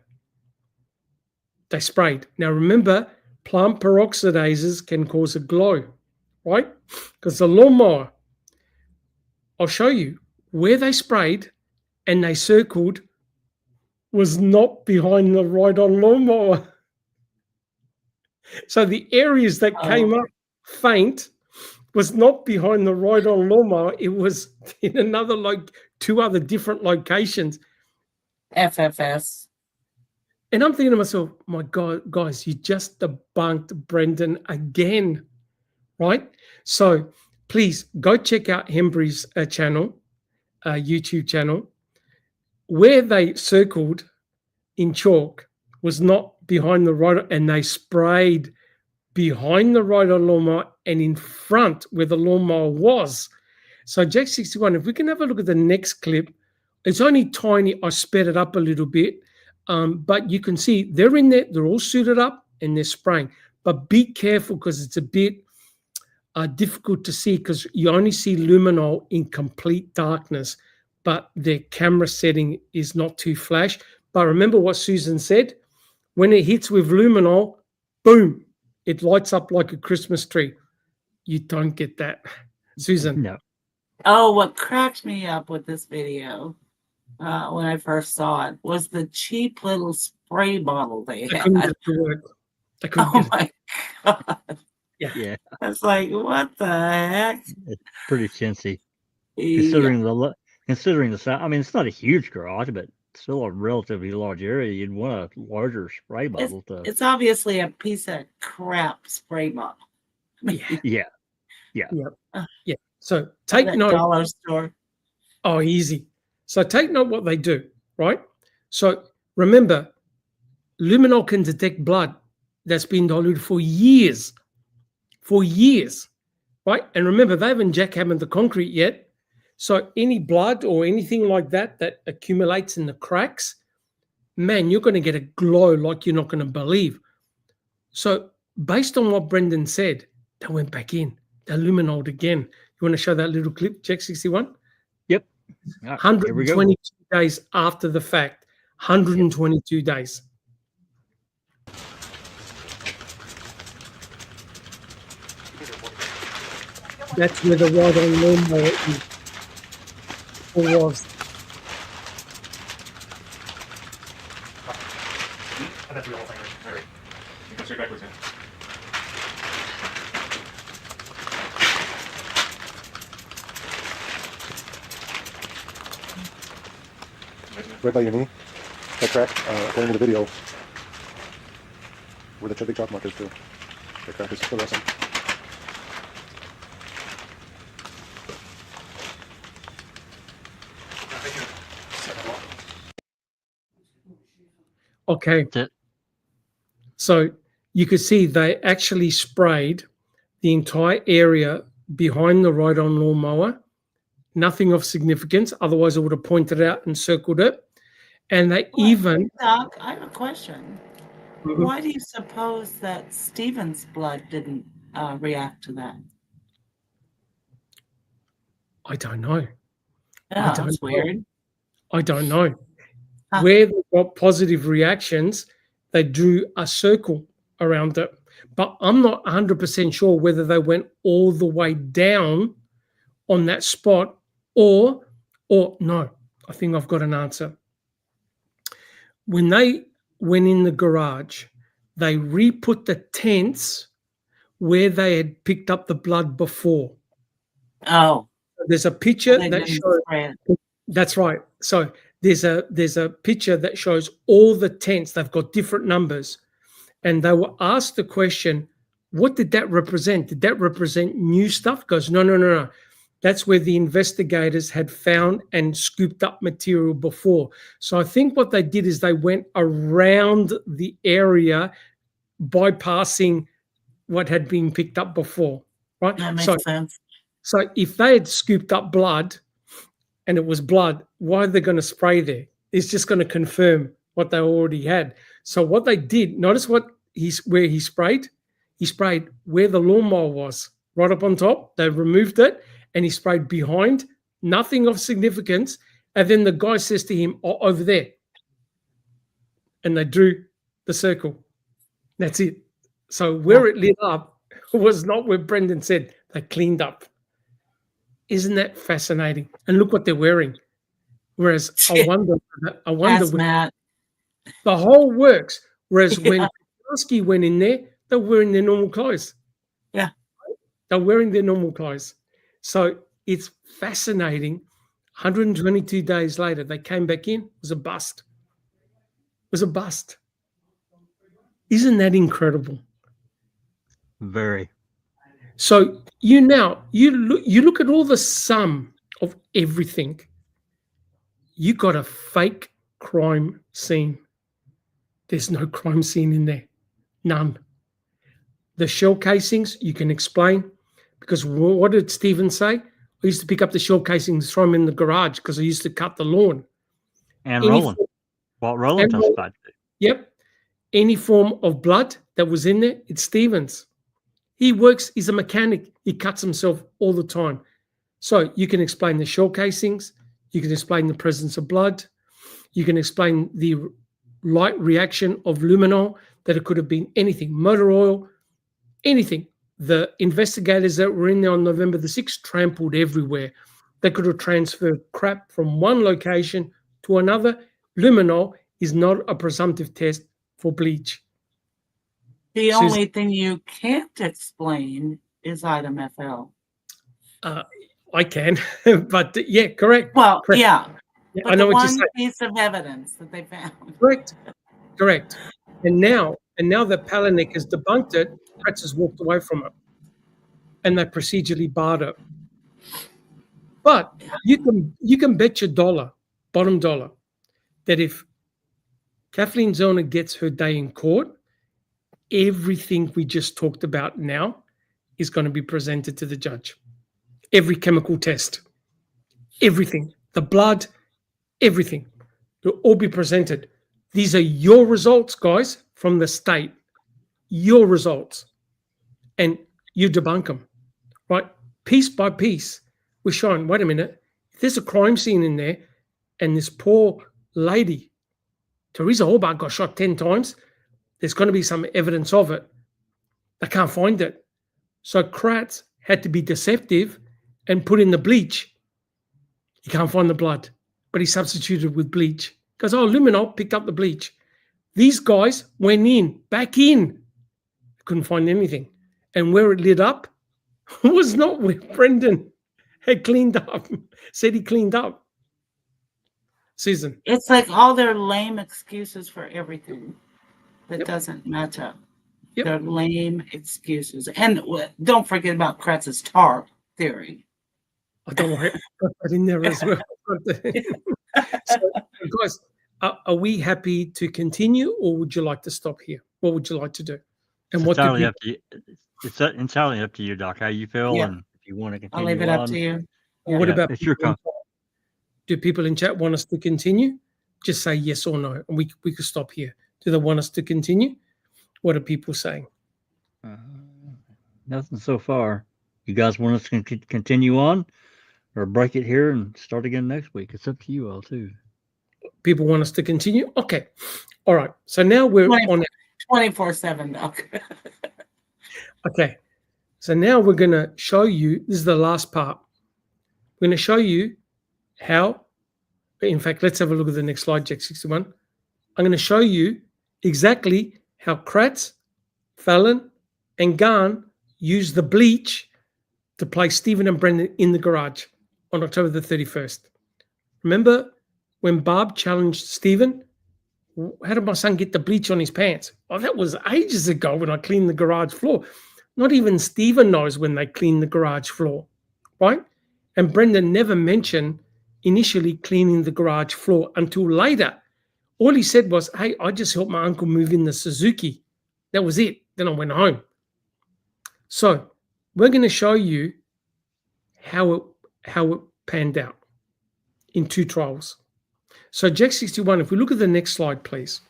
They sprayed. Now remember, plant peroxidases can cause a glow, right? Because the lawnmower, I'll show you, where they sprayed and they circled was not behind the ride-on lawnmower. So the areas that came up faint was not behind the ride-on lawnmower. It was in another, two other different locations. FFS. And I'm thinking to myself, my God, guys, you just debunked Brendan again, right? So please go check out Hembry's channel, YouTube channel. Where they circled in chalk was not behind the rider, and they sprayed behind the rider lawnmower and in front where the lawnmower was. So Jack 61, if we can have a look at the next clip, it's only tiny. I sped it up a little bit, but you can see they're in there. They're all suited up and they're spraying. But be careful because it's a bit difficult to see because you only see luminol in complete darkness, but their camera setting is not too flash. But remember what Susan said, when it hits with luminol, boom, it lights up like a Christmas tree. You don't get that. Susan. No. Oh, what cracked me up with this video when I first saw it was the cheap little spray bottle they had. Couldn't get it to work. Oh my God. Yeah. It's like, what the heck? It's pretty chintzy. Considering the size. I mean, it's not a huge garage, but still a relatively large area. You'd want a larger spray bottle. It's obviously a piece of crap spray bottle. Yeah. So take note. Dollar store. Oh, easy. So take note what they do, right? So remember, luminol can detect blood that's been diluted for years, right? And remember, they haven't jackhammered the concrete yet. So any blood or anything like that that accumulates in the cracks, man, you're going to get a glow like you're not going to believe. So based on what Brendan said, they went back in. They luminoled again. You want to show that little clip, Jack 61? Yep. 122 days after the fact. 122 days. That's where the ride-on lawnmower is. Or was. That's the whole thing. All right. You come straight backwards, yeah. Right by your knee, that crack, according to the video, where the big chalk mark is too. That crack is fluorescent. Okay. So you could see they actually sprayed the entire area behind the ride-on lawnmower. Nothing of significance. Otherwise, I would have pointed out and circled it. And they even... Doc, I have a question. Mhm. Why do you suppose that Stephen's blood didn't react to that? I don't know. Yeah, don't that's know. weird. I don't know. Huh. Where they got positive reactions, they drew a circle around it. But I'm not 100% sure whether they went all the way down on that spot or no. I think I've got an answer. When they went in the garage, they re-put the tents where they had picked up the blood before. Oh, There's a picture they that didn't shows... spray it. That's right. So there's a picture that shows all the tents. They've got different numbers. And they were asked the question, what did that represent? Did that represent new stuff? Goes, no. That's where the investigators had found and scooped up material before. So I think what they did is they went around the area, bypassing what had been picked up before, right? That makes sense. So if they had scooped up blood and it was blood, why are they going to spray there? It's just going to confirm what they already had. So what they did, notice where he sprayed? He sprayed where the lawnmower was, right up on top. They removed it and he sprayed behind, nothing of significance. And then the guy says to him, oh, over there. And they drew the circle. That's it. So where it lit up was not where Brendan said. They cleaned up. Isn't that fascinating? And look what they're wearing. Whereas I wonder Hazmat. the whole works. Whereas when Kowalski went in there, they were wearing their normal clothes. Yeah. They're wearing their normal clothes. So it's fascinating. 122 days later, they came back in. It was a bust. It was a bust. Isn't that incredible? Very. So you look at all the sum of everything. You got a fake crime scene. There's no crime scene in there. None. The shell casings, you can explain. Because what did Stephen say? I used to pick up the shell casings, throw them in the garage because I used to cut the lawn. And Roland. What Roland testified to. Yep. Any form of blood that was in there, it's Stephen's. He's a mechanic. He cuts himself all the time. So you can explain the shell casings. You can explain the presence of blood. You can explain the light reaction of luminol, that it could have been anything, motor oil, anything. The investigators that were in there on November the 6th trampled everywhere. They could have transferred crap from one location to another. Luminol is not a presumptive test for bleach. The only thing you can't explain is item FL. I can, but yeah, correct. Well, correct. yeah. Yeah, But I know the what you're one saying. piece of evidence that they found. Correct. And now that Palanik has debunked it, Kratz has walked away from it, and they procedurally barred it. But you can bet your dollar, bottom dollar, that if Kathleen Zellner gets her day in court, everything we just talked about now is going to be presented to the judge. Every chemical test, everything, the blood, everything will all be presented. These are your results, guys, from the state, your results. And you debunk them, right? Piece by piece, we're showing, wait a minute, if there's a crime scene in there and this poor lady, Teresa Hobart, got shot 10 times, there's going to be some evidence of it. They can't find it. So Kratz had to be deceptive and put in the bleach. He can't find the blood, but he substituted with bleach. Goes, oh, luminol, picked up the bleach. These guys went back in. Couldn't find anything. And where it lit up was not where Brendan had cleaned up, said he cleaned up. Susan. It's like all their lame excuses for everything that doesn't matter. Yep. They're lame excuses. And don't forget about Kratz's tar theory. I don't worry, I got that in there as well. So, guys, are we happy to continue, or would you like to stop here? What would you like to do? And It's what do entirely people, up to you. It's entirely up to you, Doc. How you feel, Yeah. and if you want to I'll continue leave it up on. to you. what Yeah, about it's your people in call. chat? Do people in chat want us to continue? Just say yes or no, and we could stop here. Do they want us to continue? What are people saying? Nothing so far. You guys want us to continue on, or break it here and start again next week? It's up to you all too. People want us to continue? Okay. All right. So now we're on 24/7, Doc. okay. So now we're going to show you, this is the last part. We're going to show you how, in fact, let's have a look at the next slide, Jack 61. I'm going to show you exactly how Kratz, Fallon, and Garn used the bleach to place Stephen and Brendan in the garage on October the 31st. Remember when Barb challenged Stephen? How did my son get the bleach on his pants? Oh, that was ages ago when I cleaned the garage floor. Not even Stephen knows when they clean the garage floor, right? And Brendan never mentioned initially cleaning the garage floor until later. All he said was, hey, I just helped my uncle move in the Suzuki. That was it. Then I went home. So we're going to show you how it panned out in two trials. So Jack 61, if we look at the next slide, please.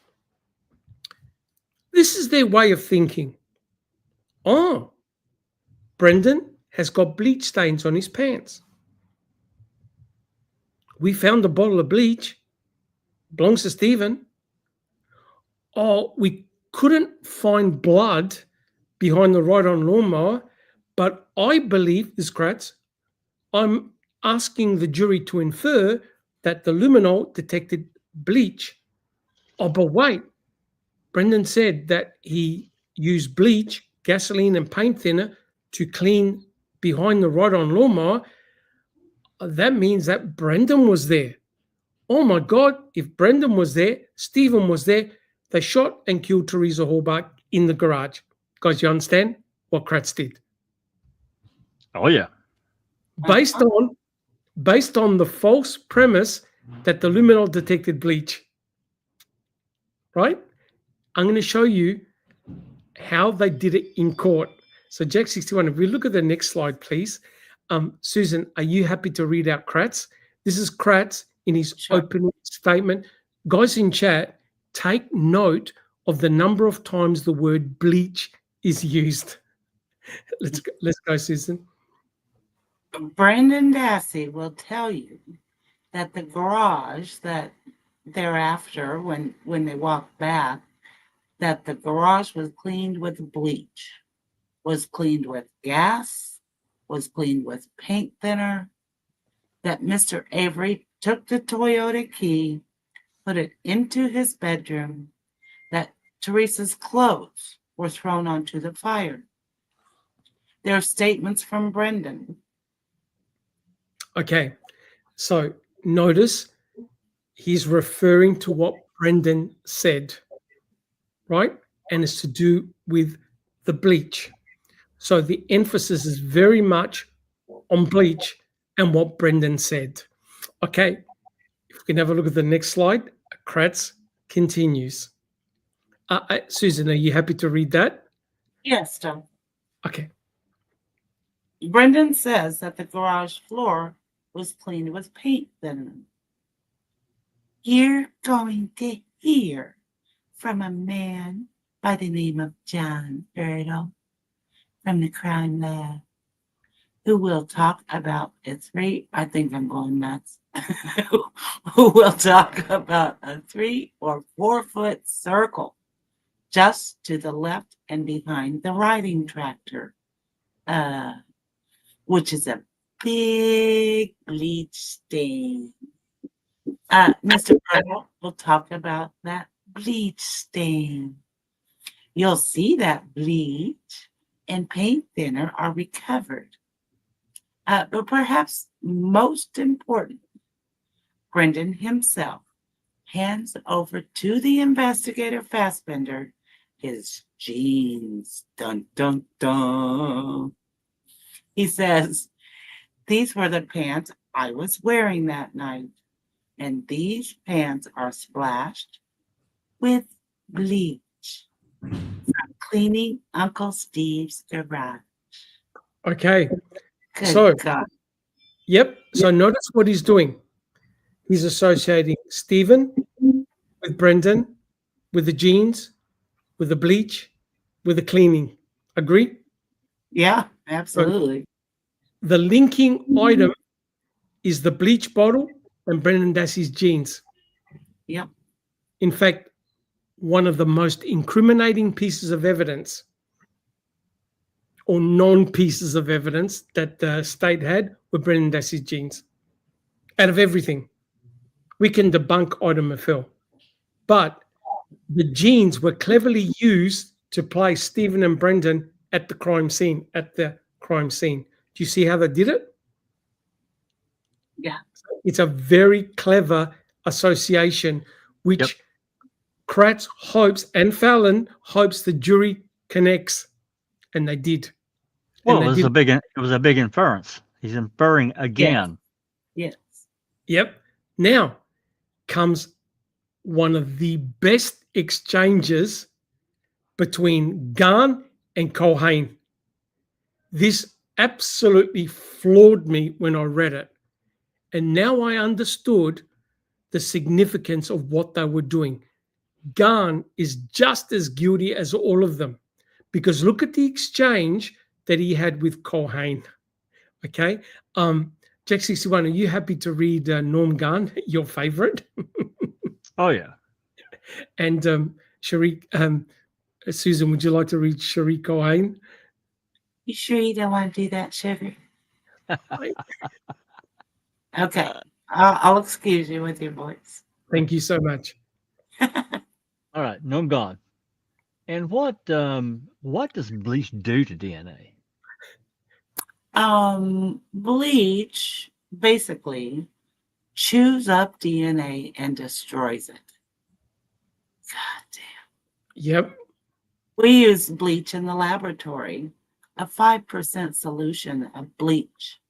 This is their way of thinking. Oh, Brendan has got bleach stains on his pants. We found a bottle of bleach. Belongs to Stephen. Oh, we couldn't find blood behind the ride-on lawnmower, but I believe, this Kratz, I'm asking the jury to infer that the luminol detected bleach. Oh, but wait, Brendan said that he used bleach, gasoline, and paint thinner to clean behind the ride-on lawnmower. That means that Brendan was there. Oh my God, if Brendan was there, Stephen was there, they shot and killed Teresa Hallbart in the garage. Guys, you understand what Kratz did? Oh yeah. Based on the false premise that the luminol detected bleach. Right? I'm going to show you how they did it in court. So Jack 61, if we look at the next slide, please. Susan, are you happy to read out Kratz? This is Kratz in his opening statement. Guys in chat, take note of the number of times the word bleach is used. Let's go, Susan. Brendan Dassey will tell you that the garage that thereafter, when they walked back, that the garage was cleaned with bleach, was cleaned with gas, was cleaned with paint thinner, that Mr. Avery took the Toyota key, put it into his bedroom, that Teresa's clothes were thrown onto the fire. There are statements from Brendan. Okay, so notice he's referring to what Brendan said, right? And it's to do with the bleach. So the emphasis is very much on bleach and what Brendan said. Okay, if we can have a look at the next slide, Kratz continues. Susan, are you happy to read that? Yes, Tom. Okay. Brendan says that the garage floor was cleaned with paint thinner. You're going to hear from a man by the name of John Ertl from the Crime Lab, who will talk about I think I'm going nuts, who will talk about a 3 or 4 foot circle just to the left and behind the riding tractor, which is a big bleach stain. Mr. Earl will talk about that bleach stain. You'll see that bleach and paint thinner are recovered. But perhaps most important, Brendan himself hands over to the investigator Fassbender his jeans. Dun, dun, dun. He says, these were the pants I was wearing that night, and these pants are splashed with bleach. Cleaning Uncle Steve's garage. Okay. Good So- God. Yep. So notice what he's doing. He's associating Stephen with Brendan, with the jeans, with the bleach, with the cleaning. Agree? Yeah, absolutely. The linking item is the bleach bottle and Brendan Dassey's jeans. Yep. In fact, one of the most incriminating pieces of evidence or non-pieces of evidence that the state had were Brendan Dassey's jeans. Out of everything, we can debunk item of Phil, but the jeans were cleverly used to place Stephen and Brendan at the crime scene. Do you see how they did it? Yeah. It's a very clever association, which Yep. Kratz hopes and Fallon hopes the jury connects, and they did. Well, And it they was a big inference. He's inferring again. Yes. Yep. Now comes one of the best exchanges between Garn and Culhane. This absolutely floored me when I read it. And now I understood the significance of what they were doing. Garn is just as guilty as all of them, because look at the exchange that he had with Culhane. Okay. Jack 61, are you happy to read Norm Garn, your favorite? Oh yeah. And Sharik, Susan, would you like to read Sharik Culhane? You sure you don't want to do that, Sugar? Okay. I'll excuse you with your voice. Thank you so much. All right, no, I'm gone. And what does bleach do to DNA? Bleach basically chews up DNA and destroys it. God damn. Yep. We use bleach in the laboratory, a 5% solution of bleach,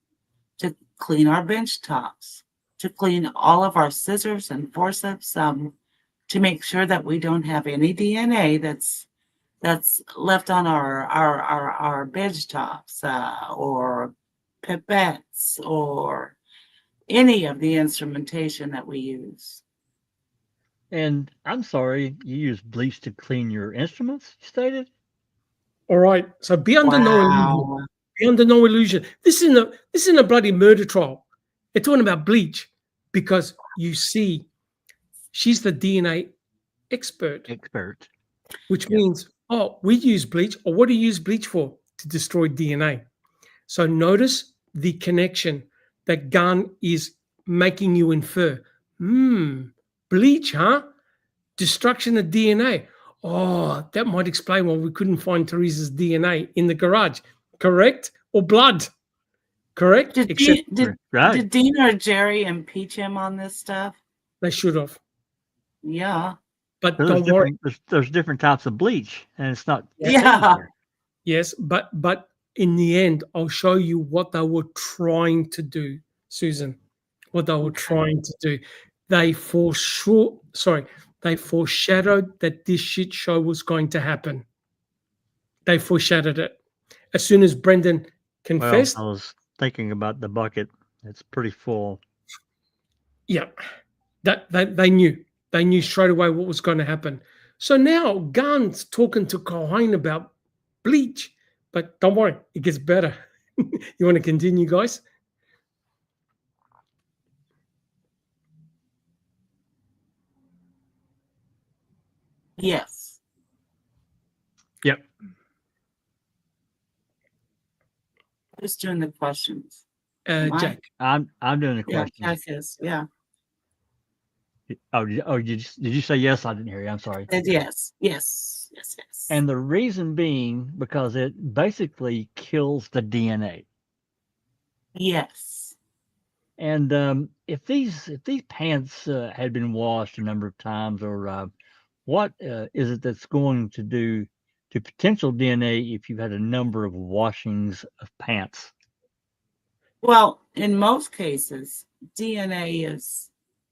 to clean our bench tops, to clean all of our scissors and forceps, to make sure that we don't have any DNA that's left on our bench tops, or pipettes, or any of the instrumentation that we use. And I'm sorry, you use bleach to clean your instruments, you stated? All right. So be under no illusion. Wow. Be under no illusion. This isn't a bloody murder trial. They're talking about bleach because you see, she's the DNA expert, which means, oh, we use bleach. Or what do you use bleach for? To destroy DNA. So notice the connection that Gunn is making you infer. Bleach, huh? Destruction of DNA. Oh, that might explain why we couldn't find Teresa's DNA in the garage. Correct? Or blood. Correct? Did Dean or Jerry impeach him on this stuff? They should have. Yeah. But don't worry. There's different types of bleach, and it's not. Yeah. Yes, but in the end, I'll show you what they were trying to do, Susan. What they were trying to do. They foreshadowed that this shit show was going to happen. They foreshadowed it. As soon as Brendan confessed. Well, I was thinking about the bucket. It's pretty full. Yeah. They knew. They knew straight away what was going to happen. So now Gunn's talking to Culhane about bleach. But don't worry, it gets better. You want to continue, guys? Yes. Yep. Who's doing the questions? Jack. I'm doing the questions. Yeah, Jack is. Yeah. Did you say yes? I didn't hear you. I'm sorry. Yes. And the reason being because it basically kills the DNA. Yes. And if these pants had been washed a number of times, or what is it that's going to do to potential DNA if you've had a number of washings of pants? Well, in most cases, DNA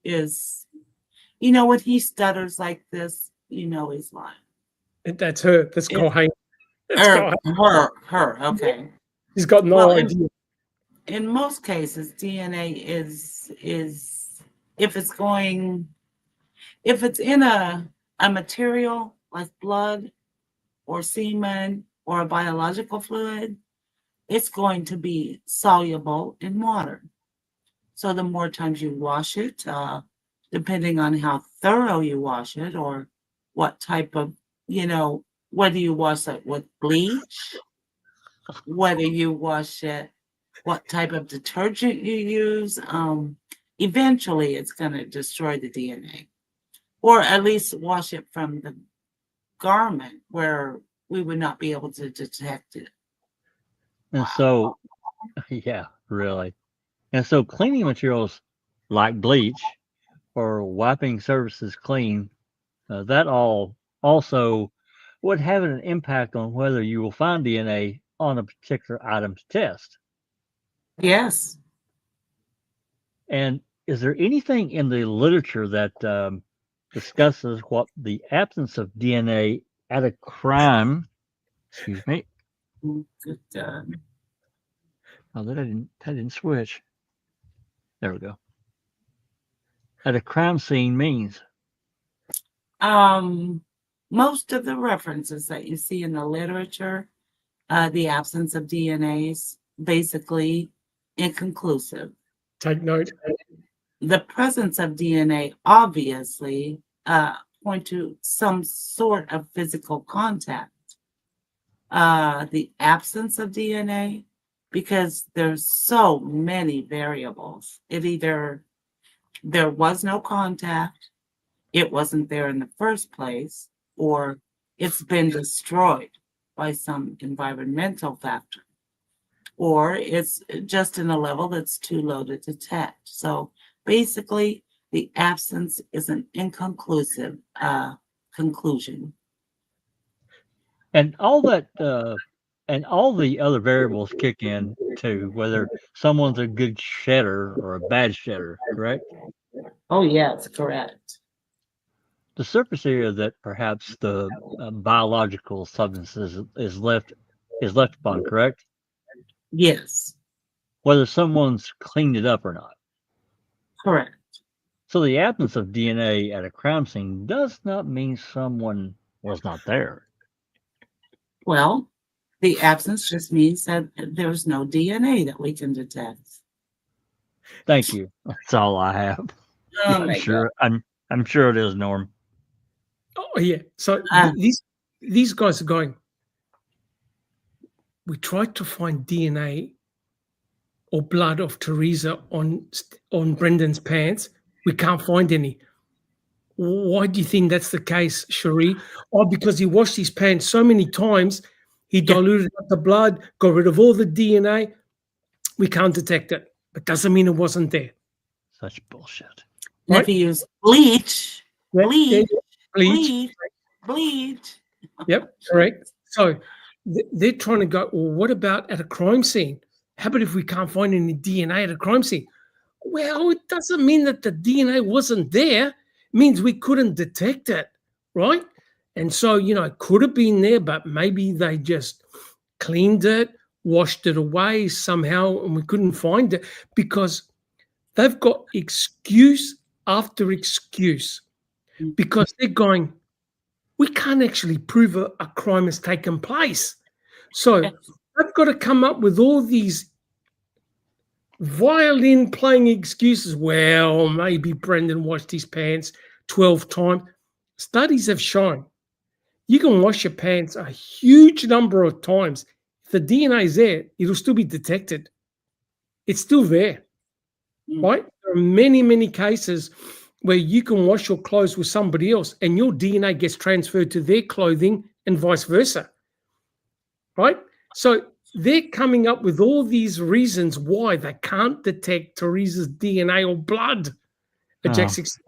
is when he stutters like this, he's lying. That's her. That's Yeah. Colhane. That's Colhane. Her. Okay. He's got no Well, idea. In most cases, DNA is if it's in a material like blood or semen or a biological fluid, it's going to be soluble in water. So the more times you wash it, depending on how thorough you wash it or what type of, whether you wash it with bleach, whether you wash it, what type of detergent you use, eventually it's going to destroy the DNA. Or at least wash it from the garment where we would not be able to detect it. And so, yeah, really. And so cleaning materials like bleach or wiping surfaces clean, that all also would have an impact on whether you will find DNA on a particular item's test. Yes. And is there anything in the literature that discusses what the absence of DNA at a crime, excuse me, Good, oh, that didn't switch. There we go. At a crime scene means? most of the references that you see in the literature, the absence of DNA is basically inconclusive. Take note. The presence of DNA obviously point to some sort of physical contact. The absence of DNA, because there's so many variables. It either there was no contact, it wasn't there in the first place, or it's been destroyed by some environmental factor, or it's just in a level that's too low to detect. So basically, the absence is an inconclusive conclusion. And all that, and all the other variables kick in too, whether someone's a good shedder or a bad shedder, correct? Oh, yes, correct. The surface area that perhaps the biological substances is left upon, correct? Yes, Whether someone's cleaned it up or not. correct. So the absence of DNA at a crime scene does not mean someone was not there. Well, the absence just means that there's no DNA that we can detect. Thank you. That's all I have. Oh I'm my sure. I'm sure it is, Norm. Oh yeah. So Ah. these guys are going. We tried to find DNA or blood of Teresa on Brendan's pants. We can't find any. Why do you think that's the case, Cherie? Oh, because he washed his pants so many times, he diluted out the blood, got rid of all the DNA. We can't detect it, but doesn't mean it wasn't there. Such bullshit. And Right? if you use bleach, Yeah, bleach, bleach. bleach, bleach. Yep, correct. So they're trying to go, well, what about at a crime scene? How about if we can't find any DNA at a crime scene? Well, it doesn't mean that the DNA wasn't there. It means we couldn't detect it, right? And so, it could have been there, but maybe they just cleaned it, washed it away somehow, and we couldn't find it because they've got excuse after excuse because they're going, we can't actually prove a crime has taken place. So they've got to come up with all these violin playing excuses. Well, maybe Brendan washed his pants 12 times. Studies have shown you can wash your pants a huge number of times. If the DNA is there, it'll still be detected. It's still there, right? There are many, many cases where you can wash your clothes with somebody else and your DNA gets transferred to their clothing and vice versa, right? So they're coming up with all these reasons why they can't detect Teresa's DNA or blood at Jack 16.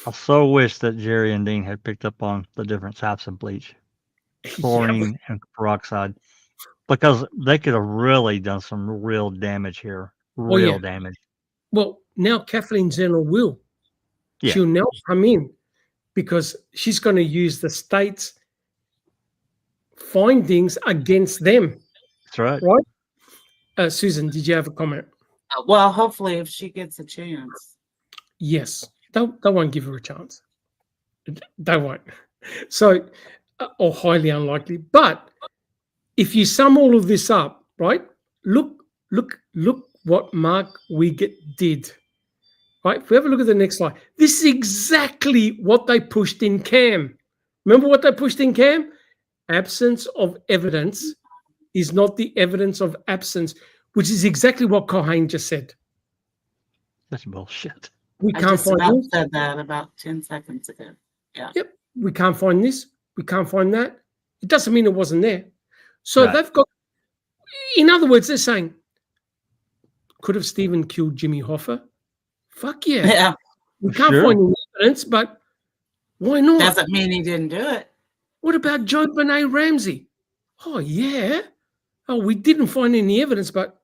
I so wish that Jerry and Dean had picked up on the different types of bleach, chlorine and peroxide, because they could have really done some real damage here. Real damage. Well, now Kathleen Zeno will. Yeah. She'll now come in because she's going to use the state's findings against them, That's right. right? Susan, did you have a comment? Well, hopefully, if she gets a chance. Yes, they won't give her a chance. They won't. So, or highly unlikely. But if you sum all of this up, right? Look what Mark Wiggett did. Right? If we have a look at the next slide, this is exactly what they pushed in Cam. Remember what they pushed in Cam? Absence of evidence is not the evidence of absence, which is exactly what Cohane just said. That's bullshit. We I can't just find about this. said that about 10 seconds ago. Yep. We can't find this. We can't find that. It doesn't mean it wasn't there. So Right. they've got, in other words, they're saying, could have Stephen killed Jimmy Hoffa? Fuck yeah. Yeah. We can't Sure. find any evidence, but why not? Doesn't mean he didn't do it. What about Joe Benet Ramsey? Oh, yeah. Oh, we didn't find any evidence, but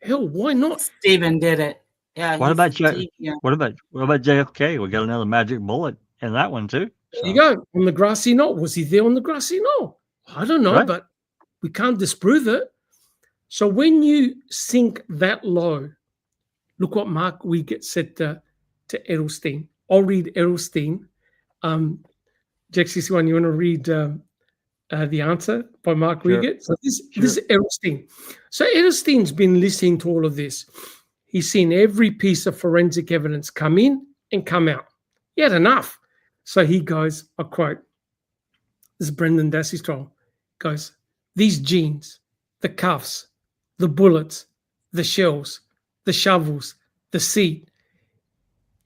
hell, why not? Stephen did it. Yeah. What he's about the J- yeah. What about JFK? We got another magic bullet in that one too. There you go. On the grassy knoll. Was he there on the grassy knoll? I don't know, Right. but we can't disprove it. So when you sink that low, look what Mark Wiggett said to Edelstein. I'll read Edelstein. Jack 61, you want to read the answer by Mark Sure. Wiggett? So this is Edelstein. So Edelstein's been listening to all of this. He's seen every piece of forensic evidence come in and come out. He had enough. So he goes, I quote, this is Brendan Dassey's trial, goes, these jeans, the cuffs, the bullets, the shells, the shovels, the seat,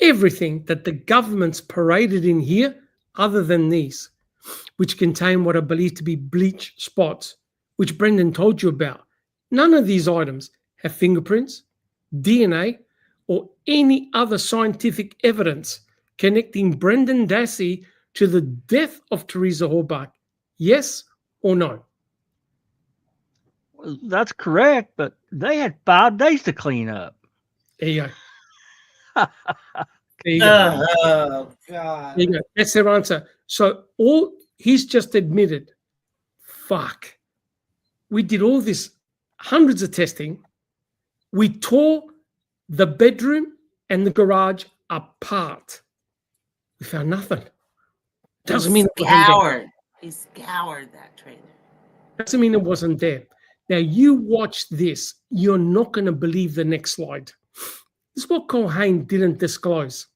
everything that the government's paraded in here other than these, which contain what are believed to be bleach spots, which Brendan told you about. None of these items have fingerprints, DNA, or any other scientific evidence connecting Brendan Dassey to the death of Teresa Halbach. Yes or no? That's correct, but they had 5 days to clean up. There you go. There you go. Oh, God. There you go. That's their answer. So he's just admitted, fuck, we did all this, hundreds of testing. We tore the bedroom and the garage apart. We found nothing. Doesn't mean it wasn't there. Scoured. He scoured that trailer. Doesn't mean it wasn't there. Now you watch this, you're not going to believe the next slide. This is what Cohane didn't disclose.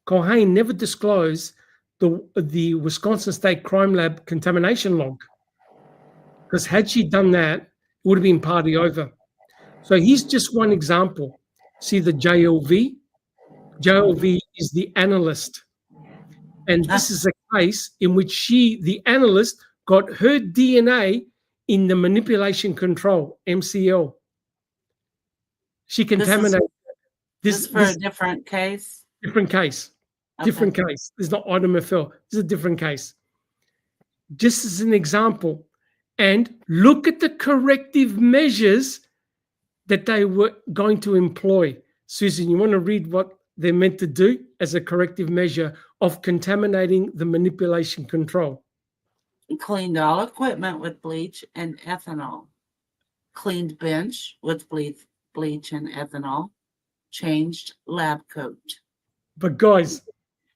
Cohane never disclosed the Wisconsin State Crime Lab contamination log. Because had she done that, it would have been party over. So here's just one example. See the JLV? JLV is the analyst. And this is a case in which the analyst, got her DNA in the manipulation control, MCL. She contaminated. This is for a different case? Different case. Okay. Different case. There's not item FL. This is a different case. Just as an example. And look at the corrective measures that they were going to employ. Susan, you want to read what they're meant to do as a corrective measure of contaminating the manipulation control? Cleaned all equipment with bleach and ethanol. Cleaned bench with bleach and ethanol. Changed lab coat. But guys,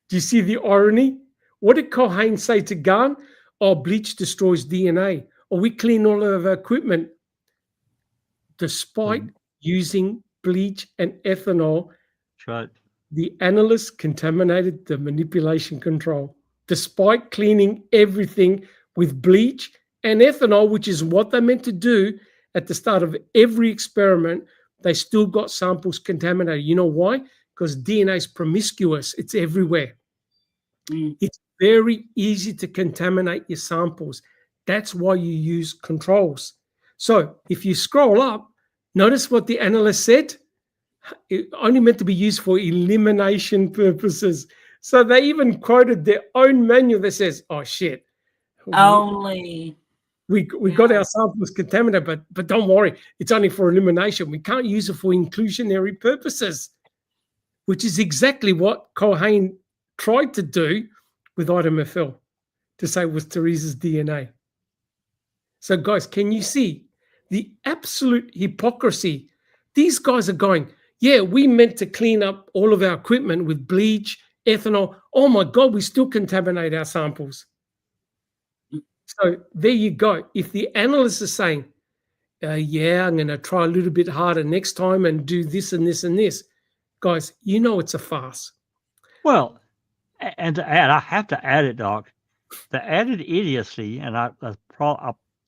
do you see the irony? What did Cohane say to Garn? Oh, bleach destroys DNA. Or we clean all of our equipment. Despite using bleach and ethanol, That's right. the analyst contaminated the manipulation control. Despite cleaning everything with bleach and ethanol, which is what they meant to do at the start of every experiment, they still got samples contaminated. You know why? Because DNA is promiscuous. It's everywhere. It's very easy to contaminate your samples. That's why you use controls. So if you scroll up, notice what the analyst said. It only meant to be used for elimination purposes. So they even quoted their own manual that says, oh, shit. Only. We got our samples contaminated, but don't worry. It's only for elimination. We can't use it for inclusionary purposes, which is exactly what Cohane tried to do with item FL, to say it was Teresa's DNA. So, guys, can you see the absolute hypocrisy? These guys are going, yeah, we meant to clean up all of our equipment with bleach, ethanol. Oh my God, we still contaminate our samples. So there you go. If the analyst is saying, yeah, I'm going to try a little bit harder next time and do this and this and this, guys, you know it's a farce. Well, and to add, I have to add it, Doc. The added idiocy, and I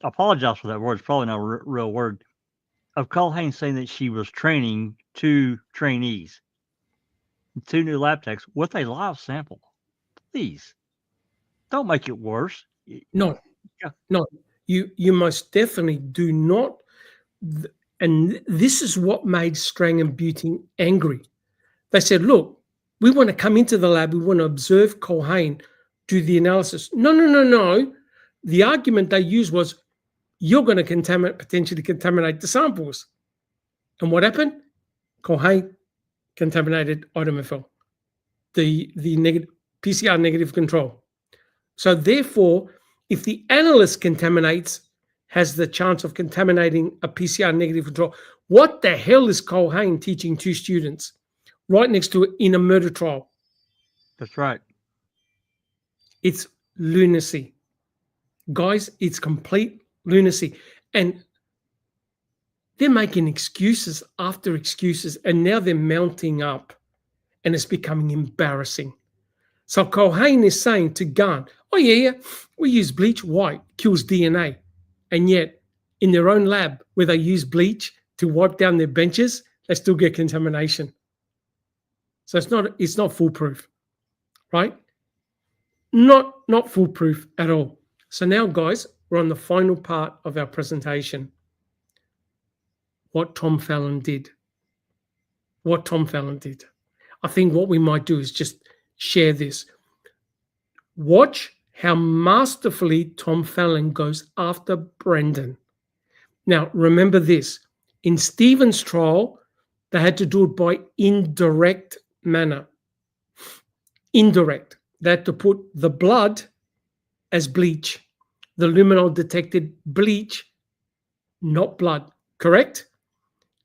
apologize for that word. It's probably not a real word. Of Culhane saying that she was training 2 trainees, 2 new lab techs with a live sample. Please, don't make it worse. No, Yeah. no, you most definitely do not. And this is what made Strang and Buting angry. They said, look, we want to come into the lab, we want to observe Culhane do the analysis. No. The argument they used was, you're going to potentially contaminate the samples. And what happened? Culhane contaminated IMFL, the negative PCR negative control. So therefore, if the analyst contaminates, has the chance of contaminating a PCR negative control, what the hell is Culhane teaching 2 students right next to it in a murder trial? That's right. It's lunacy. Guys, it's complete lunacy. And they're making excuses after excuses, and now they're mounting up, and it's becoming embarrassing. So Culhane is saying to Garn, oh yeah, we use bleach. Why? Kills DNA. And yet, in their own lab, where they use bleach to wipe down their benches, they still get contamination. So it's not foolproof, right? Not foolproof at all. So now, guys, we're on the final part of our presentation. What Tom Fallon did. I think what we might do is just share this. Watch how masterfully Tom Fallon goes after Brendan. Now, remember this. In Stephen's trial, they had to do it by indirect manner. Indirect. They had to put the blood as bleach. The luminol detected bleach, not blood. Correct?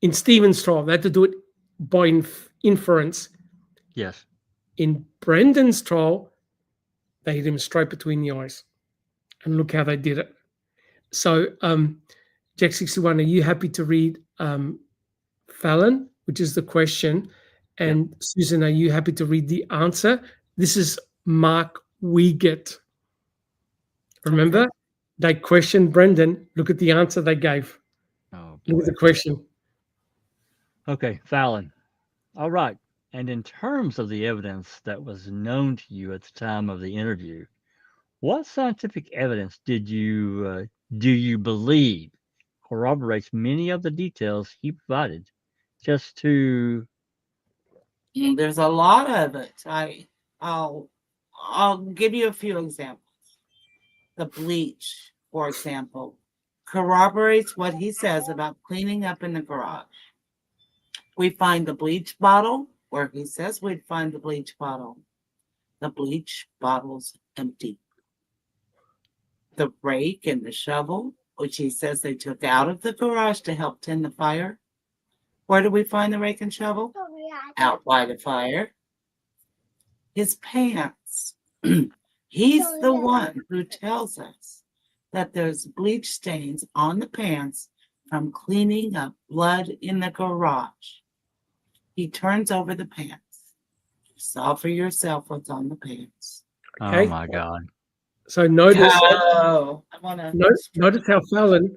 In Stephen's trial, they had to do it by inference. Yes. In Brendan's trial, they hit him straight between the eyes. And look how they did it. So, Jack61, are you happy to read Fallon, which is the question? And yep. Susan, are you happy to read the answer? This is Mark Wiegert. Remember, they questioned Brendan. Look at the answer they gave. Oh, look at the question. Okay, Fallon. All right. And in terms of the evidence that was known to you at the time of the interview, what scientific evidence do you believe corroborates many of the details he provided? Just to there's a lot of it. I'll give you a few examples. The bleach, for example, corroborates what he says about cleaning up in the garage. We find the bleach bottle where he says we'd find the bleach bottle. The bleach bottle's empty. The rake and the shovel, which he says they took out of the garage to help tend the fire. Where do we find the rake and shovel? Out by the fire. His pants. He's the one who tells us that there's bleach stains on the pants from cleaning up blood in the garage. He turns over the pants. Saw for yourself what's on the pants. Okay. Oh my God. So notice, notice how Fallon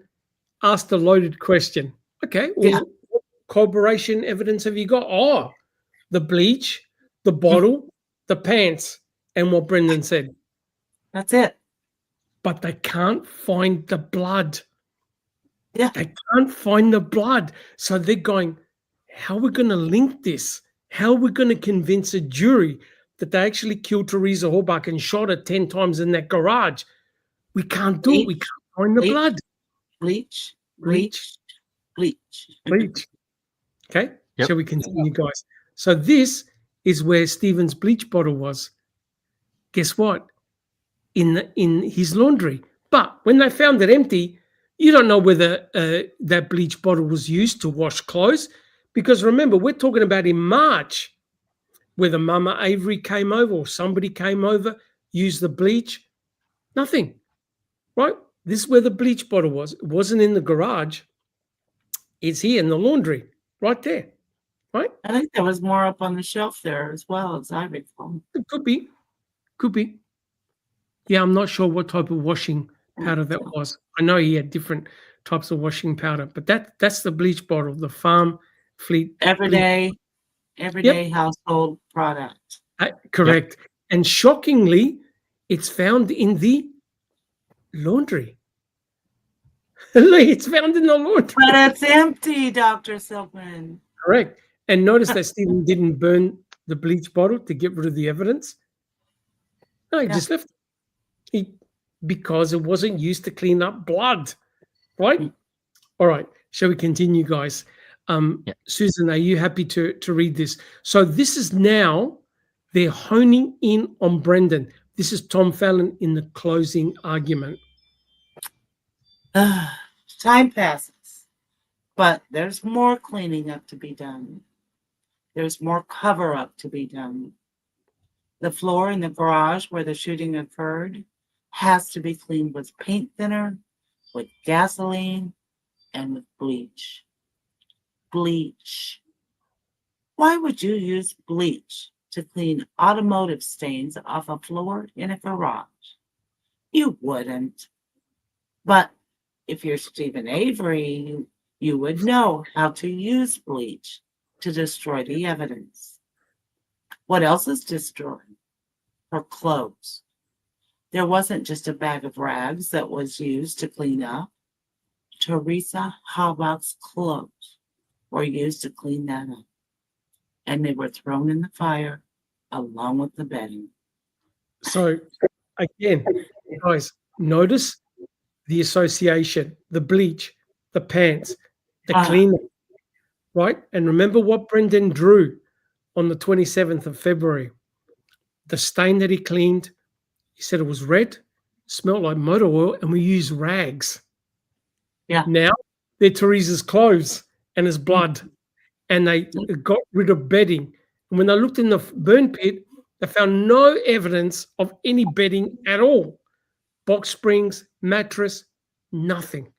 asked a loaded question. Okay, well, what corroboration evidence have you got? Oh, the bleach, the bottle, the pants, and what Brendan said. That's it. But they can't find the blood. Yeah. They can't find the blood. So they're going, how are we going to link this? How are we going to convince a jury that they actually killed Teresa Horbach and shot her 10 times in that garage? We can't do it. We can't find the blood. Bleach. Okay. Yep. Shall we continue, guys? So this is where Stephen's bleach bottle was. Guess what? In his laundry. But when they found it empty, You don't know whether that bleach bottle was used to wash clothes, because remember, we're talking about in March, whether Mama Avery came over or somebody came over, used the bleach. Nothing, right? This is where the bleach bottle was. It wasn't in the garage. It's here in the laundry, right there, right? I think there was more up on the shelf there as well, as I recall. It could be, could be. Yeah, I'm not sure what type of washing powder that was. I know he had different types of washing powder, but that's the bleach bottle, the Farm Fleet bleach. Everyday household product. Correct. And shockingly, it's found in the laundry. Look, it's found in the laundry. But it's empty, Dr. Silkman. Correct. And notice that Stephen didn't burn the bleach bottle to get rid of the evidence. No, he just left it. Because it wasn't used to clean up blood, right? All right. Shall we continue, guys? Susan, are you happy to read this? So this is now, they're honing in on Brendan. This is Tom Fallon in the closing argument. Time passes, but there's more cleaning up to be done. There's more cover up to be done. The floor in the garage where the shooting occurred has to be cleaned with paint thinner, with gasoline, and with bleach. Bleach. Why would you use bleach to clean automotive stains off a floor in a garage? You wouldn't. But if you're Stephen Avery, you would know how to use bleach to destroy the evidence. What else is destroyed? Her clothes. There wasn't just a bag of rags that was used to clean up. Teresa Halbach's clothes were used to clean that up. And they were thrown in the fire along with the bedding. So, again, guys, notice the association, the bleach, the pants, the cleaner, right? And remember what Brendan drew on the 27th of February. The stain that he cleaned, he said it was red, smelled like motor oil, and we used rags. Yeah. Now they're Teresa's clothes and his blood, and they got rid of bedding. And when they looked in the burn pit, they found no evidence of any bedding at all. Box springs, mattress, nothing.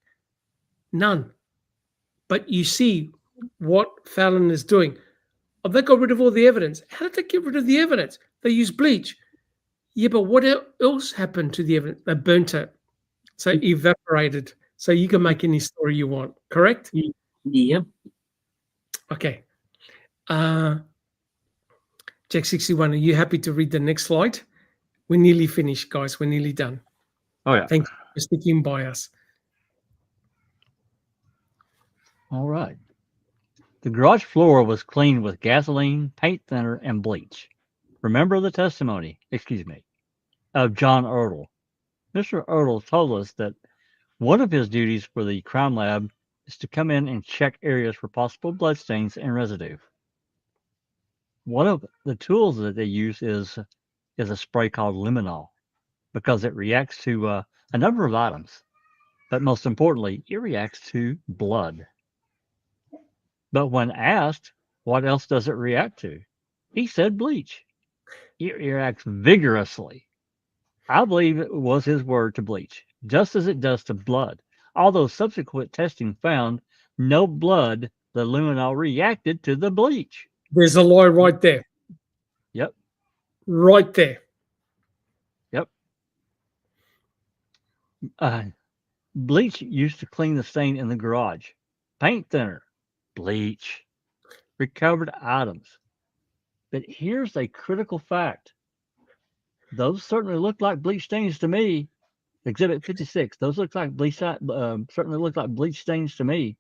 None. But you see what Fallon is doing. Oh, they got rid of all the evidence. How did they get rid of the evidence? They used bleach. Yeah, but what else happened to the evidence? They burnt it. So evaporated. So you can make any story you want, correct? Yep. Okay. Jack 61, are you happy to read the next slide? We're nearly finished, guys. We're nearly done. Oh, yeah. Thank you for sticking by us. All right. The garage floor was cleaned with gasoline, paint thinner, and bleach. Remember the testimony, of John Ertl. Mr. Ertl told us that one of his duties for the crime lab is to come in and check areas for possible bloodstains and residue. One of the tools that they use is a spray called luminol, because it reacts to a number of items, but most importantly, it reacts to blood. But when asked, what else does it react to? He said bleach. It reacts vigorously. I believe it was his word to bleach, just as it does to blood. Although subsequent testing found no blood, the luminol reacted to the bleach. There's a lie right there. Yep. Right there. Yep. Bleach used to clean the stain in the garage. Paint thinner, bleach, recovered items. But here's a critical fact. Those certainly look like bleach stains to me. Exhibit 56. Those look like bleach. Certainly look like bleach stains to me.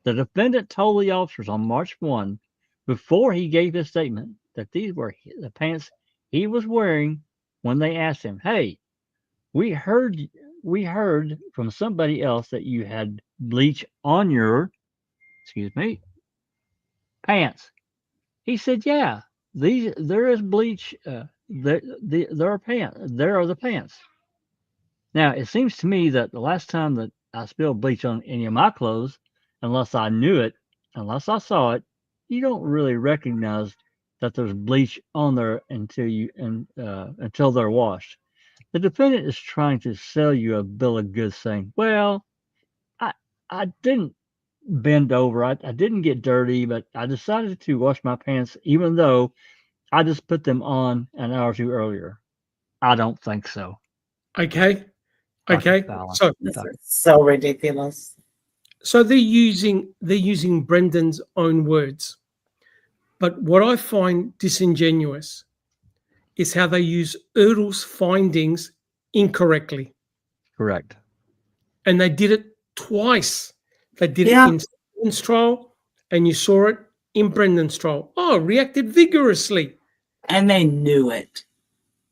The defendant told the officers on March 1, before he gave his statement, that these were the pants he was wearing when they asked him, "Hey, we heard from somebody else that you had bleach on your, pants." He said, "Yeah, there is bleach. There are pants. There are the pants." Now, it seems to me that the last time that I spilled bleach on any of my clothes unless I knew it, unless I saw it. You don't really recognize that there's bleach on there until they're washed. The defendant is trying to sell you a bill of goods, saying, "Well, I didn't bend over, I didn't get dirty, but I decided to wash my pants, even though I just put them on an hour or two earlier." I don't think so. Okay. Dr. Okay. Fallon. So This Dr. is so ridiculous. they're using Brendan's own words. But what I find disingenuous is how they use Erdel's findings incorrectly. Correct. And they did it twice. They did Yeah. it in Stephen's trial, and you saw it in Brendan's trial. Oh, reacted vigorously. And they knew it.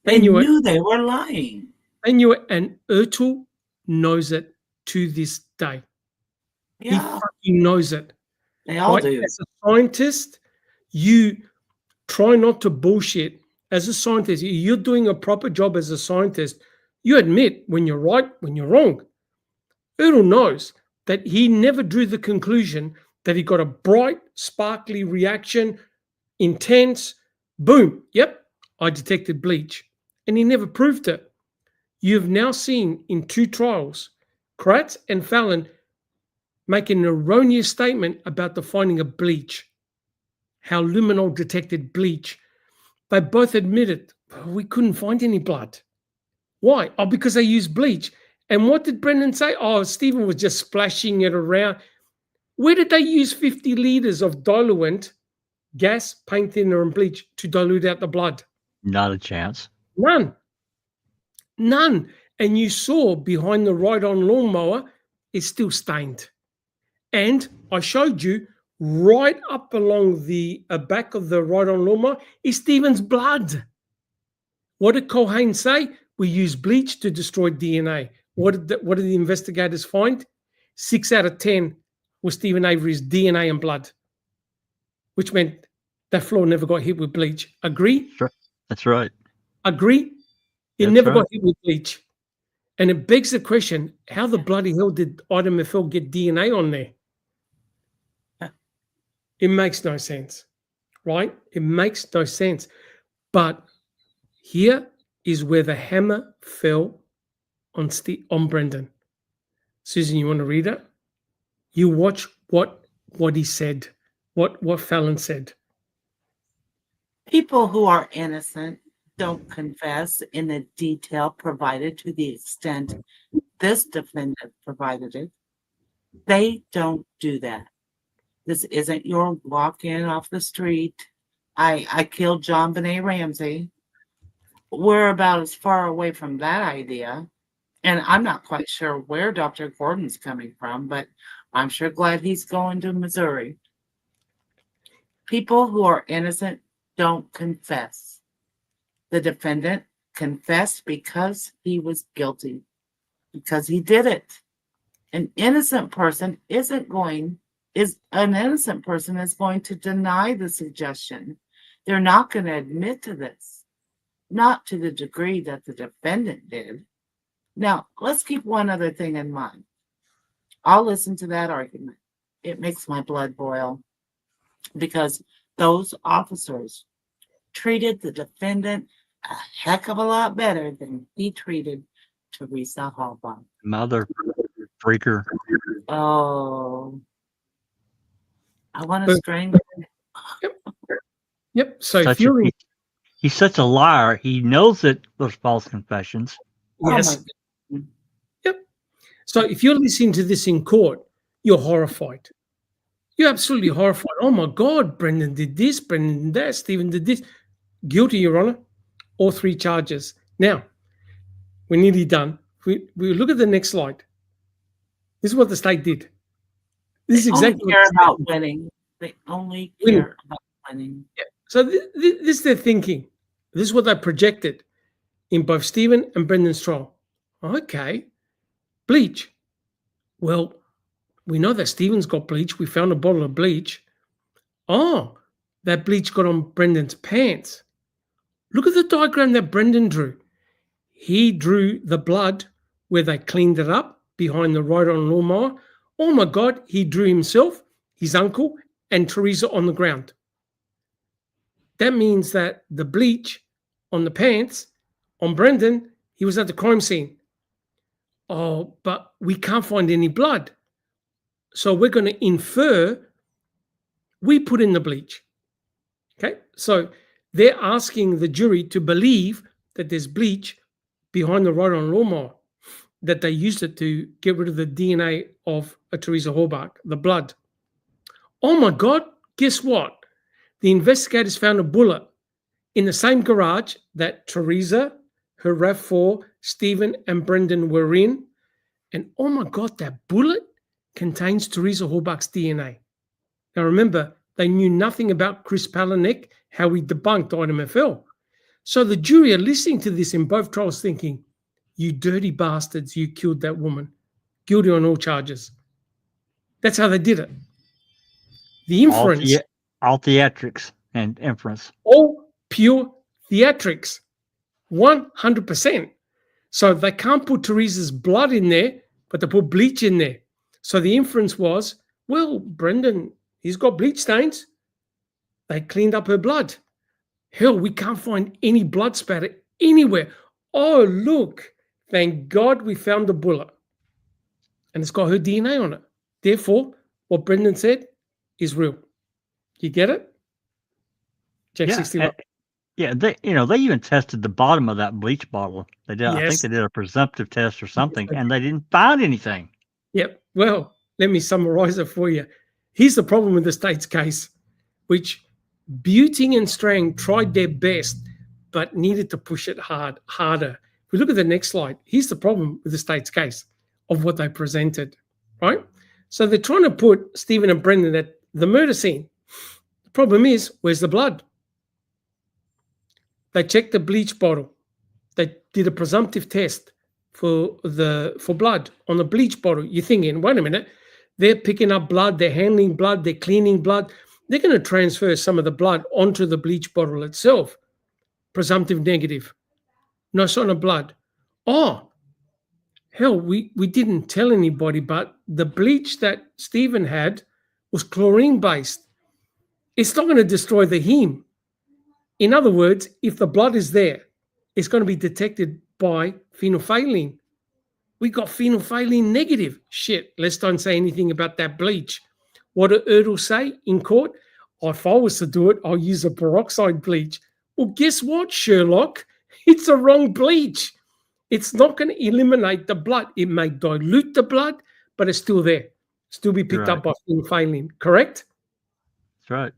They knew it. knew they were lying. They knew it, and Ertel knows it to this day. He Yeah, fucking knows it. they all Right? do. As a scientist, you try not to bullshit. As a scientist, you're doing a proper job as a scientist. You admit when you're right, when you're wrong. Ertel knows that he never drew the conclusion that he got a bright, sparkly reaction, intense, boom, yep, I detected bleach. And he never proved it. You've now seen in 2 trials, Kratz and Fallon make an erroneous statement about the finding of bleach, how luminol detected bleach. They both admitted we couldn't find any blood. Why? Oh, because they used bleach. And what did Brendan say? Oh, Stephen was just splashing it around. Where did they use 50 liters of diluent, gas, paint thinner, and bleach to dilute out the blood? Not a chance. None. None. And you saw behind the ride-on lawnmower, it's still stained. And I showed you right up along the back of the ride-on lawnmower is Stephen's blood. What did Culhane say? We use bleach to destroy DNA. What did the investigators find? 6 out of 10 was Stephen Avery's DNA and blood, which meant that floor never got hit with bleach. Agree? That's right. Agree? It That's never right. got hit with bleach. And it begs the question, how the bloody hell did Item FL get DNA on there? It makes no sense, right? It makes no sense. But here is where the hammer fell on Brendan. Susan, you want to read it? You watch what he said, what Fallon said. People who are innocent don't confess in the detail provided to the extent this defendant provided it. They don't do that. This isn't your walk in off the street. I killed John Benet Ramsey. We're about as far away from that idea. And I'm not quite sure where Dr. Gordon's coming from, but I'm sure glad he's going to Missouri. People who are innocent don't confess. The defendant confessed because he was guilty, because he did it. An innocent person is going to deny the suggestion. They're not going to admit to this, not to the degree that the defendant did. Now, let's keep one other thing in mind. I'll listen to that argument. It makes my blood boil because those officers treated the defendant a heck of a lot better than he treated Teresa Hallbaum. Mother freaker. Oh, I want to strangle him. Yep. So He's such a liar. He knows that there's false confessions. yes. Oh my God. Yep. So if you're listening to this in court, you're horrified. You're absolutely horrified. Oh my God, Brendan did this, Brendan did that, Stephen did this. Guilty, Your Honor. All 3 charges. Now, we're nearly done. We look at the next slide. This is what the state did. This is They only exactly care what the about state winning. They only Winning. care about winning. did. So this is their thinking. This is what they projected in both Stephen and Brendan's trial. Okay, bleach. Well, we know that Stephen's got bleach. We found a bottle of bleach. Oh, that bleach got on Brendan's pants. Look at the diagram that Brendan drew. He drew the blood where they cleaned it up behind the ride-on lawnmower. Oh my God, he drew himself, his uncle, and Teresa on the ground. That means that the bleach on the pants on Brendan, he was at the crime scene. Oh, but we can't find any blood. So we're going to infer we put in the bleach. Okay, so they're asking the jury to believe that there's bleach behind the ride-on lawnmower, that they used it to get rid of the DNA of a Teresa Horbach, the blood. Oh my God, guess what? The investigators found a bullet in the same garage that Teresa, her RAV4, Stephen, and Brendan were in. And oh my God, that bullet contains Teresa Horbach's DNA. Now remember, they knew nothing about Chris Palanek, how he debunked item FL. So the jury are listening to this in both trials thinking, you dirty bastards, you killed that woman. Guilty on all charges. That's how they did it. The inference. All theatrics and inference. All pure theatrics. 100%. So they can't put Teresa's blood in there, but they put bleach in there. So the inference was, well, Brendan, he's got bleach stains. They cleaned up her blood. Hell, we can't find any blood spatter anywhere. Oh, look. Thank God we found the bullet. And it's got her DNA on it. Therefore, what Brendan said is real. You get it? Check 61. Yeah, they even tested the bottom of that bleach bottle. They did. Yes. I think they did a presumptive test or something, and they didn't find anything. Yep. Well, let me summarize it for you. Here's the problem with the state's case, which Buting and Strang tried their best, but needed to push it harder. If we look at the next slide, here's the problem with the state's case of what they presented, right? So they're trying to put Stephen and Brendan at the murder scene. The problem is, where's the blood? They checked the bleach bottle. They did a presumptive test for blood on the bleach bottle. You're thinking, wait a minute, they're picking up blood, they're handling blood, they're cleaning blood. They're going to transfer some of the blood onto the bleach bottle itself. Presumptive negative. No sign of blood. Oh, hell, we didn't tell anybody, but the bleach that Stephen had was chlorine-based. It's not going to destroy the heme. In other words, if the blood is there, it's going to be detected by phenolphthalein. We got phenolphthalein negative. Shit, let's don't say anything about that bleach. What do Erdl say in court? If I was to do it, I'll use a peroxide bleach. Well, guess what, Sherlock? It's a wrong bleach. It's not going to eliminate the blood. It may dilute the blood, but it's still there. Still be picked up by phenolphthalein, correct? That's right.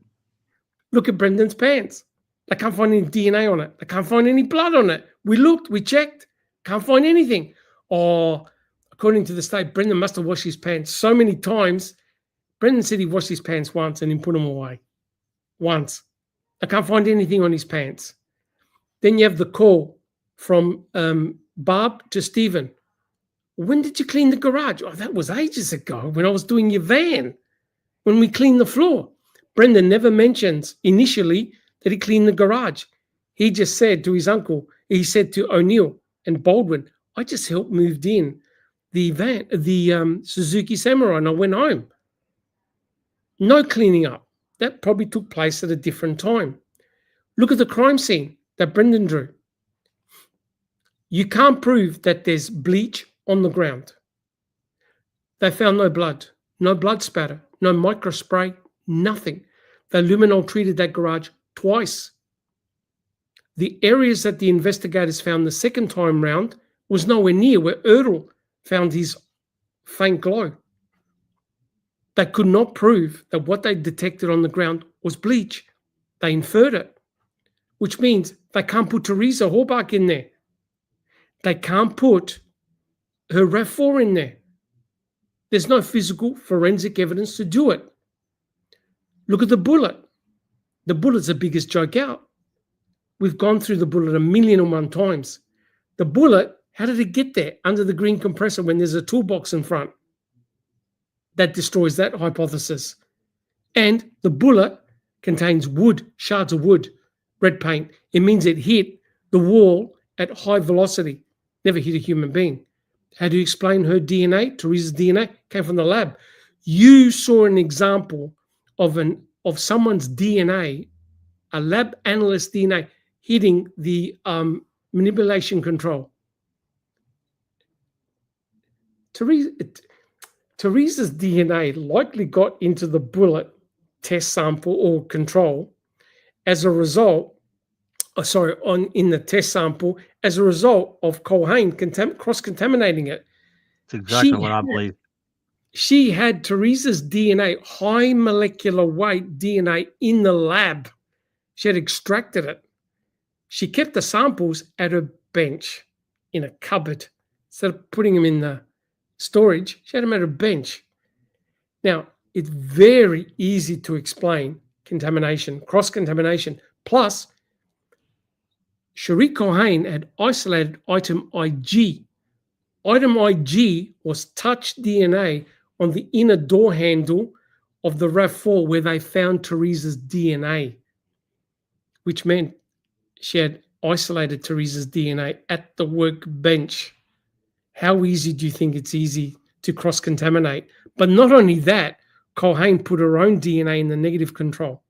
Look at Brendan's pants. They can't find any DNA on it. They can't find any blood on it. We looked, we checked, can't find anything. Or, according to the state, Brendan must have washed his pants so many times. Brendan said he washed his pants once and then put them away. Once. I can't find anything on his pants. Then you have the call from Barb to Stephen. When did you clean the garage? Oh, that was ages ago when I was doing your van, when we cleaned the floor. Brendan never mentions initially that he cleaned the garage. He just said to his uncle, he said to O'Neill and Baldwin, I just helped moved in the van, the Suzuki Samurai, and I went home. No cleaning up. That probably took place at a different time. Look at the crime scene that Brendan drew. You can't prove that there's bleach on the ground. They found no blood spatter, no microspray, nothing. They luminol treated that garage twice. The areas that the investigators found the second time round was nowhere near where Erdl found his faint glow. They could not prove that what they detected on the ground was bleach. They inferred it, which means they can't put Teresa Horbach in there. They can't put her RAV4 in there. There's no physical forensic evidence to do it. Look at the bullet. The bullet's the biggest joke out. We've gone through the bullet 1,000,001 times. The bullet, how did it get there under the green compressor when there's a toolbox in front? That destroys that hypothesis. And the bullet contains wood, shards of wood, red paint. It means it hit the wall at high velocity, never hit a human being. How do you explain her DNA? Teresa's DNA came from the lab. You saw an example of someone's DNA, a lab analyst DNA, hitting the manipulation control. Teresa's DNA likely got into the bullet test sample or control as a result, in the test sample as a result of Culhane cross-contaminating it. It's exactly what I believe. She had Teresa's DNA, high molecular weight DNA, in the lab. She had extracted it. She kept the samples at her bench in a cupboard. Instead of putting them in the storage, she had them at her bench. Now, it's very easy to explain contamination, cross-contamination. Plus, Cherie Culhane had isolated item IG. Item IG was touch DNA on the inner door handle of the RAV4 where they found Teresa's DNA, which meant she had isolated Teresa's DNA at the workbench. How easy do you think it's easy to cross-contaminate? But not only that, Culhane put her own DNA in the negative control.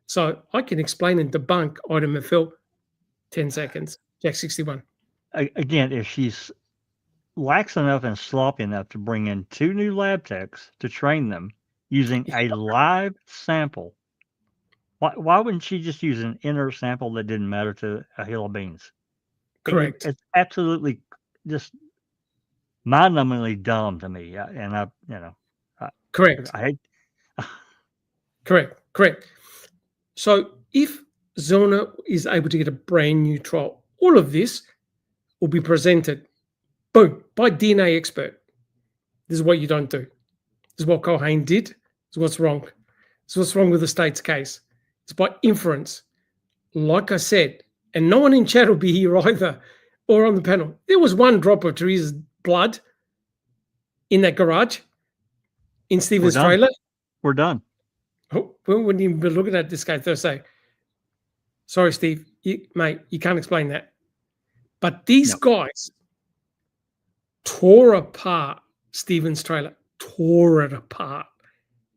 So I can explain and debunk item FL 10 seconds. Jack 61. Again, if she's lax enough and sloppy enough to bring in 2 new lab techs to train them using a live sample, why wouldn't she just use an inner sample that didn't matter to a hill of beans? Correct. It's absolutely just mind-numbingly dumb to me. Correct. I hate. Correct. So if Zona is able to get a brand new trial, all of this will be presented, boom, by DNA expert. This is what you don't do. This is what Culhane did. This is what's wrong. This is what's wrong with the state's case. It's by inference. Like I said, and no one in chat will be here either or on the panel. There was 1 drop of Teresa's blood in that garage in Stephen's trailer. We're done. Oh, we wouldn't even be looking at this guy Thursday. Sorry, Steve. Mate, you can't explain that. But these guys tore apart Stephen's trailer, tore it apart.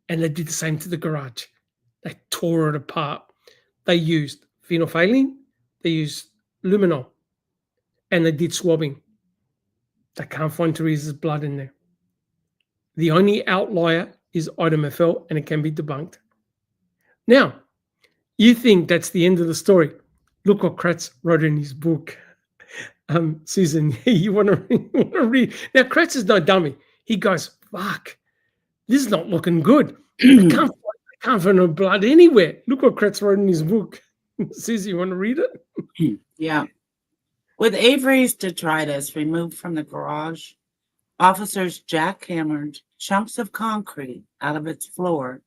And they did the same to the garage. They tore it apart. They used phenolphthalein, they used luminol, and they did swabbing. They can't find Teresa's blood in there. The only outlier is item FL, and it can be debunked. Now, you think that's the end of the story. Look what Kratz wrote in his book. Susan, you want to read? Now, Kratz is no dummy. He goes, fuck, this is not looking good. I can't find no blood anywhere. Look what Kratz wrote in his book. Susie, you want to read it? Yeah. With Avery's detritus removed from the garage, officers jackhammered chunks of concrete out of its floor,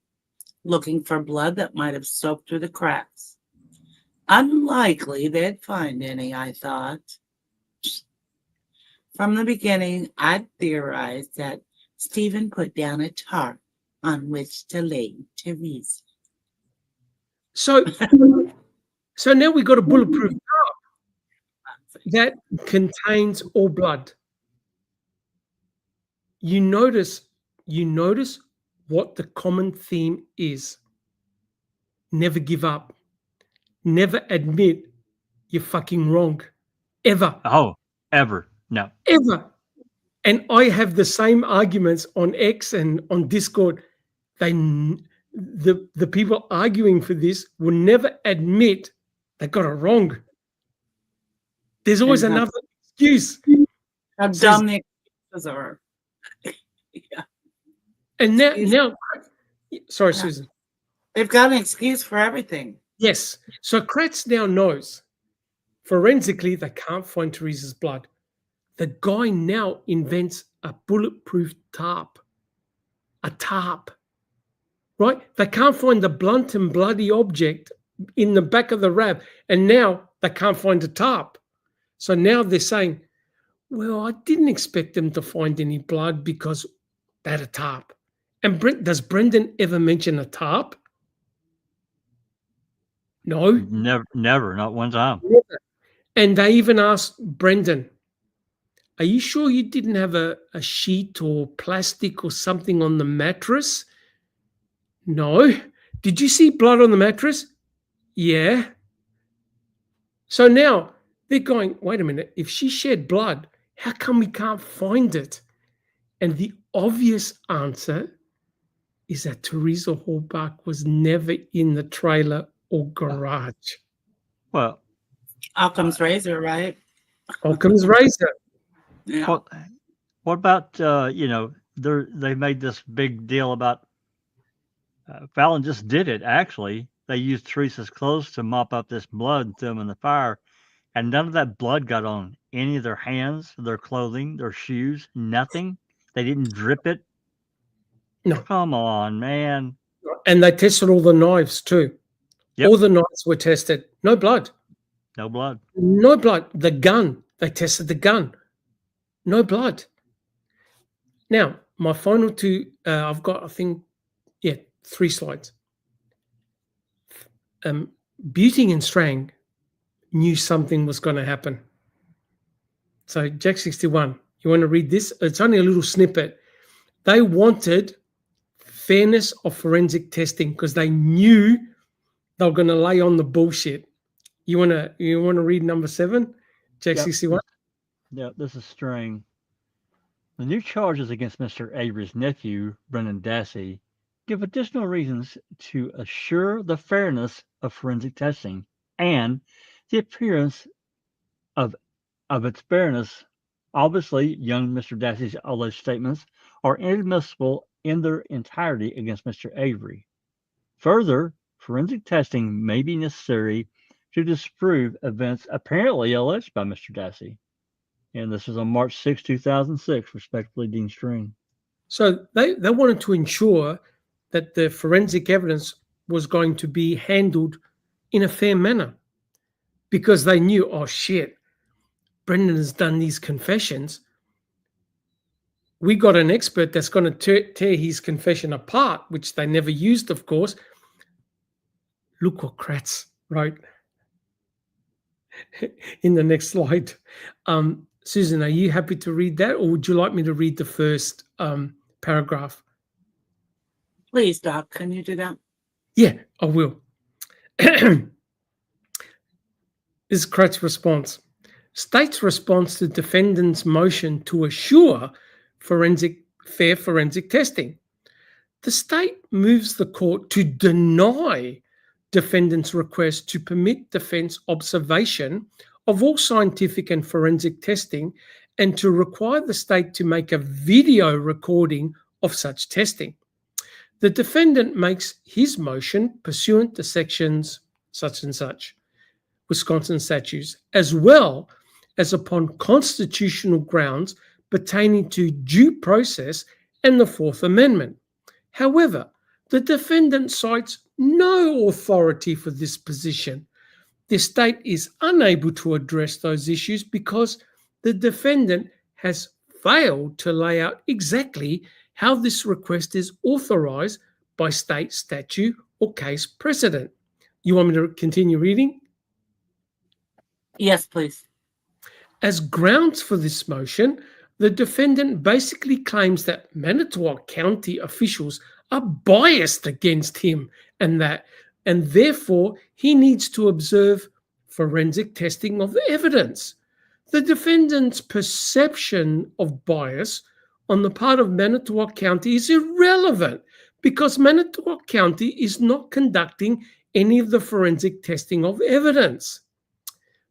looking for blood that might have soaked through the cracks. Unlikely they'd find any, I thought. From the beginning, I'd theorized that Stephen put down a tarp on which to lay Teresa. So now we've got a bulletproof tarp that contains all blood. You notice what the common theme is. Never give up. Never admit you're fucking wrong. Ever. Oh, ever. No. Ever. And I have the same arguments on X and on Discord. The people arguing for this will never admit they got it wrong. There's always another excuse. How dumb the excuses are. Yeah. And now, sorry, Yeah. Susan. They've got an excuse for everything. Yes. So Kratz now knows forensically they can't find Teresa's blood. The guy now invents a bulletproof tarp. A tarp. Right? They can't find the blunt and bloody object in the back of the RAV. And now they can't find a tarp. So now they're saying, well, I didn't expect them to find any blood because they had a tarp. And does Brendan ever mention a tarp? No. Never, not one time. And they even asked Brendan, are you sure you didn't have a sheet or plastic or something on the mattress? No. Did you see blood on the mattress? Yeah. So now they're going, wait a minute, if she shed blood, how come we can't find it? And the obvious answer is that Teresa Hallbach was never in the trailer or garage. Well, Occam's razor, right? Occam's razor. Yeah. what about they made this big deal about Fallon just did it. Actually, they used Teresa's clothes to mop up this blood and threw them in the fire, and none of that blood got on any of their hands, their clothing, their shoes. Nothing. They didn't drip it. No. Come on, man. And they tested all the knives too. Yep. All the knives were tested. No blood. No blood. No blood. The gun. They tested the gun. No blood. Now, my final two, I've got, I think, 3 slides. Buting and Strang knew something was going to happen. So, Jack 61, you want to read this? It's only a little snippet. They wanted fairness of forensic testing because they knew they were going to lay on the bullshit. You want to read number 7, Jack 61? Yeah, this is Strang. The new charges against Mr. Avery's nephew, Brendan Dassey, give additional reasons to assure the fairness of forensic testing and the appearance of its fairness. Obviously, young Mr. Dassey's alleged statements are inadmissible in their entirety against Mr. Avery. Further, forensic testing may be necessary to disprove events apparently alleged by Mr. Dassey. And this is on March 6, 2006, respectively, Dean Strang. So they wanted to ensure that the forensic evidence was going to be handled in a fair manner because they knew, oh shit, Brendan has done these confessions. We got an expert that's going to tear his confession apart, which they never used, of course. Look what Kratz wrote in the next slide. Susan, are you happy to read that, or would you like me to read the first paragraph? Please, Doc, can you do that? Yeah, I will. This is Kratz's response. State's response to defendant's motion to assure fair forensic testing. The state moves the court to deny defendant's request to permit defense observation of all scientific and forensic testing and to require the state to make a video recording of such testing. The defendant makes his motion pursuant to sections such and such, Wisconsin statutes, as well as upon constitutional grounds pertaining to due process and the Fourth Amendment. However, the defendant cites no authority for this position. The state is unable to address those issues because the defendant has failed to lay out exactly how this request is authorized by state statute or case precedent. You want me to continue reading? Yes, please. As grounds for this motion, the defendant basically claims that Manitowoc County officials are biased against him and therefore he needs to observe forensic testing of the evidence. The defendant's perception of bias on the part of Manitowoc County is irrelevant because Manitowoc County is not conducting any of the forensic testing of evidence.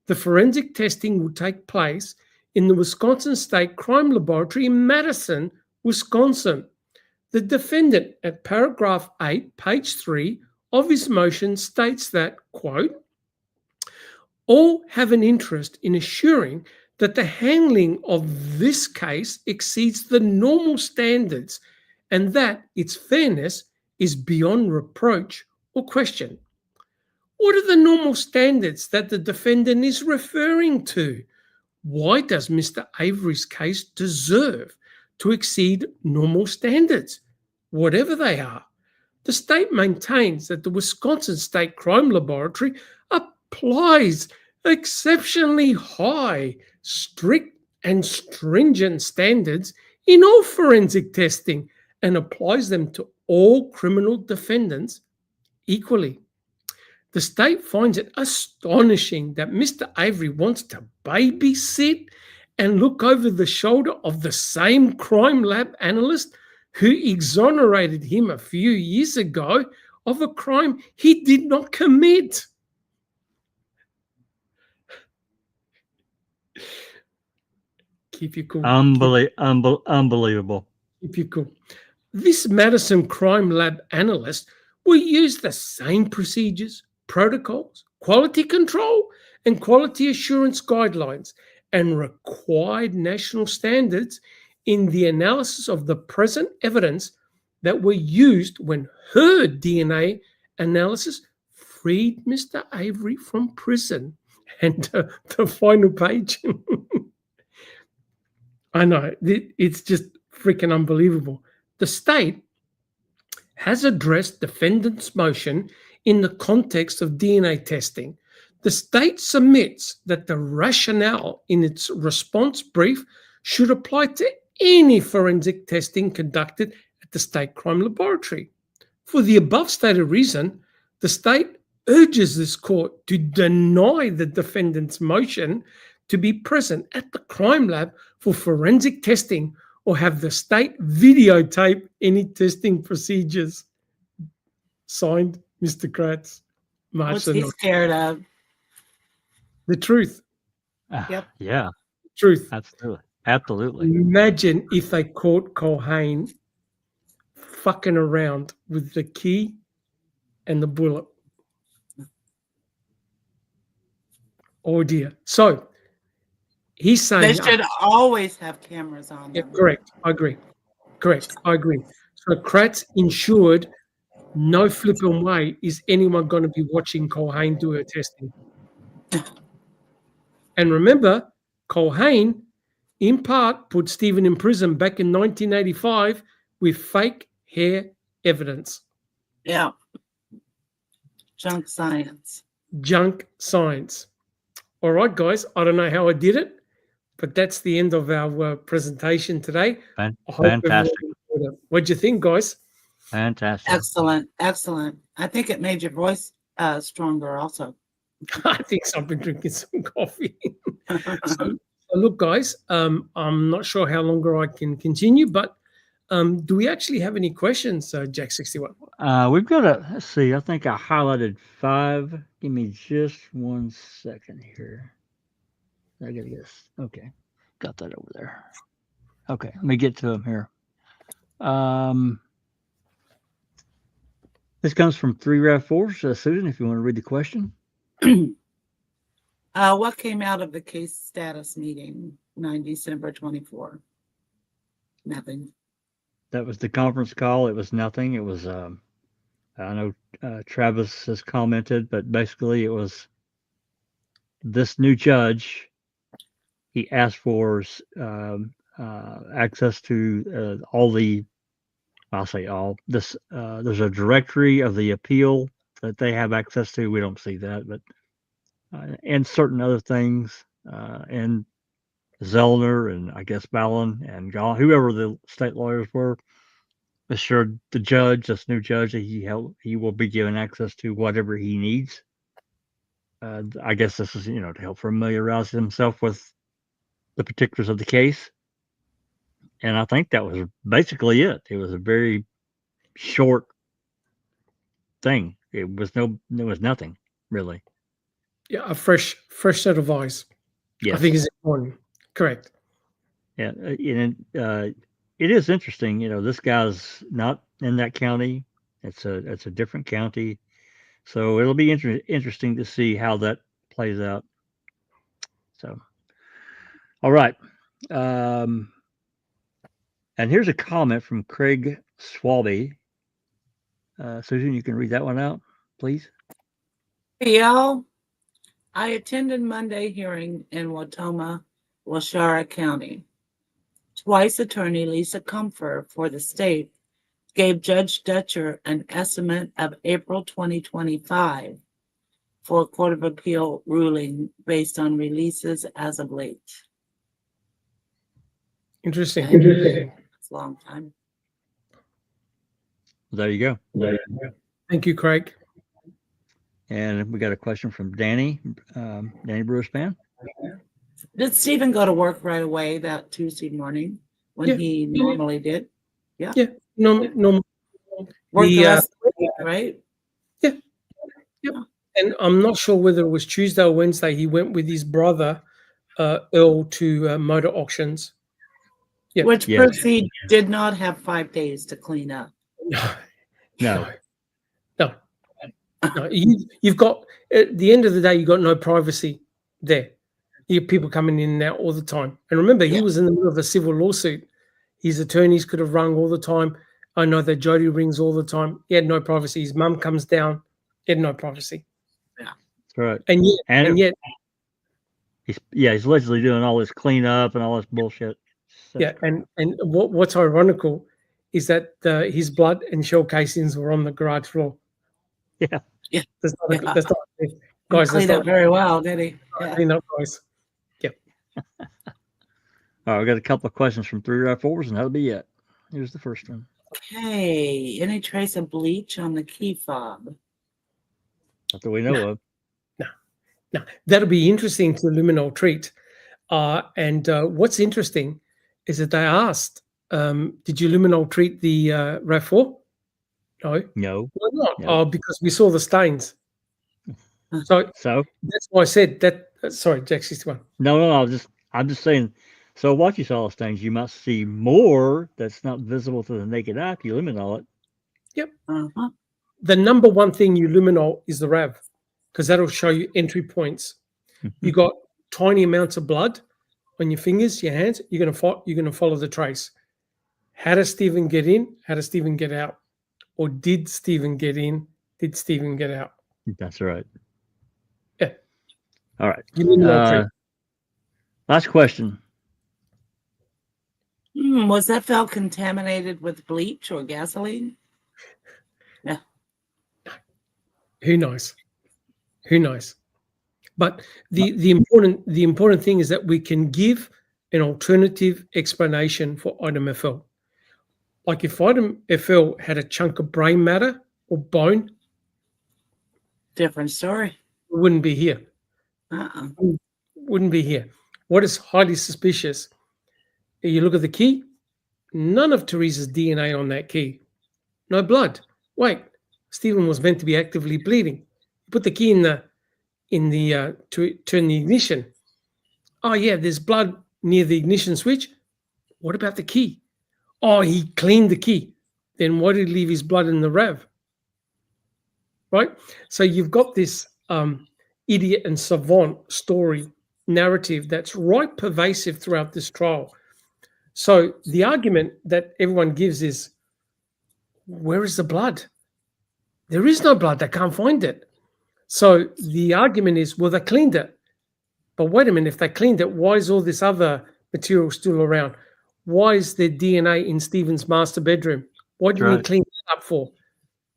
The forensic testing will take place in the Wisconsin State Crime Laboratory in Madison, Wisconsin. The defendant at paragraph 8, page 3 of his motion states that, quote, all have an interest in assuring that the handling of this case exceeds the normal standards and that its fairness is beyond reproach or question. What are the normal standards that the defendant is referring to? Why does Mr. Avery's case deserve to exceed normal standards, whatever they are? The state maintains that the Wisconsin State Crime Laboratory applies exceptionally high, strict, and stringent standards in all forensic testing and applies them to all criminal defendants equally. The state finds it astonishing that Mr. Avery wants to babysit and look over the shoulder of the same crime lab analyst who exonerated him a few years ago of a crime he did not commit. Keep you cool. Unbelievable. Keep you cool. This Madison Crime Lab analyst will use the same procedures, protocols, quality control, and quality assurance guidelines and required national standards in the analysis of the present evidence that were used when her DNA analysis freed Mr. Avery from prison. And the final page. I know, it's just freaking unbelievable. The state has addressed defendant's motion in the context of DNA testing. The state submits that the rationale in its response brief should apply to any forensic testing conducted at the state crime laboratory. For the above stated reason, the state urges this court to deny the defendant's motion to be present at the crime lab for forensic testing or have the state videotape any testing procedures. Signed, Mr. Kratz. March What's the he 9th. scared of? The truth. Yep. Yeah, Truth. absolutely. Imagine if they caught Culhane fucking around with the key and the bullet. Oh dear. So he's saying They should always have cameras on yeah, them. correct. I agree. Correct. I agree. So Kratz ensured no flipping way is anyone going to be watching Culhane do her testing. And remember, Culhane, in part, put Stephen in prison back in 1985 with fake hair evidence. Yeah. Junk science. Junk science. All right, guys. I don't know how I did it, but that's the end of our presentation today. I hope Fantastic. everyone enjoyed it. What'd you think, guys? Fantastic. Excellent. Excellent. I think it made your voice stronger also. I think so. I've been drinking some coffee. So look, guys, I'm not sure how longer I can continue, but do we actually have any questions, Jack61? We've got let's see, I think I highlighted 5. Give me just 1 second here. I gotta guess. Okay. Got that over there. Okay, let me get to them here. This comes from 3Rev4. Susan, if you want to read the question. What came out of the case status meeting 9 December 24? Nothing. That was the conference call. It was nothing. It was, I know Travis has commented, but basically it was this new judge. He asked for access to all the, I'll say all this. There's a directory of the appeal that they have access to. We don't see that, but and certain other things, and Zellner and I guess Ballin and Gall, whoever the state lawyers were, assured the judge, this new judge, that he will be given access to whatever he needs. I guess this is to help familiarize himself with the particulars of the case. And I think that was basically it. It was a very short thing. It was nothing really. Yeah, a fresh set of eyes. Yes. I think is important. Correct. Yeah, and it is interesting. This guy's not in that county. It's a different county, so it'll be interesting to see how that plays out. So, all right. And here's a comment from Craig Swalby. Susan, you can read that one out, please. Hey, y'all. I attended Monday hearing in Watoma, Washara County. Twice Attorney Lisa Comfer for the state gave Judge Dutcher an estimate of April 2025 for a Court of Appeal ruling based on releases as of late. Interesting. It's a long time. There you go. Thank you, Craig. And we got a question from Danny, Danny Brewerspan. Did Stephen go to work right away that Tuesday morning when Yeah. he normally did? No, Work the The, rest of the week, right? and I'm not sure whether it was Tuesday or Wednesday. He went with his brother, Earl, to motor auctions. Yeah. Which Yes. proves he did not have 5 days to clean up. No. You've got, at the end of the day, you've got no privacy there. You have people coming in and out all the time. And remember, he was in the middle of a civil lawsuit. His attorneys could have rung all the time. I know that Jody rings all the time. He had no privacy. His mum comes down. He had no privacy. That's right. And yet, he's allegedly doing all this cleanup and all this bullshit. yeah. And what's ironical is that his blood and shell casings were on the garage floor. Yeah. That's not, He guys. cleaned up very well, did he? Yeah. Clean up, guys. All right, we got a couple of questions from 3-4s, and that'll be it. Here's the first one. Okay. Any trace of bleach on the key fob? Not that we know of. Now, that'll be interesting to luminol treat. And what's interesting is that they asked, did you luminol treat the RAV4? No. No. Why not? No. Oh, because we saw the stains. So So that's why I said that. Sorry, Jack 61. no. I'm just saying. So what you saw those things, you must see more that's not visible to the naked eye if you luminol it. Uh-huh. The number one thing you luminol is the RAV, because that'll show you entry points. You got tiny amounts of blood on your fingers, your hands. You're gonna follow the trace. How does Stephen get in? How does Stephen get out? Or did Stephen get in? Did Stephen get out? That's right. Yeah. All right. You luminol treat. Last question. Was that felt contaminated with bleach or gasoline? Who knows? Who knows? But the important thing is that we can give an alternative explanation for item FL. Like if item FL had a chunk of brain matter or bone, Different story. we wouldn't be here. Wouldn't be here. What is highly suspicious? You look at the key. None of Teresa's DNA on that key. No blood. Wait, Stephen was meant to be actively bleeding. Put the key in the to turn the ignition. Oh yeah, there's blood near the ignition switch. What about the key? Oh, he cleaned the key. Then why did he leave his blood in the RAV? Right? So you've got this idiot and savant story narrative that's right pervasive throughout this trial. So the argument that everyone gives is, where is the blood? There is no blood. They can't find it. So the argument is, well, they cleaned it. But wait a minute, if they cleaned it, why is all this other material still around? Why is there DNA in Stephen's master bedroom? Why didn't he clean that up for?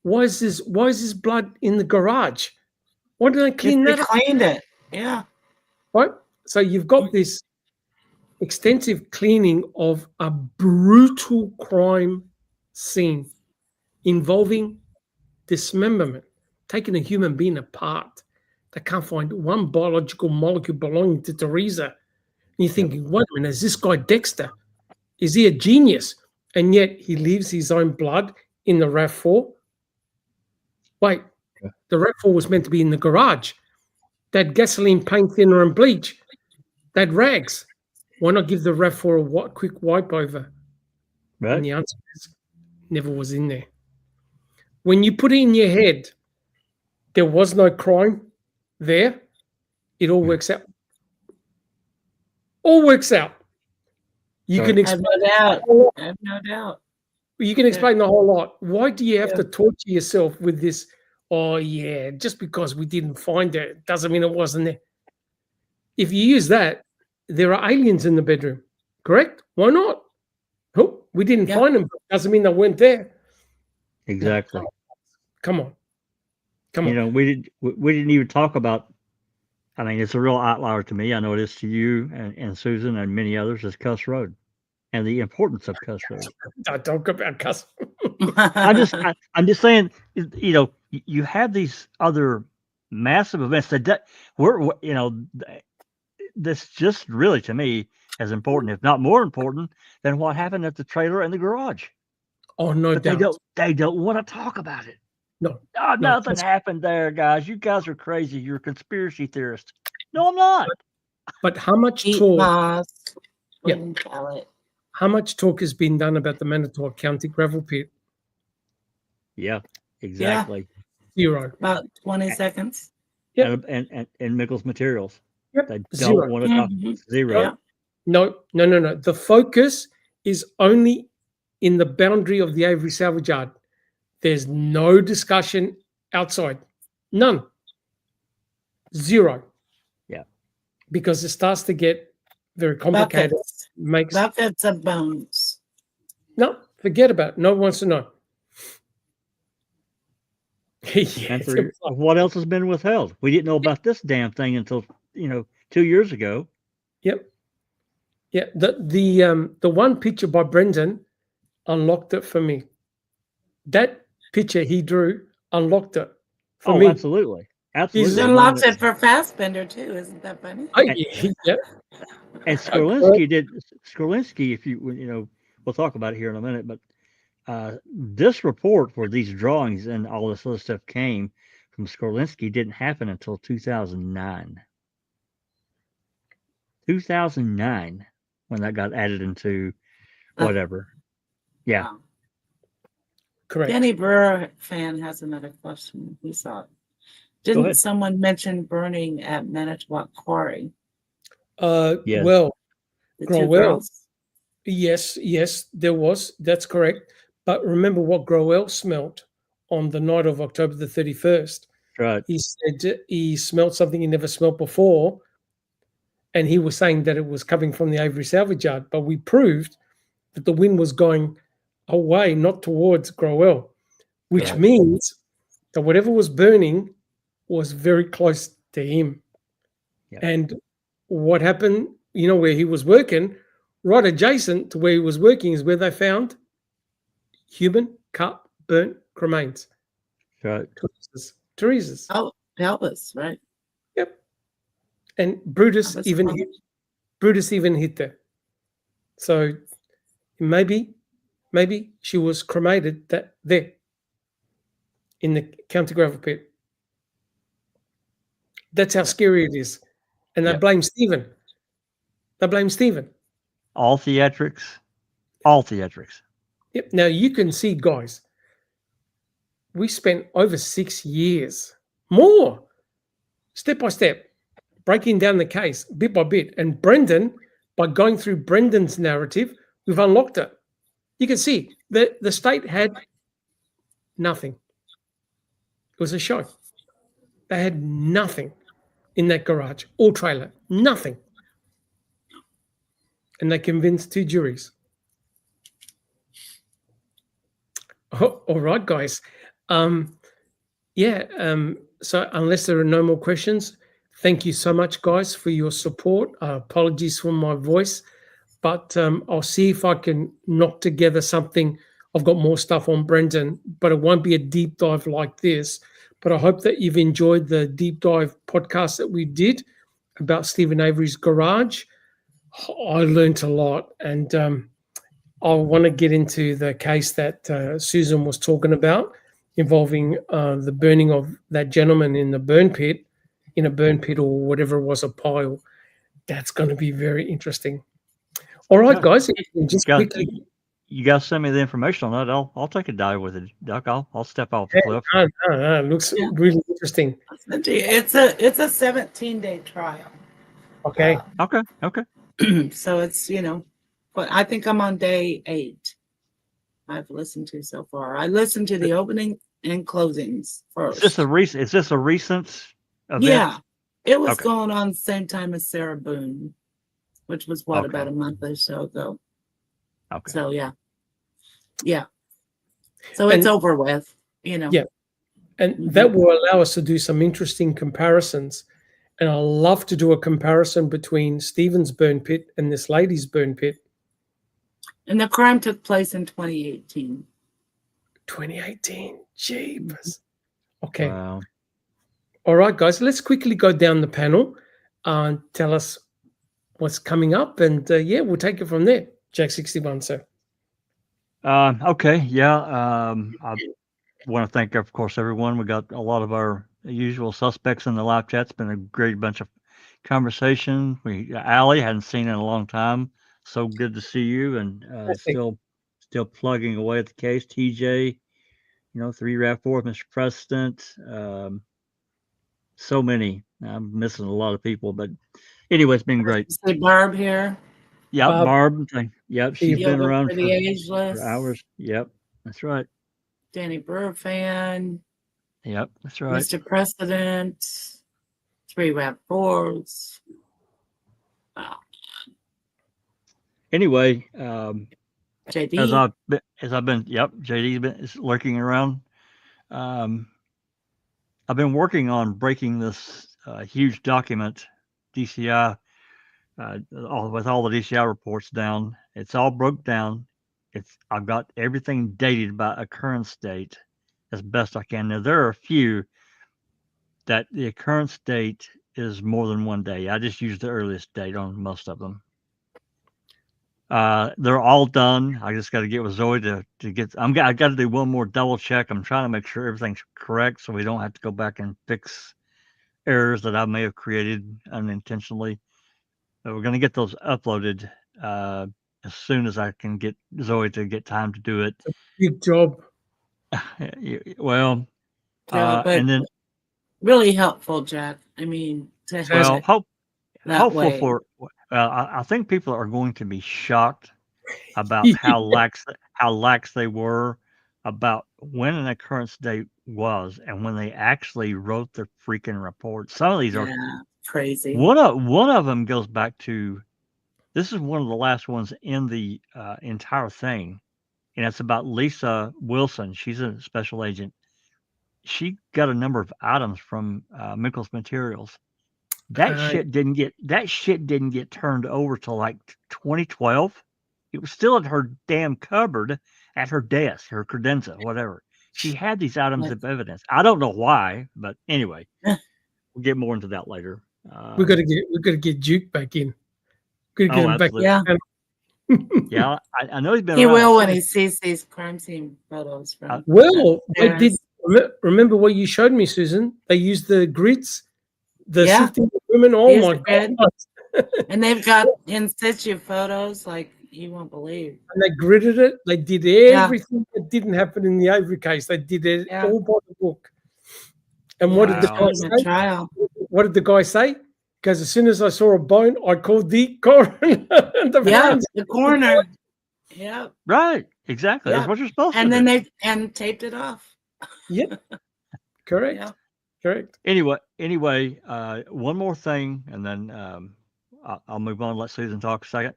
Why is this blood in the garage? Why didn't they clean that up? Cleaned it. Yeah. Right? So you've got this extensive cleaning of a brutal crime scene involving dismemberment, taking a human being apart. They can't find one biological molecule belonging to Teresa. And you're thinking, wait a minute, is this guy Dexter? Is he a genius? And yet he leaves his own blood in the RAV4? Wait, the RAV4 was meant to be in the garage. That gasoline, paint thinner, and bleach. That rags. Why not give the RAV4 a quick wipe over? Right. And the answer is never was in there. When you put it in your head, there was no crime there, it all works out. All works out. You can I have explain. no doubt. I have no doubt. You can explain the whole lot. Why do you have to torture yourself with this? Oh yeah, just because we didn't find it doesn't mean it wasn't there. If you use that, there are aliens in the bedroom, correct? Why not? Oh, we didn't find them. Doesn't mean they weren't there. Exactly. Come on. You know, we didn't even talk about. I mean, it's a real outlier to me. I know it is to you and Susan and many others. Is Cuss Road. and the importance of custody. Don't talk about custody. I'm just saying, you know, you have these other massive events that you know, this just really to me as important, if not more important, than what happened at the trailer and the garage. Oh, no But doubt. they don't want to talk about it. No, Oh, no, nothing happened there, guys. You guys are crazy. You're conspiracy theorists. No, I'm not. but how much Eat talk? moss. Yeah. Wouldn't tell it. How much talk has been done about the Manitowoc County gravel pit? Yeah, exactly. Zero. About 20 seconds. Yep. And Mickles Materials. Yep. They don't Zero. want to talk. Mhm. Zero. Yeah. No. The focus is only in the boundary of the Avery salvage yard. There's no discussion outside. None. Zero. Yeah. Because it starts to get very complicated. Buckets of bones. No, forget about it. No one wants to know. Answer, what else has been withheld? We didn't know about this damn thing until 2 years ago. Yep. Yeah. The one picture by Brendan unlocked it for me. That picture he drew unlocked it for me. Absolutely. He's Absolutely. unlocked it for Fassbender too. Isn't that funny? Yeah. And Skorlinski, if we'll talk about it here in a minute, but this report where these drawings and all this other stuff came from Skorlinski didn't happen until 2009. 2009, when that got added into whatever. Yeah. Wow. Correct. Danny Brewer fan has another question. He saw it. Didn't someone mention burning at Manitowoc Quarry? Yes. Well, The two Growell. girls? Yes, there was. That's correct. But remember what Growell smelt on the night of October the 31st. Right. He said he smelled something he never smelled before, and he was saying that it was coming from the Avery salvage yard. But we proved that the wind was going away, not towards Growell, which means that whatever was burning was very close to him. Yeah. And what happened, where he was working, right adjacent to where he was working is where they found human cut, burnt remains. Right. Teresa's. Oh, pelvis, right? Yep. And Brutus Pelvis even bone. hit there. So maybe she was cremated there in the county gravel pit. That's how scary it is. And they blame Stephen. All theatrics. All theatrics. Yep. Now you can see, guys, we spent over 6 years, more, step by step, breaking down the case bit by bit. And Brendan, by going through Brendan's narrative, we've unlocked it. You can see the state had nothing. It was a show. They had nothing in that garage or trailer, nothing. And they convinced 2 juries. Oh, all right, guys. So unless there are no more questions, thank you so much, guys, for your support. Apologies for my voice, but I'll see if I can knock together something. I've got more stuff on Brendan, but it won't be a deep dive like this. But I hope that you've enjoyed the deep dive podcast that we did about Stephen Avery's garage. I learned a lot, and I want to get into the case that Susan was talking about involving the burning of that gentleman in a burn pit or whatever it was, a pile. That's going to be very interesting. All right, guys, just quickly. You guys send me the information on that. I'll take a dive with it, Doc. I'll step off the cliff. It looks really interesting. It's a 17-day trial. Okay. Okay. So it's but I think I'm on day 8. I've listened to so far. I listened to the opening and closings first. Is this a recent event? Yeah, it was going on the same time as Sarah Boone, which was about a month or so ago. Okay. So yeah. So it's over with, Yeah, and that will allow us to do some interesting comparisons. And I love to do a comparison between Stephen's burn pit and this lady's burn pit. And the crime took place in 2018. 2018. Jeepers. Okay. Wow. All right, guys. Let's quickly go down the panel and tell us what's coming up. And yeah, we'll take it from there. Jack 61, sir. Okay. Yeah. I want to thank, of course, everyone. We got a lot of our usual suspects in the live chat. It's been a great bunch of conversation. Allie, hadn't seen in a long time. So good to see you, and still plugging away at the case. TJ, 3 RAV4, Mr. President. So many. I'm missing a lot of people, but anyway, it's been great. Say Barb here. Yep, Barb. Yep, she's The been Yoga around for the ageless. for hours. Yep, that's right. Danny Brewer fan. Yep, that's right. Mr. President. 3 RAV4s. Wow. Anyway, JD. as I've been, yep, is lurking around. I've been working on breaking this huge document, DCI, with all the DCI reports down. It's all broke down. I've got everything dated by occurrence date as best I can. Now there are a few that the occurrence date is more than 1 day. I just used the earliest date on most of them. They're all done. I just got to get with Zoe to get. I got to do one more double check. I'm trying to make sure everything's correct, so we don't have to go back and fix errors that I may have created unintentionally. But we're going to get those uploaded as soon as I can get Zoe to get time to do it. Good job. Well, Yeah, but and then really helpful, Jack. I mean, to have it that hopeful way. for. I think people are going to be shocked about how lax they were about when an occurrence date was and when they actually wrote the freaking report. Some of these are crazy. one of them goes back to, this is one of the last ones in the entire thing, and it's about Lisa Wilson. She's a special agent. She got a number of items from Mickles Materials. That shit didn't get turned over till like 2012. It was still in her damn cupboard at her desk, her credenza, whatever. She had these items of evidence. I don't know why, but anyway, we'll get more into that later. we got to get Duke back in. Got to get him back. Yeah. Yeah, I know he's been. He around. will when he sees these crime scene photos. From well, I did remember what you showed me, Susan. They used the grids, the sifting women. Oh my god! And they've got in situ photos like you won't believe. And they gridded it. They did everything that didn't happen in the Avery case. They did it all by the book. And what did the guy say? Trial. What did the guy say? Because as soon as I saw a bone, I called the coroner. The coroner. Yeah. Right. Exactly. That's what you're supposed to do. And then they taped it off. Yeah. Correct. Yeah. Correct. Anyway, one more thing, and then I'll move on and let Susan talk a second.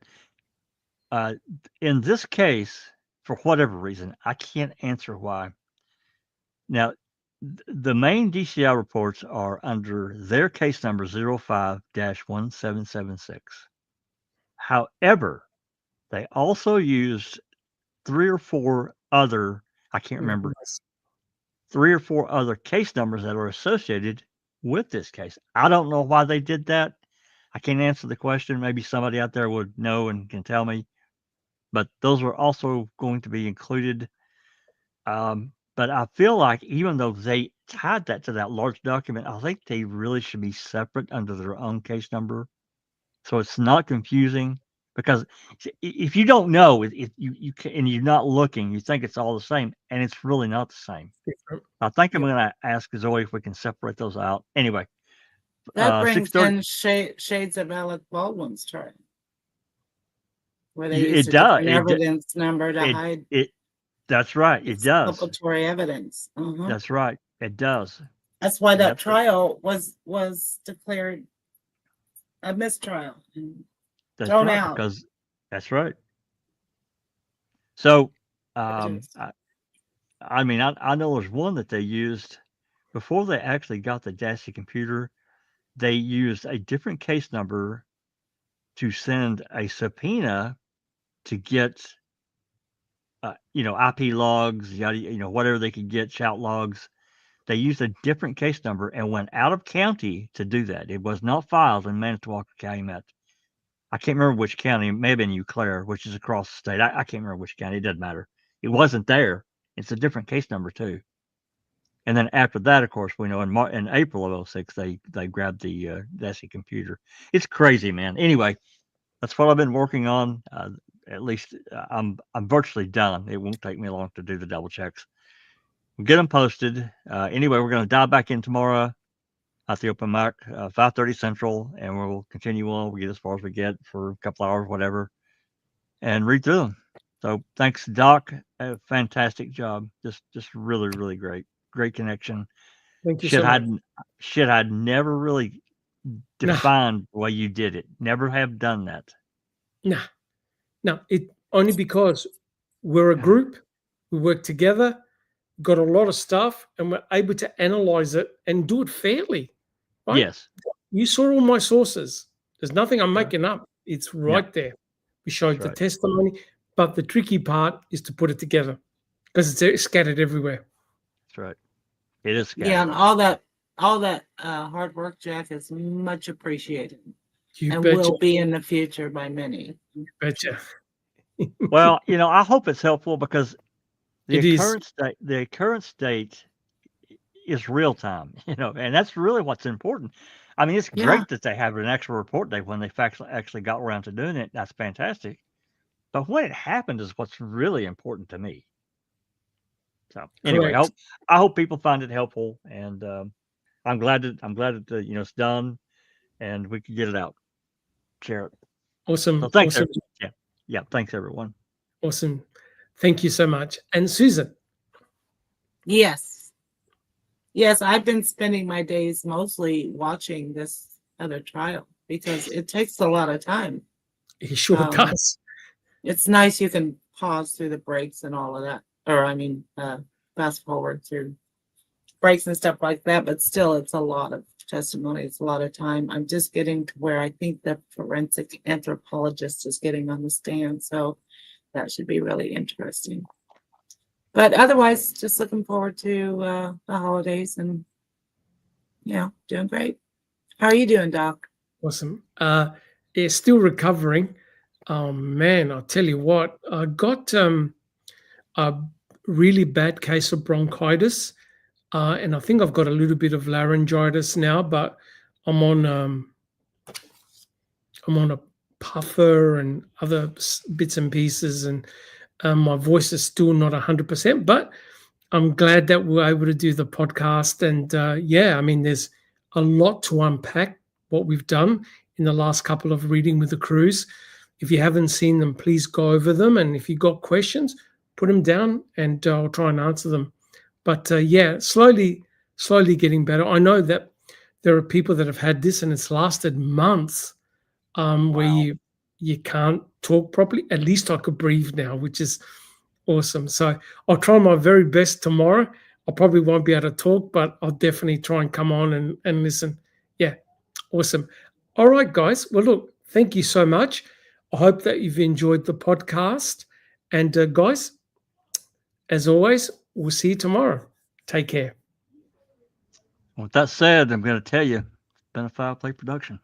In this case, for whatever reason, I can't answer why. Now, the main DCI reports are under their case number 05-1776. However, they also used 3 or 4 other, I can't remember, 3 or 4 other case numbers that are associated with this case. I don't know why they did that. I can't answer the question. Maybe somebody out there would know and can tell me. But those were also going to be included. But I feel like even though they tied that to that large document, I think they really should be separate under their own case number, so it's not confusing. Because if you don't know, if you can, and you're not looking, you think it's all the same, and it's really not the same. I think I'm going to ask Zoe if we can separate those out. Anyway, that brings in shades of Alec Baldwin's trial, where they used a different evidence number to hide it. That's right. It does. Inculpatory evidence. That's right. It does. That's why that trial was declared a mistrial. That's right, because that's right. So, I mean, I know there's one that they used before they actually got the Dassey computer. They used a different case number to send a subpoena to get IP logs, whatever they could get, shout logs. They used a different case number and went out of county to do that. It was not filed in Manitowoc Calumet. I can't remember which county. It may have been Eau Claire, which is across the state. I can't remember which county. It doesn't matter. It wasn't there. It's a different case number too. And then after that, of course, we know in April of 06, they grabbed the Dassey computer. It's crazy, man. Anyway, that's what I've been working on. At least I'm virtually done. It won't take me long to do the double checks. We'll get them posted. Anyway, we're going to dive back in tomorrow at the open mic, 5:30 Central, and we'll continue on. We get as far as we get for a couple hours, whatever, and read through them. So thanks, Doc. Fantastic job. Just really, really great. Great connection. Thank you so much. Shit, I'd never really defined the way you did it. Never have done that. No, it only because we're a group, we work together, got a lot of stuff, and we're able to analyze it and do it fairly. Right? Yes. You saw all my sources. There's nothing I'm making up. It's right there. We showed the testimony, but the tricky part is to put it together because it's scattered everywhere. That's right. It is scattered. Yeah, and all that hard work, Jack, is much appreciated. You and betcha. will be in the future by many. You betcha. Well, I hope it's helpful because It the current state is real time, and that's really what's important. I mean, it's great that they have an actual report date when they actually got around to doing it. That's fantastic. But when it happened is what's really important to me. So anyway, I hope people find it helpful, and I'm glad that it's done, and we can get it out, share it. Awesome. So thanks. Awesome. Yeah. Thanks, everyone. Awesome. Thank you so much. And Susan. Yes, I've been spending my days mostly watching this other trial because it takes a lot of time. It sure does. It's nice you can pause through the breaks and all of that, or fast forward through breaks and stuff like that, but still it's a lot of testimony. It's a lot of time. I'm just getting to where I think the forensic anthropologist is getting on the stand, so that should be really interesting. But otherwise, just looking forward to the holidays and doing great. How are you doing, Doc? Awesome. Still recovering. Man, I'll tell you what, I got a really bad case of bronchitis, and I think I've got a little bit of laryngitis now, but I'm on a puffer and other bits and pieces, and my voice is still not 100%, but I'm glad that we're able to do the podcast. And there's a lot to unpack what we've done in the last couple of reading with the crews. If you haven't seen them, please go over them. And if you've got questions, put them down and I'll try and answer them. But slowly getting better. I know that there are people that have had this and it's lasted months where you can't talk properly. At least I could breathe now, which is awesome. So I'll try my very best tomorrow. I probably won't be able to talk, but I'll definitely try and come on and listen. Yeah, awesome. All right, guys. Well, look, thank you so much. I hope that you've enjoyed the podcast. And guys, as always, we'll see you tomorrow. Take care. With that said, I'm going to tell you, it's been a Foul Play production.